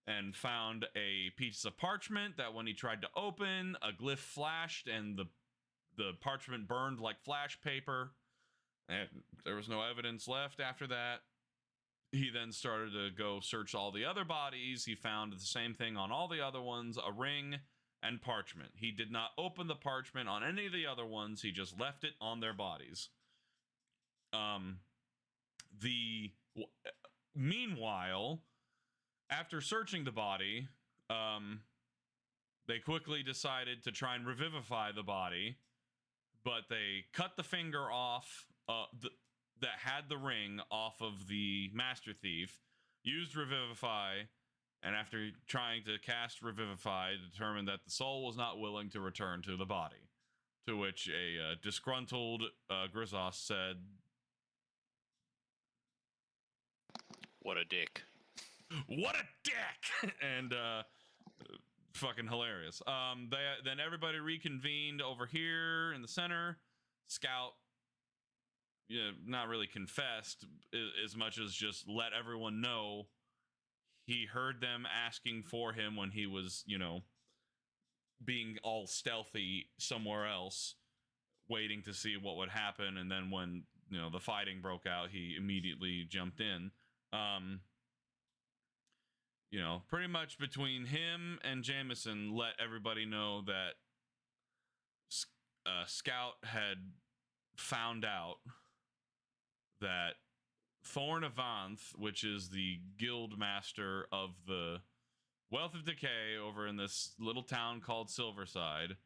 and found a piece of parchment that when he tried to open, a glyph flashed and the parchment burned like flash paper. And there was no evidence left after that. He then started to go search all the other bodies. He found the same thing on all the other ones, a ring and parchment. He did not open the parchment on any of the other ones. He just left it on their bodies. Meanwhile, after searching the body, they quickly decided to try and revivify the body, but they cut the finger off that had the ring off of the Master Thief, used Revivify, and after trying to cast Revivify, determined that the soul was not willing to return to the body. To which a disgruntled Grizzos said, "What a dick." What a dick! And fucking hilarious. Then everybody reconvened over here in the center. Scout, not really confessed as much as just let everyone know he heard them asking for him when he was, being all stealthy somewhere else, waiting to see what would happen. And then when, the fighting broke out, he immediately jumped in. Pretty much between him and Jameson, let everybody know that Scout had found out that Thorn Avanth, which is the guild master of the Wealth of Decay over in this little town called Silverside,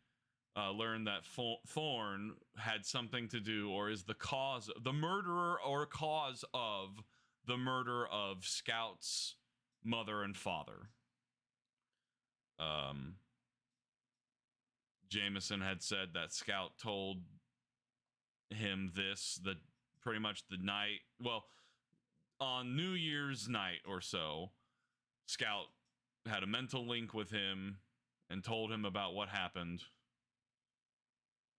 learned that Thorn had something to do, or is the murderer or cause of the murder of Scout's mother and father. Jameson had said that Scout told him this pretty much the night, on New Year's night or so. Scout had a mental link with him and told him about what happened,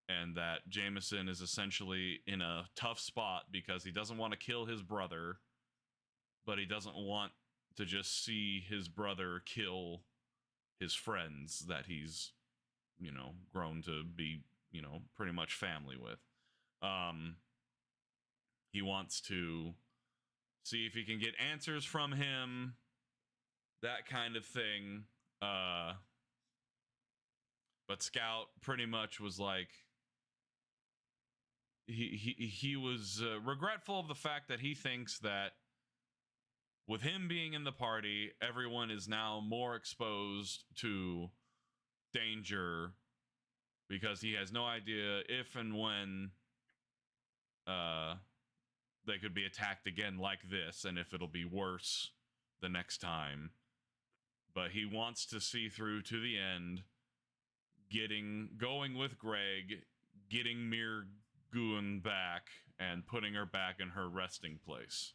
and that Jameson is essentially in a tough spot because he doesn't want to kill his brother, but he doesn't want to just see his brother kill his friends that he's, grown to be, pretty much family with. He wants to see if he can get answers from him, that kind of thing. But Scout pretty much was like, he was regretful of the fact that he thinks that with him being in the party, everyone is now more exposed to danger because he has no idea if and when they could be attacked again like this, and if it'll be worse the next time. But he wants to see through to the end, going with Greg, getting Mir Guin back, and putting her back in her resting place.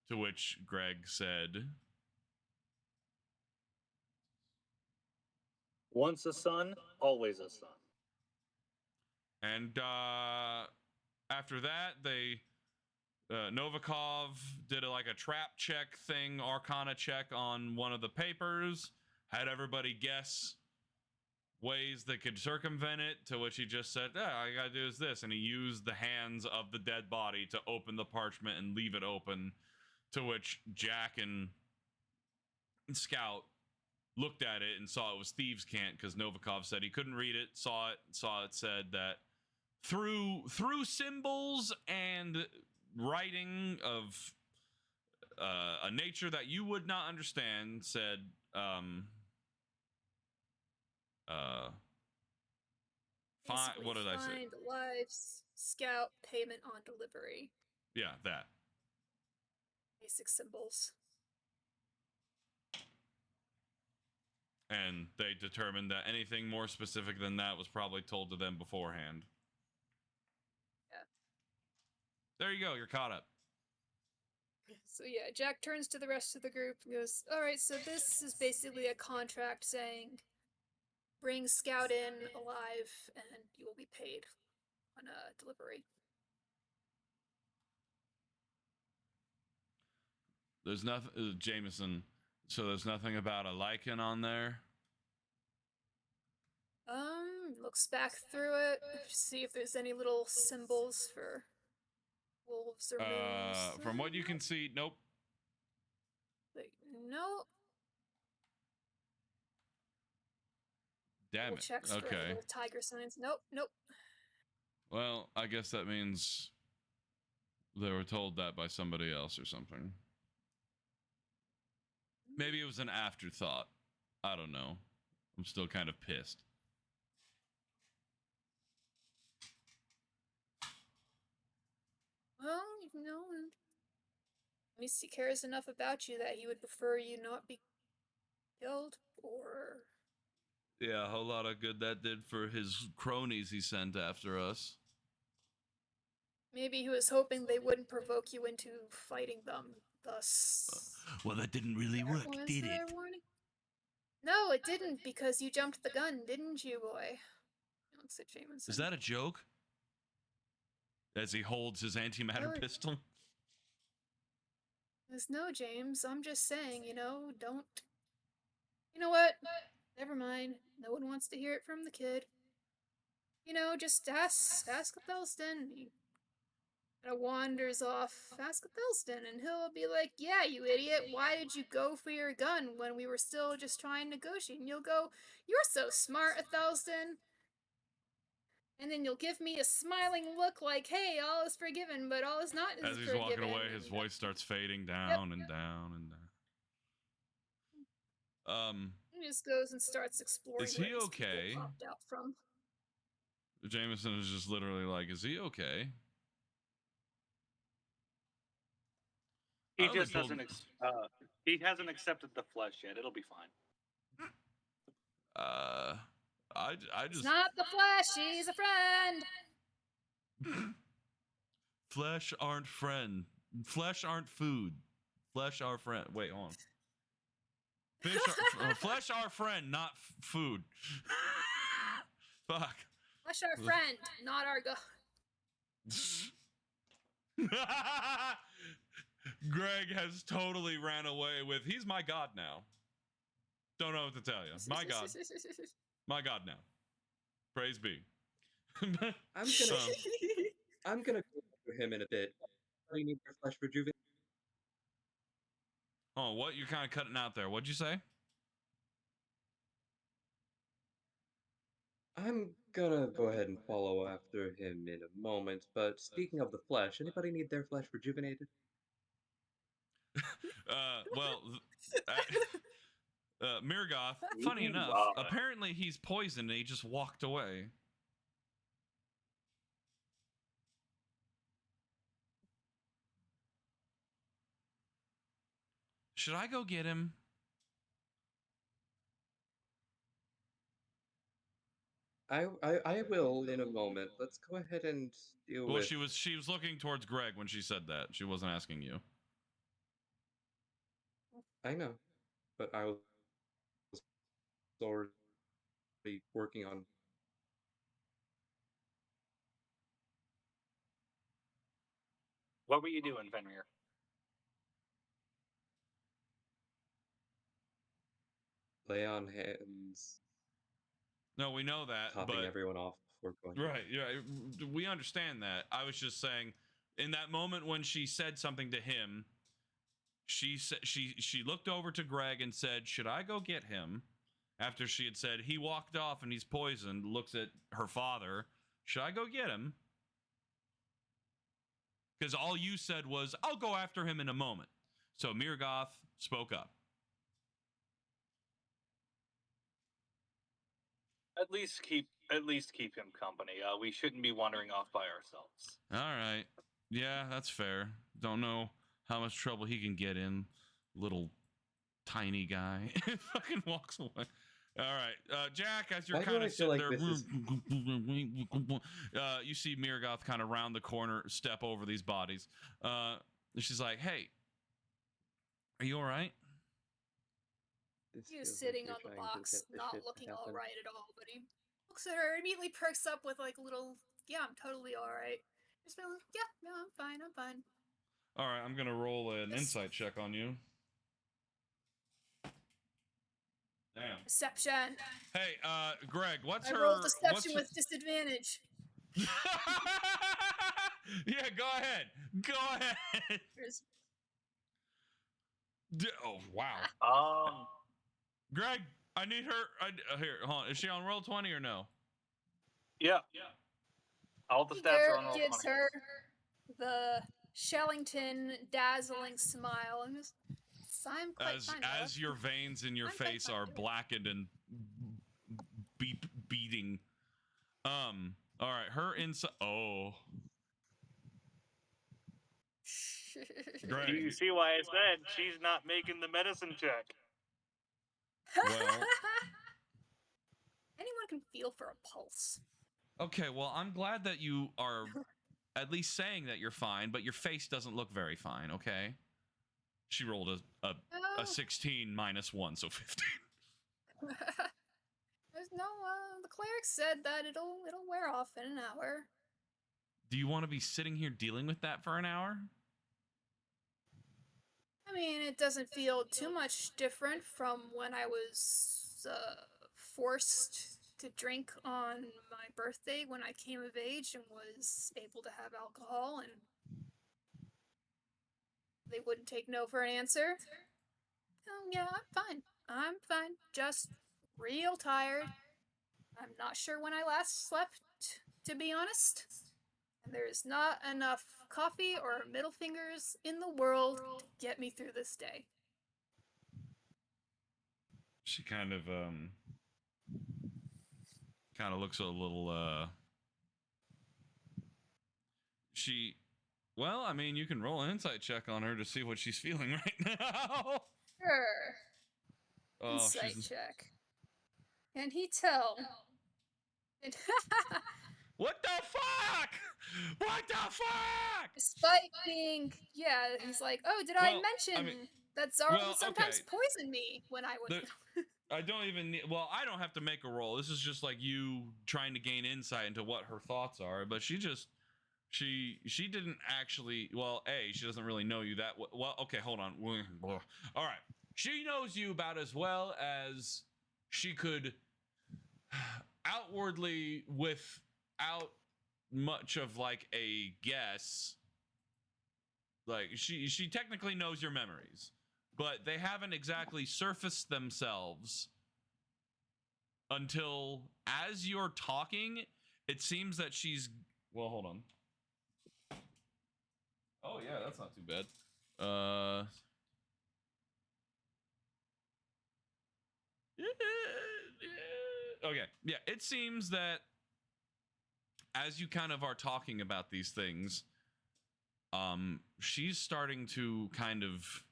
To which Greg said, "Once a son, always a son." And after that, they Novikov did a trap check thing, Arcana check on one of the papers, had everybody guess ways they could circumvent it, to which he just said, all I gotta do is this, and he used the hands of the dead body to open the parchment and leave it open, to which Jack and Scout looked at it and saw it was thieves' cant because Novikov said he couldn't read it, saw it said that through symbols and writing of a nature that you would not understand, said what did I say? Find life's Scout, payment on delivery. Yeah, that. Basic symbols. And they determined that anything more specific than that was probably told to them beforehand. Yeah. There you go, you're caught up. So yeah, Jack turns to the rest of the group and goes, alright, so this is basically a contract saying bring Scout in alive and you will be paid on a delivery. There's nothing, Jameson, so there's nothing about a lichen on there? Looks back through it, see if there's any little symbols for wolves or moons. From what you can see, nope. Like, no. Damn it. Checks for any Okay. little tiger signs. Nope, nope. Well, I guess that means they were told that by somebody else or something. Maybe it was an afterthought. I don't know. I'm still kind of pissed. Well, you know, at least he cares enough about you that he would prefer you not be killed, or... Yeah, a whole lot of good that did for his cronies he sent after us. Maybe he was hoping they wouldn't provoke you into fighting them, thus... Well, that didn't really work, did it? No, it didn't, because you jumped the gun, didn't you, boy? He looks at Jameson. Is that a joke? As he holds his antimatter pistol? There's no, James. I'm just saying, you know, don't... You know what? Never mind. No one wants to hear it from the kid. You know, just ask Thelston. He kind of wanders off. Ask Thelston, and he'll be like, yeah, you idiot. Why did you go for your gun when we were still just trying to negotiate? And you'll go, you're so smart, Thelston. And then you'll give me a smiling look like, hey, all is forgiven, but all is not As he's forgiven. walking away, his voice starts fading down and down and down. He just goes and starts exploring. Is he where these okay? people popped out from. Jameson is just literally like, is he okay? He just doesn't. He hasn't accepted the flesh yet. It'll be fine. I just. It's not the flesh. He's a friend. Flesh aren't friend. Flesh aren't food. Flesh are friend. Wait, hold on. Flesh our friend, not food. Fuck. Flesh our friend, not our god. Greg has totally ran away with, he's my god now. Don't know what to tell you. My god. My god now. Praise be. I'm gonna go for him in a bit. We need their flesh rejuvenation. Oh, what? You're kind of cutting out there. What'd you say? I'm gonna go ahead and follow after him in a moment, but speaking of the flesh, anybody need their flesh rejuvenated? Mirgoth, funny enough, apparently he's poisoned and he just walked away. Should I go get him? I will in a moment. Let's go ahead and deal with... Well, she was looking towards Greg when she said that. She wasn't asking you. I know, but I was already working on... What were you doing, Fenrir? Lay on hands. No, we know that, Topping but everyone off before going. Right, yeah, we understand that. I was just saying, in that moment when she said something to him, she looked over to Greg and said, "Should I go get him?" After she had said he walked off and he's poisoned, looks at her father. Should I go get him? Because all you said was, "I'll go after him in a moment." So Mirgoth spoke up. At least keep at least keep him company. We shouldn't be wandering off by ourselves. All right. Yeah, that's fair. Don't know how much trouble he can get in. Little tiny guy. Fucking walks away. All right, Jack, as you're Why do kind I of feel sitting like there, this you see Mirgoth kind of round the corner, step over these bodies. She's like, "Hey, are you all right?" He was sitting on the box, not looking all right at all, but he looks at her, immediately perks up with like a little, "Yeah, I'm totally all right." Just feeling, "Yeah, no, I'm fine, I'm fine." All right, I'm gonna roll an insight check on you. Damn. Deception. Hey, Greg, what's I her? rolled deception with disadvantage. Yeah, go ahead. Go ahead. Oh wow. Greg, I need her. Here, hold on. Is she on roll 20 or no? Yeah. All the stats are on roll 20. Gives her the Shellington dazzling smile and just, I'm quite fine. As your veins in your face are blackened and beating. All right, her inside. Oh. Greg. Do you see why I said she's not making the medicine check? Well, anyone can feel for a pulse. Okay, well, I'm glad that you are at least saying that you're fine, but your face doesn't look very fine, okay? She rolled a 16 minus 1, so 15. There's no, the cleric said that it'll wear off in an hour. Do you want to be sitting here dealing with that for an hour? I mean, it doesn't feel too much different from when I was forced to drink on my birthday when I came of age and was able to have alcohol, and they wouldn't take no for an answer. Oh yeah, I'm fine. I'm fine. Just real tired. I'm not sure when I last slept, to be honest. And there's not enough coffee or middle fingers in the world to get me through this day. She kind of looks a little well, I mean, you can roll an insight check on her to see what she's feeling right now. Sure. Oh, insight check. Can he tell? What the fuck? What the fuck? Despite being, yeah, he's like, oh, did I mention that Zara would sometimes poison me when I was... I don't even need, well, I don't have to make a roll. This is just like you trying to gain insight into what her thoughts are, but she didn't actually, well, she doesn't really know you that well. Okay, hold on. All right. She knows you about as well as she could outwardly, without much of like a guess. Like she technically knows your memories, but they haven't exactly surfaced themselves until as you're talking, it seems that she's, well, hold on. Oh yeah, that's not too bad. Okay, yeah, it seems that as you kind of are talking about these things, she's starting to kind of,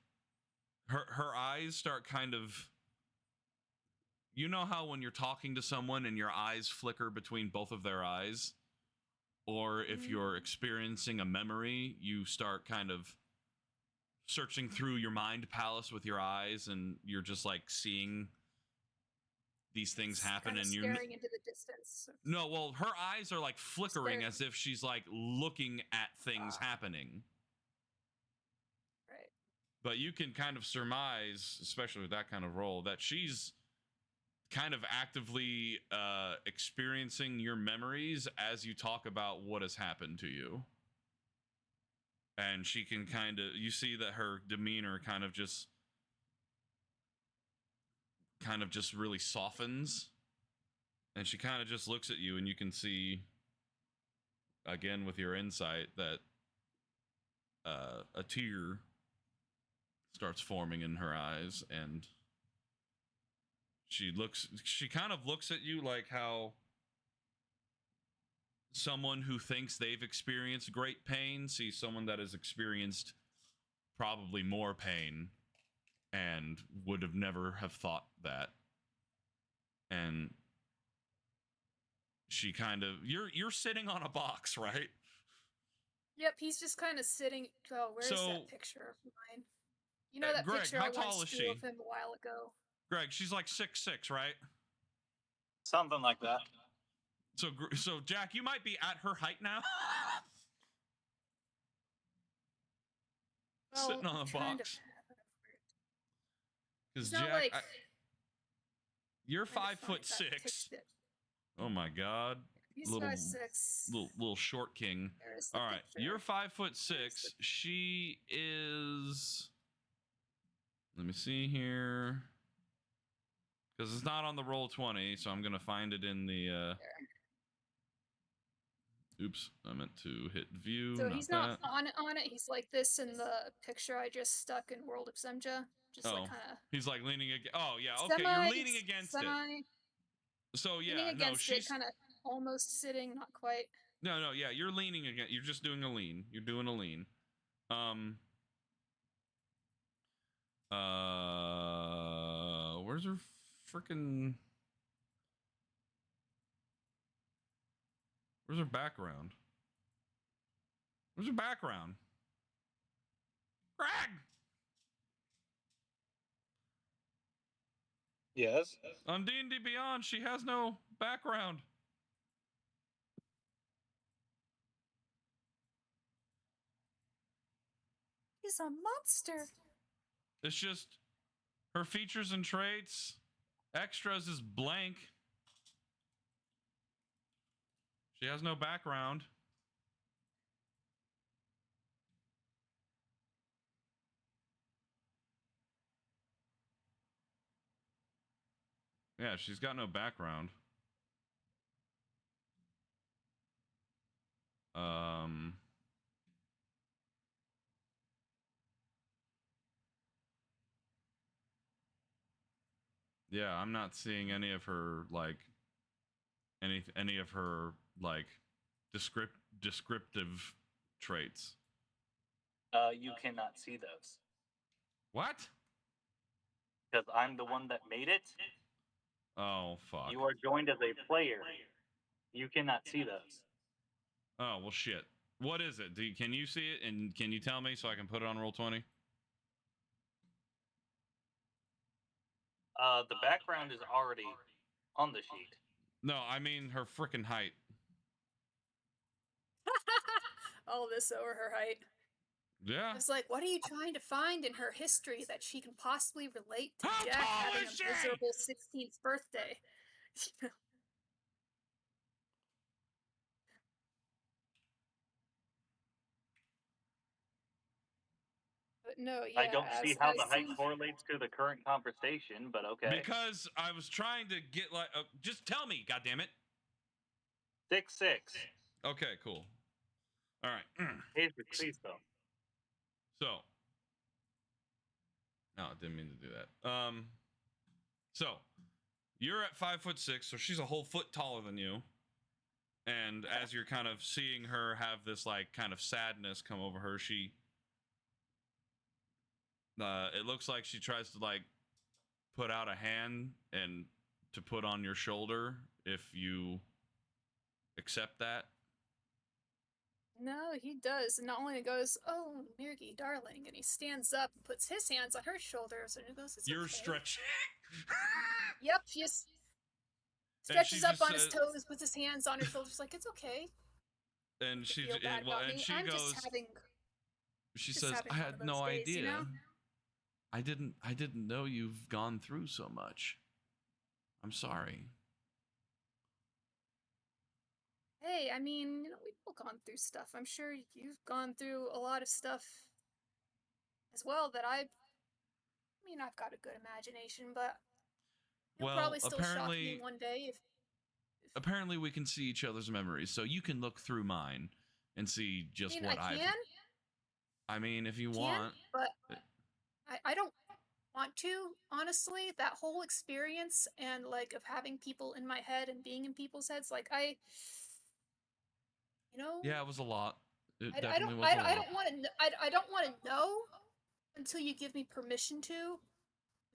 her eyes start kind of, you know how when you're talking to someone and your eyes flicker between both of their eyes? Or if you're experiencing a memory, you start kind of searching through your mind palace with your eyes, and you're just like seeing these things happen, kind of and you're staring into the distance. No, well, her eyes are like flickering as if she's like looking at things happening. Right. But you can kind of surmise, especially with that kind of role, that she's kind of actively experiencing your memories as you talk about what has happened to you. And she can kind of, you see that her demeanor kind of just really softens, and she kind of just looks at you, and you can see again with your insight that a tear starts forming in her eyes, and she kind of looks at you like how someone who thinks they've experienced great pain sees someone that has experienced probably more pain and would have never have thought that. And she kind of you're sitting on a box, right? Yep, he's just kind of sitting. Oh, where's So- that picture of mine? You know that Greg, picture how I tall once is drew she? of him a while ago? Greg, she's like 6'6", right? Something like that. So Jack, you might be at her height now. Sitting on a kind box. of. Because It's not Jack, like you're trying to 5'6". find that picture. Oh my God, He's little 5'6". little short king. There's the All right, picture. you're 5'6". She is. Let me see here. Because it's not on the Roll20, so I'm gonna find it in the. Oops, I meant to hit view. So not he's that. not on it. He's like this in the picture I just stuck in World of Semja. Just like kind of. He's like leaning against. Oh yeah, okay, you're leaning against it. So yeah, leaning no, against she's it, kind of almost sitting, not quite. no, yeah, you're leaning again. You're just doing a lean. You're doing a lean. Where's her freaking? Where's her background? Where's her background? Greg! Yes. On D&D Beyond, she has no background. He's a monster. It's just her features and traits. Extras is blank. She has no background. Yeah, she's got no background. Yeah, I'm not seeing any of her like any of her like descriptive traits. You cannot see those What? because I'm the one that made it. Oh fuck. You are joined as a player. You cannot see those. Oh well, shit. What is it? Can you see it and can you tell me so I can put it on Roll20? The background is already on the sheet. No, I mean her freaking height. All this over her height. Yeah. I was like, what are you trying to find in her history that she can possibly relate to How Jack tall having is a she? miserable 16th birthday? But no, yeah. I don't see how the height seen- correlates to the current conversation, but okay. Because I was trying to get like just tell me, goddammit. 6'6". Okay, cool. All right. Here's the Cristo. So, no, I didn't mean to do that. So you're at 5'6", so she's a whole foot taller than you. And as you're kind of seeing her have this like kind of sadness come over her, she, it looks like she tries to like put out a hand and to put on your shoulder if you accept that. No, he does. And not only goes, oh, Mirgi, darling, and he stands up and puts his hands on her shoulders and he goes, it's You're okay. stretching. Yep, he just And she stretches up just on his says- toes, puts his hands on her shoulders, like, it's okay. And she Feel bad well, about and me. she I'm goes. just having, She just says, having "I one had of those no days, idea. you know? I didn't know you've gone through so much. I'm sorry." Hey, I mean, you know, we've all gone through stuff. I'm sure you've gone through a lot of stuff as well that I mean, I've got a good imagination, but you'll Well, probably still shock apparently- me one day if Apparently, we can see each other's memories, so you can look through mine and see just I mean, what I I've. can, I mean, if you can, want. but I don't want to, honestly. That whole experience and like of having people in my head and being in people's heads, like You know? Yeah, it was a lot. It I definitely don't. was a lot. I don't want to. I don't want to know until you give me permission to,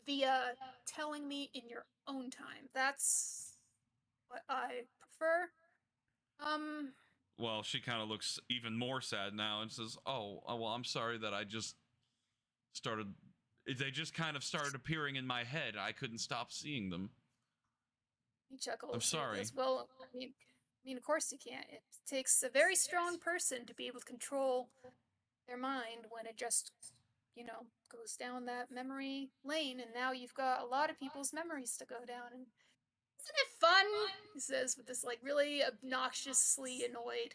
via telling me in your own time. That's what I prefer. Well, she kind of looks even more sad now and says, "Oh, well, I'm sorry that I just started. They just kind of started appearing in my head. I couldn't stop seeing them." He chuckles. I'm sorry. He goes, well, I mean, of course you can't. It takes a very strong person to be able to control their mind when it just, goes down that memory lane, and now you've got a lot of people's memories to go down. And isn't it fun? He says with this like really obnoxiously annoyed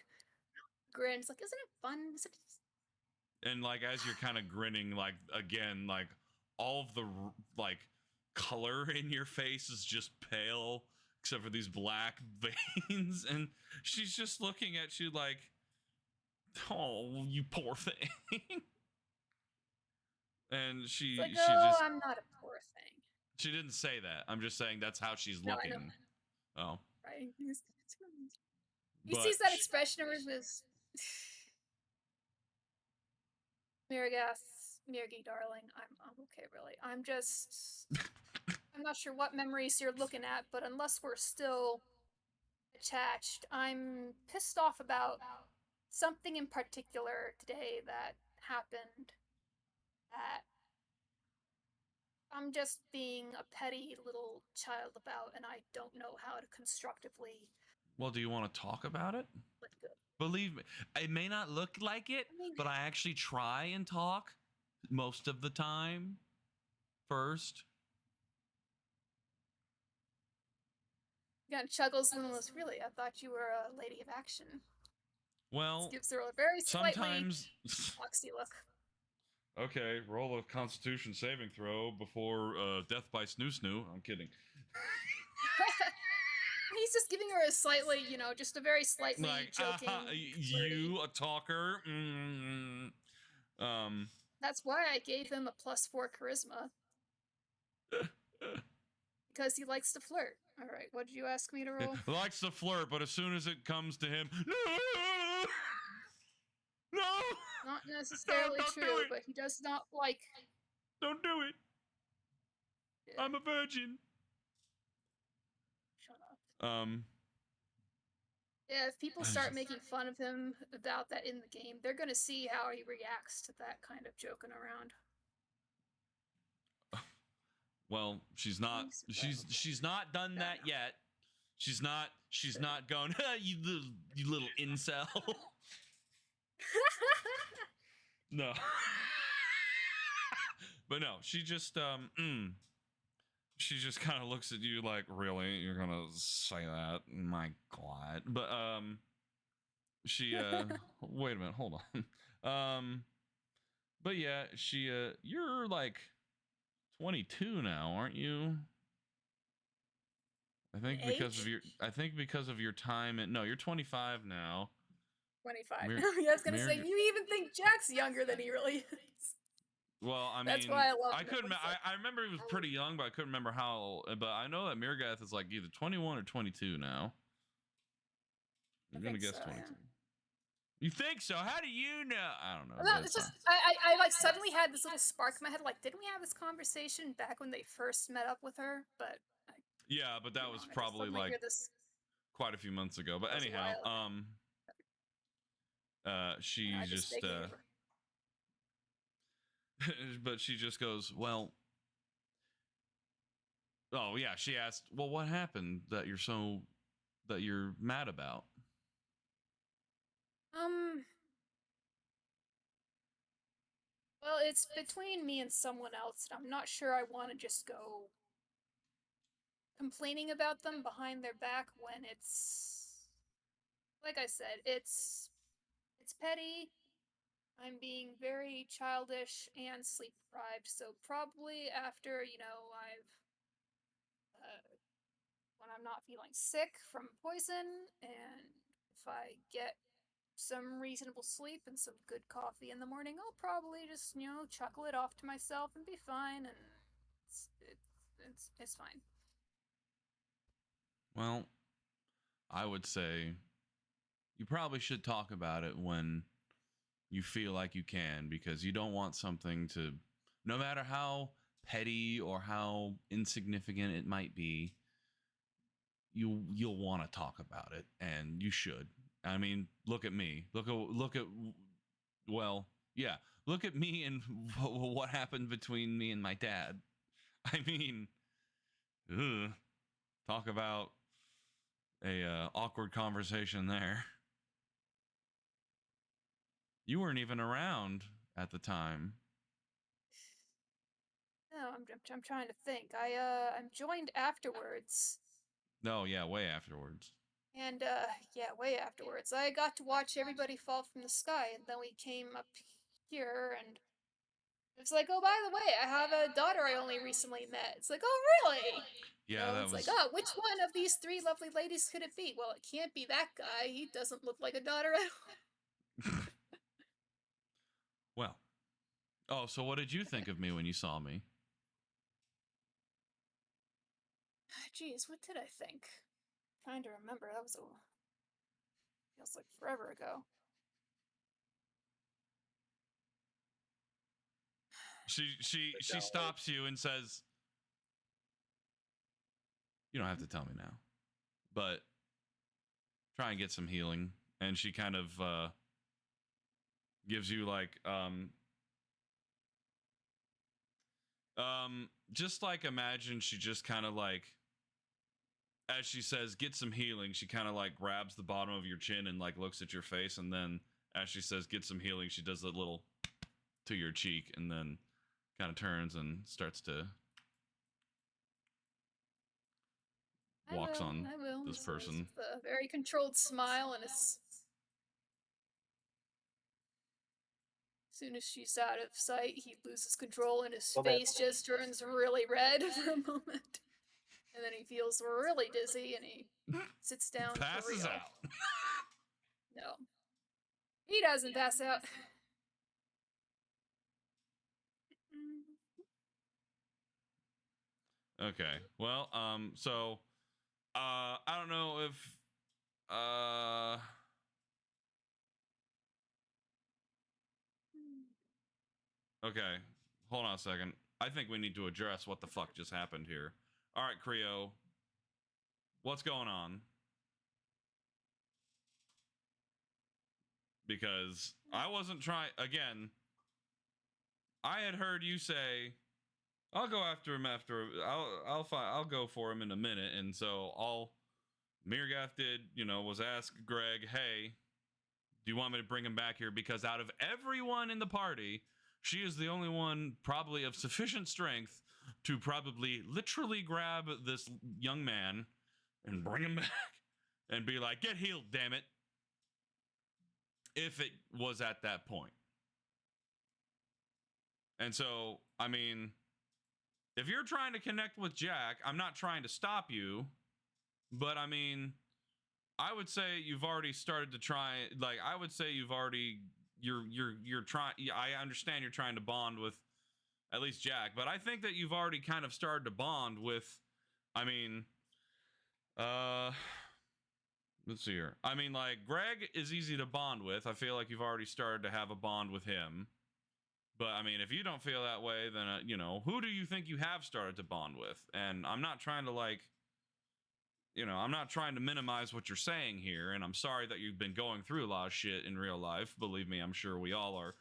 grin. He's like, isn't it fun? Isn't it? And like as you're kind of grinning, like again, like all of the like color in your face is just pale, except for these black veins, and she's just looking at you like, "Oh, you poor thing." And she Like, just I'm not a poor thing. she didn't say that. I'm just saying that's how she's No, I looking. know. Oh, Right? He but sees that expression of his Mirgi, darling. I'm okay, really. I'm not sure what memories you're looking at, but unless we're still attached, I'm pissed off about something in particular today that happened that I'm just being a petty little child about, and I don't know how to constructively well, do you want to talk about it? let go. Believe me, it may not look like it, but I actually try and talk most of the time first. Yeah, chuckles and goes, really? I thought you were a lady of action. Well, Gives her a very slightly sometimes. foxy look. Okay, roll a Constitution saving throw before death by snoo snoo. I'm kidding. He's just giving her a slightly, just a very slightly Like, joking. you a talker? That's why I gave him a +4 charisma. Because he likes to flirt. All right, what did you ask me to roll? Likes to flirt, but as soon as it comes to him, no, Not necessarily don't do true, it. but he does not like. Don't do it. Yeah, I'm a virgin. shut up. Yeah, if people start making fun of him about that in the game, they're gonna see how he reacts to that kind of joking around. Well, she's not. She's not done that yet. She's not going. You little incel. No. But no, she just she just kind of looks at you like, really, you're gonna say that? My God. But she wait a minute, hold on. But yeah, she you're like 22 now, aren't you? I think because of your time no, you're 25 now. 25. I was gonna say, you even think Jack's younger than he really is. Well, I mean, that's why I love him. I couldn't. I remember he was pretty young, but I couldn't remember how. But I know that Mirgath is like either 21 or 22 now. I'm gonna guess 22. Yeah. You think so? How do you know? I don't know. No, it's just I like suddenly had this little spark in my head. Like, didn't we have this conversation back when they first met up with her? But yeah, but that was probably like quite a few months ago. But anyhow, she just but she just goes, well, oh yeah, she asked, well, what happened that you're mad about? Well, it's between me and someone else, and I'm not sure I want to just go complaining about them behind their back when it's, like I said, it's petty. I'm being very childish and sleep deprived, so probably after, when I'm not feeling sick from poison, and if I get some reasonable sleep and some good coffee in the morning, I'll probably just, chuckle it off to myself and be fine, and it's fine. Well, I would say you probably should talk about it when you feel like you can, because you don't want something to, no matter how petty or how insignificant it might be, you'll want to talk about it, and you should. I mean, look at me. Look at well, yeah. Look at me and what happened between me and my dad. I mean, ugh, talk about a awkward conversation there. You weren't even around at the time. No, I'm trying to think. I'm joined afterwards. No, yeah, way afterwards. And yeah, way afterwards. I got to watch everybody fall from the sky, and then we came up here, and it's like, oh, by the way, I have a daughter I only recently met. It's like, oh, really? Yeah, that it's was like, oh, which one of these three lovely ladies could it be? Well, it can't be that guy. He doesn't look like a daughter at all. Well. Oh, so what did you think of me when you saw me? Jeez, what did I think? I'm trying to remember. That was feels like forever ago. She stops you and says, "You don't have to tell me now, but try and get some healing." And she kind of gives you like just like, imagine she just kind of like, as she says, get some healing, she kind of like grabs the bottom of your chin and like looks at your face, and then as she says get some healing, she does a little to your cheek, and then kind of turns and starts to walks on this person. With a very controlled smile, and as soon as she's out of sight, he loses control and his face just turns really red for a moment. And then he feels really dizzy and he sits down. Passes out. No. He doesn't pass out. Okay. Well, so I don't know if okay, hold on a second. I think we need to address what the fuck just happened here. All right, Creo, what's going on? Because I wasn't trying. Again, I had heard you say, "I'll go after him after. I'll go for him in a minute." And so all Mirgath did, was ask Greg, "Hey, do you want me to bring him back here?" Because out of everyone in the party, she is the only one probably of sufficient strength to probably literally grab this young man and bring him back and be like, "Get healed, damn it." If it was at that point. And so, I mean, if you're trying to connect with Jack, I'm not trying to stop you, but I mean, I would say you've already started to try. Like, I would say you've already, you're trying. I understand you're trying to bond with at least Jack, but I think that you've already kind of started to bond with, I mean, let's see here. I mean, like, Greg is easy to bond with. I feel like you've already started to have a bond with him. But, I mean, if you don't feel that way, then, who do you think you have started to bond with? And I'm not trying to, like, I'm not trying to minimize what you're saying here. And I'm sorry that you've been going through a lot of shit in real life. Believe me, I'm sure we all are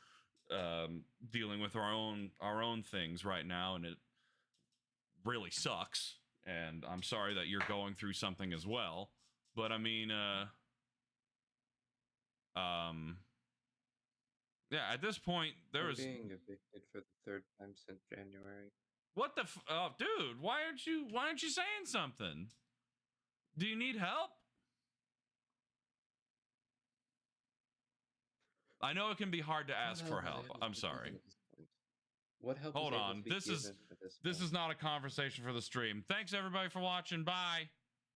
dealing with our own things right now. And it really sucks. And I'm sorry that you're going through something as well. But I mean, yeah, at this point, there was being evicted for the third time since January. What the oh, dude, why aren't you saying something? Do you need help? I know it can be hard to ask for help. I'm sorry. What help? Hold on. This is not a conversation for the stream. Thanks everybody for watching. Bye.